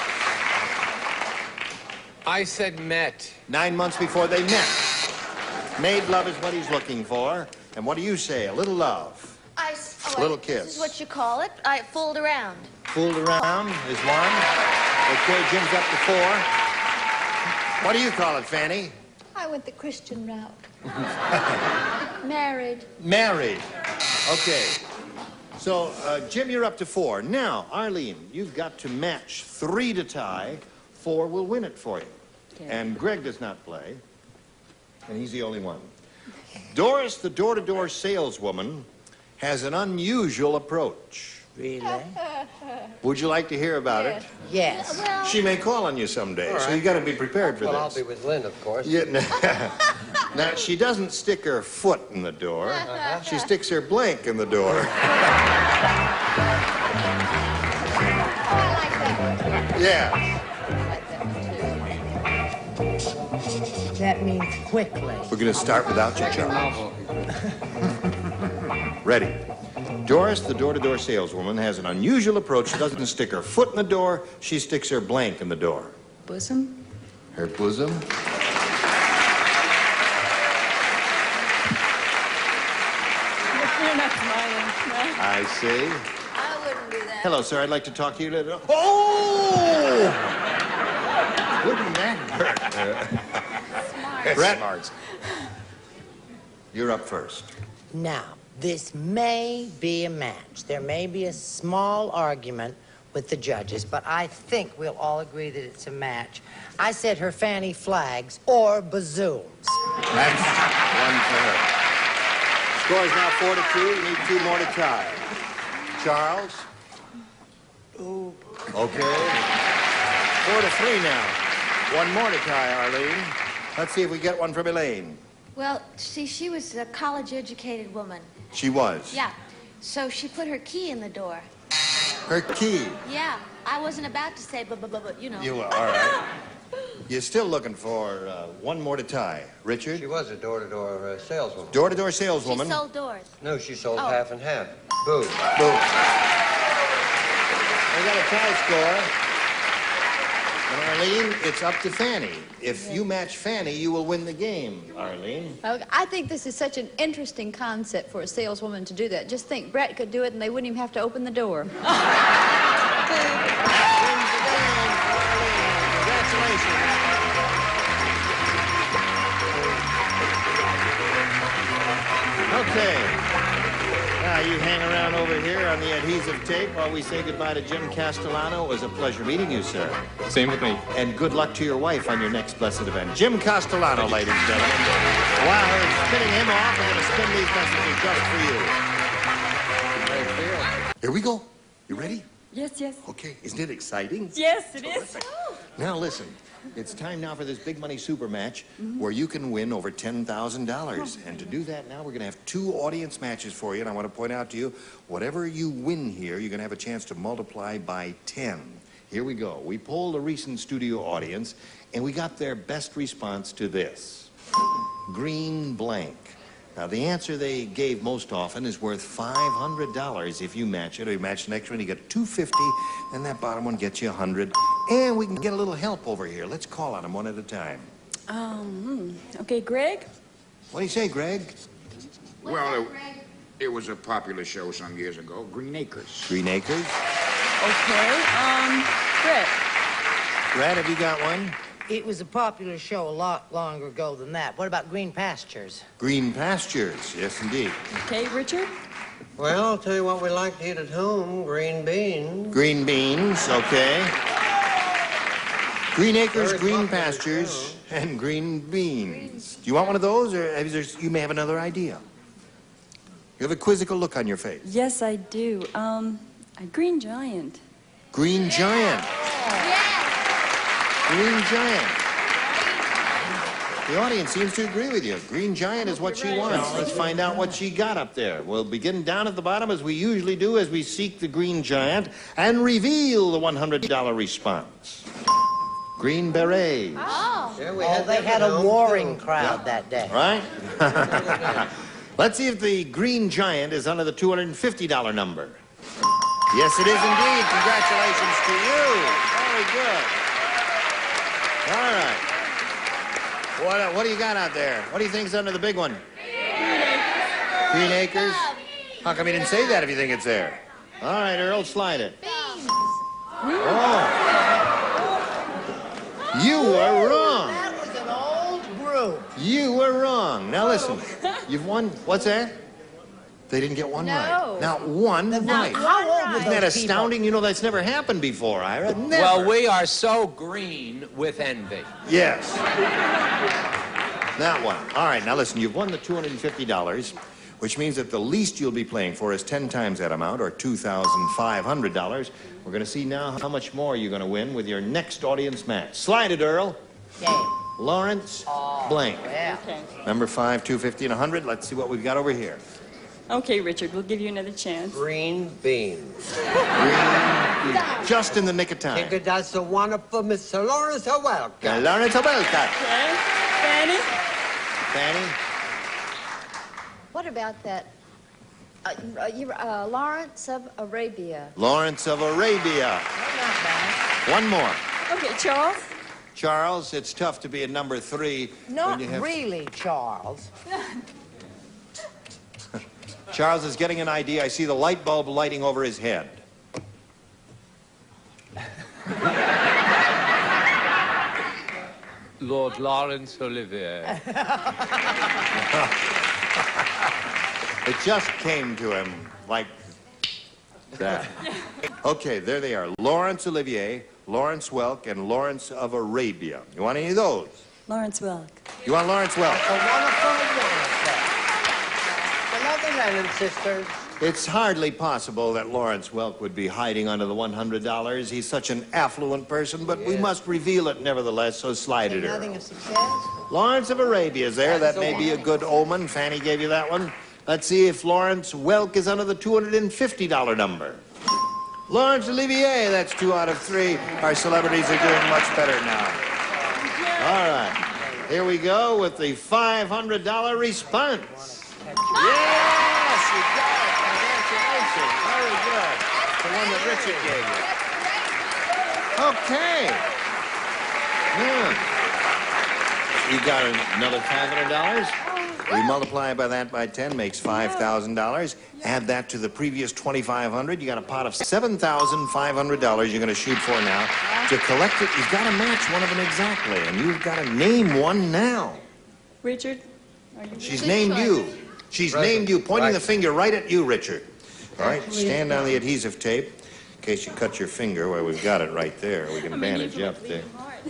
I said met. 9 months before they met. Made love is what he's looking for. And what do you say? A little love. Little kiss. This is what you call it. I fooled around. Fooled around is 1. Okay, Jim's up to 4. What do you call it, Fanny? I went the Christian route. Married. Married. Okay. So, Jim, you're up to 4. Now, Arlene, you've got to match 3 to tie. 4 will win it for you. Okay. And Greg does not play. And he's the only one. Doris, the door-to-door saleswoman, has an unusual approach. Really? Would you like to hear about it? Yes. Well, She may call on you someday, so you got to be prepared for Well, I'll this. be with Lynn, of course. Yeah, now, she doesn't stick her foot in the door. She sticks her blank in the door. I like that one. Yeah. I like that one, too. That means quickly. We're going to start without you, Charles. Ready. Doris, the door-to-door saleswoman, has an unusual approach. She doesn't stick her foot in the door. She sticks her blank in the door. Bosom? Her bosom? You're not smiling. No. I see. I wouldn't do that. Hello, sir. I'd like to talk to you a little. Oh! Wouldn't that hurt? Brett, you're up first. Now, this may be a match. There may be a small argument with the judges, but I think we'll all agree that it's a match. I said her fanny flags or bazooms. That's one for her. Score is now 4-2. You need 2 more to tie. Charles? Ooh. Okay. 4-3 now. 1 more to tie, Arlene. Let's see if we get one from Elaine. Well, see, she was a college-educated woman. She was. Yeah. So she put her key in the door. Her key. Yeah. I wasn't about to say, but you know. You were, all right. You're still looking for 1 more to tie. Richard? She was a door-to-door saleswoman. Door-to-door saleswoman. She sold doors. No, she sold Oh. half and half. Boo. Boo. We got a tie score. And Arlene, it's up to Fanny. If you match Fanny, you will win the game, Arlene. I think this is such an interesting concept for a saleswoman to do that. Just think, Brett could do it and they wouldn't even have to open the door. Okay. Now, you hang around over here on the adhesive tape while we say goodbye to Jim Castellano. It was a pleasure meeting you, sir. Same with me. And good luck to your wife on your next blessed event. Jim Castellano, ladies and gentlemen. While we're spinning him off, we're going to spin these messages just for you. Here we go. You ready? Yes, yes. Okay. Isn't it exciting? Yes, it is. Now, listen. It's time now for this big money super match where you can win over $10,000. And to do that now, we're going to have 2 audience matches for you. And I want to point out to you, whatever you win here, you're going to have a chance to multiply by 10. Here we go. We polled a recent studio audience, and we got their best response to this. Green blank. Now, the answer they gave most often is worth $500 if you match it. Or you match the next one, you get $250, and that bottom one gets you $100. And we can get a little help over here. Let's call on them one at a time. Okay, Greg? What do you say, Greg? Well, it was a popular show some years ago, Green Acres. Green Acres? Okay, Brett. Brad, have you got one? It was a popular show a lot longer ago than that. What about Green Pastures? Green Pastures, yes, indeed. Okay, Richard? Well, I'll tell you what we like to eat at home, green beans. Green beans, okay. Green Acres, Green Pastures, and green beans. Do you want one of those, or you may have another idea? You have a quizzical look on your face. Yes, I do. A Green Giant. Green Giant. Green Giant. The audience seems to agree with you. Green Giant is what she wants. Let's find out what she got up there. We'll begin down at the bottom, as we usually do, as we seek the Green Giant and reveal the $100 response. Green Berets. Oh, Yeah, they had a warring crowd that day. Right? Let's see if the Green Giant is under the $250 number. Yes, it is indeed. Congratulations to you. Very good. All right. What do you got out there? What do you think's under the big one? Green Acres? How come you didn't say that if you think it's there? All right, Earl, slide it. Oh. You were wrong. That was an old brew. You were wrong. Now listen. You've won. What's that? They didn't get one right. Not one right. How old were Isn't that those astounding? You know, that's never happened before, Ira. Never. Well, we are so green with envy. Yes. That one. All right, now listen, you've won the $250, which means that the least you'll be playing for is 10 times that amount, or $2,500. We're going to see now how much more you're going to win with your next audience match. Slide it, Earl. Game. Lawrence Blank. Yeah. Okay. Number 5, 250, and 100. Let's see what we've got over here. Okay, Richard, we'll give you another chance. Green beans. Just in the nick of time. Think that's a wonderful Mr. Lawrence Howelka. Lawrence Howelka. Okay. Fanny? Fanny? What about that? Lawrence of Arabia. Lawrence of Arabia. One more. Okay, Charles? Charles, it's tough to be a number 3 Not when you have... really, Charles. Charles is getting an idea. I see the light bulb lighting over his head. Lord Laurence Olivier. It just came to him like that. Okay, there they are. Laurence Olivier, Lawrence Welk, and Lawrence of Arabia. You want any of those? Lawrence Welk. You want Lawrence Welk? A wonderful I love the Lennon sisters. It's hardly possible that Lawrence Welk would be hiding under the $100. He's such an affluent person, but we must reveal it nevertheless, so slide it her. Nothing of success. Lawrence of Arabia is there. That may be a good omen. Fanny gave you that one. Let's see if Lawrence Welk is under the $250 number. Lawrence Olivier, that's 2 out of 3. Our celebrities are doing much better now. All right. Here we go with the $500 response. Yes, you got it. Congratulations. Very good. The one that Richard gave you. Okay. Yeah. You got another $500. We multiply by that by 10, makes $5,000. Add that to the previous $2,500. You got a pot of $7,500 you're going to shoot for now. To collect it, you've got to match one of them exactly, and you've got to name one now. Richard? She's named you. She's named you, pointing the finger right at you, Richard. All right, stand on the adhesive tape in case you cut your finger. Well, we've got it right there. We can bandage you up there.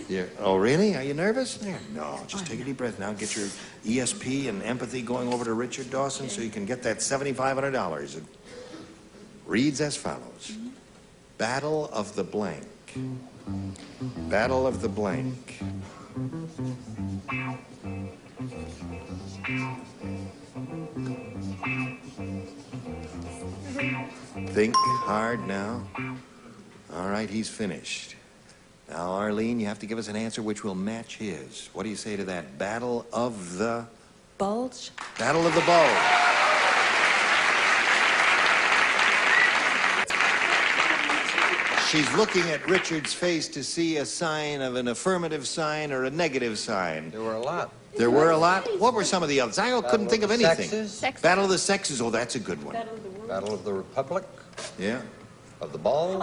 Yeah. Oh, really? Are you nervous? There. No, just take a deep breath now. Get your ESP and empathy going over to Richard Dawson so you can get that $7,500. It reads as follows. Battle of the blank. Battle of the blank. Think hard now. All right, he's finished. Now, Arlene, you have to give us an answer which will match his. What do you say to that? Battle of the... Bulge? Battle of the bulge. She's looking at Richard's face to see a sign of an affirmative sign or a negative sign. There were a lot. There were a lot? What were some of the others? I couldn't think of anything. Sexes. Battle of the Sexes. Oh, that's a good one. Battle of the Republic. Yeah. Of the Balls.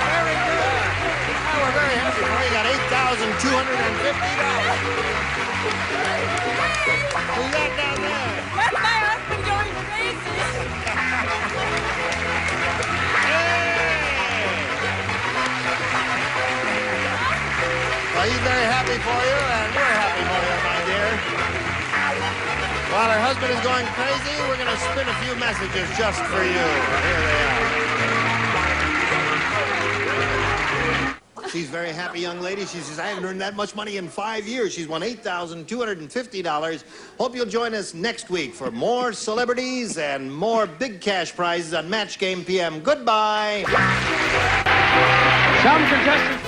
Very good. Well, we're very happy for you. You got $8,250. Who's that down there? That's my husband going crazy. Well, he's very happy for you, and we're happy for you, my dear. While her husband is going crazy, we're going to spin a few messages just for you. Here they are. She's a very happy young lady. She says, I haven't earned that much money in 5 years. She's won $8,250. Hope you'll join us next week for more celebrities and more big cash prizes on Match Game PM. Goodbye. Some contestants...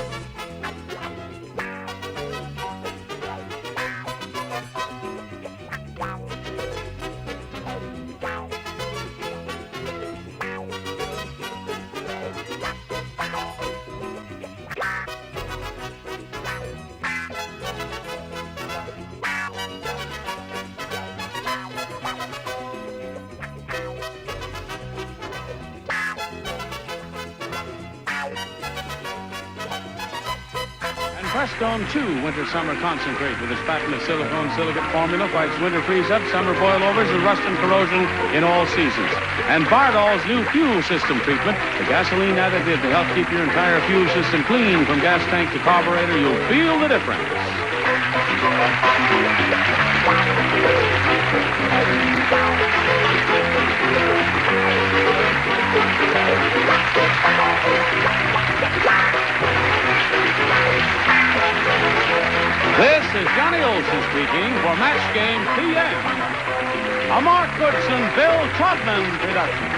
Prestone 2 Winter Summer Concentrate with its patented silicone silicate formula fights winter freeze-up, summer boil-overs, and rust and corrosion in all seasons. And Bardol's new fuel system treatment, the gasoline additive to help keep your entire fuel system clean from gas tank to carburetor. You'll feel the difference. This is Johnny Olson speaking for Match Game PM. A Mark Goodson, Bill Trotman production.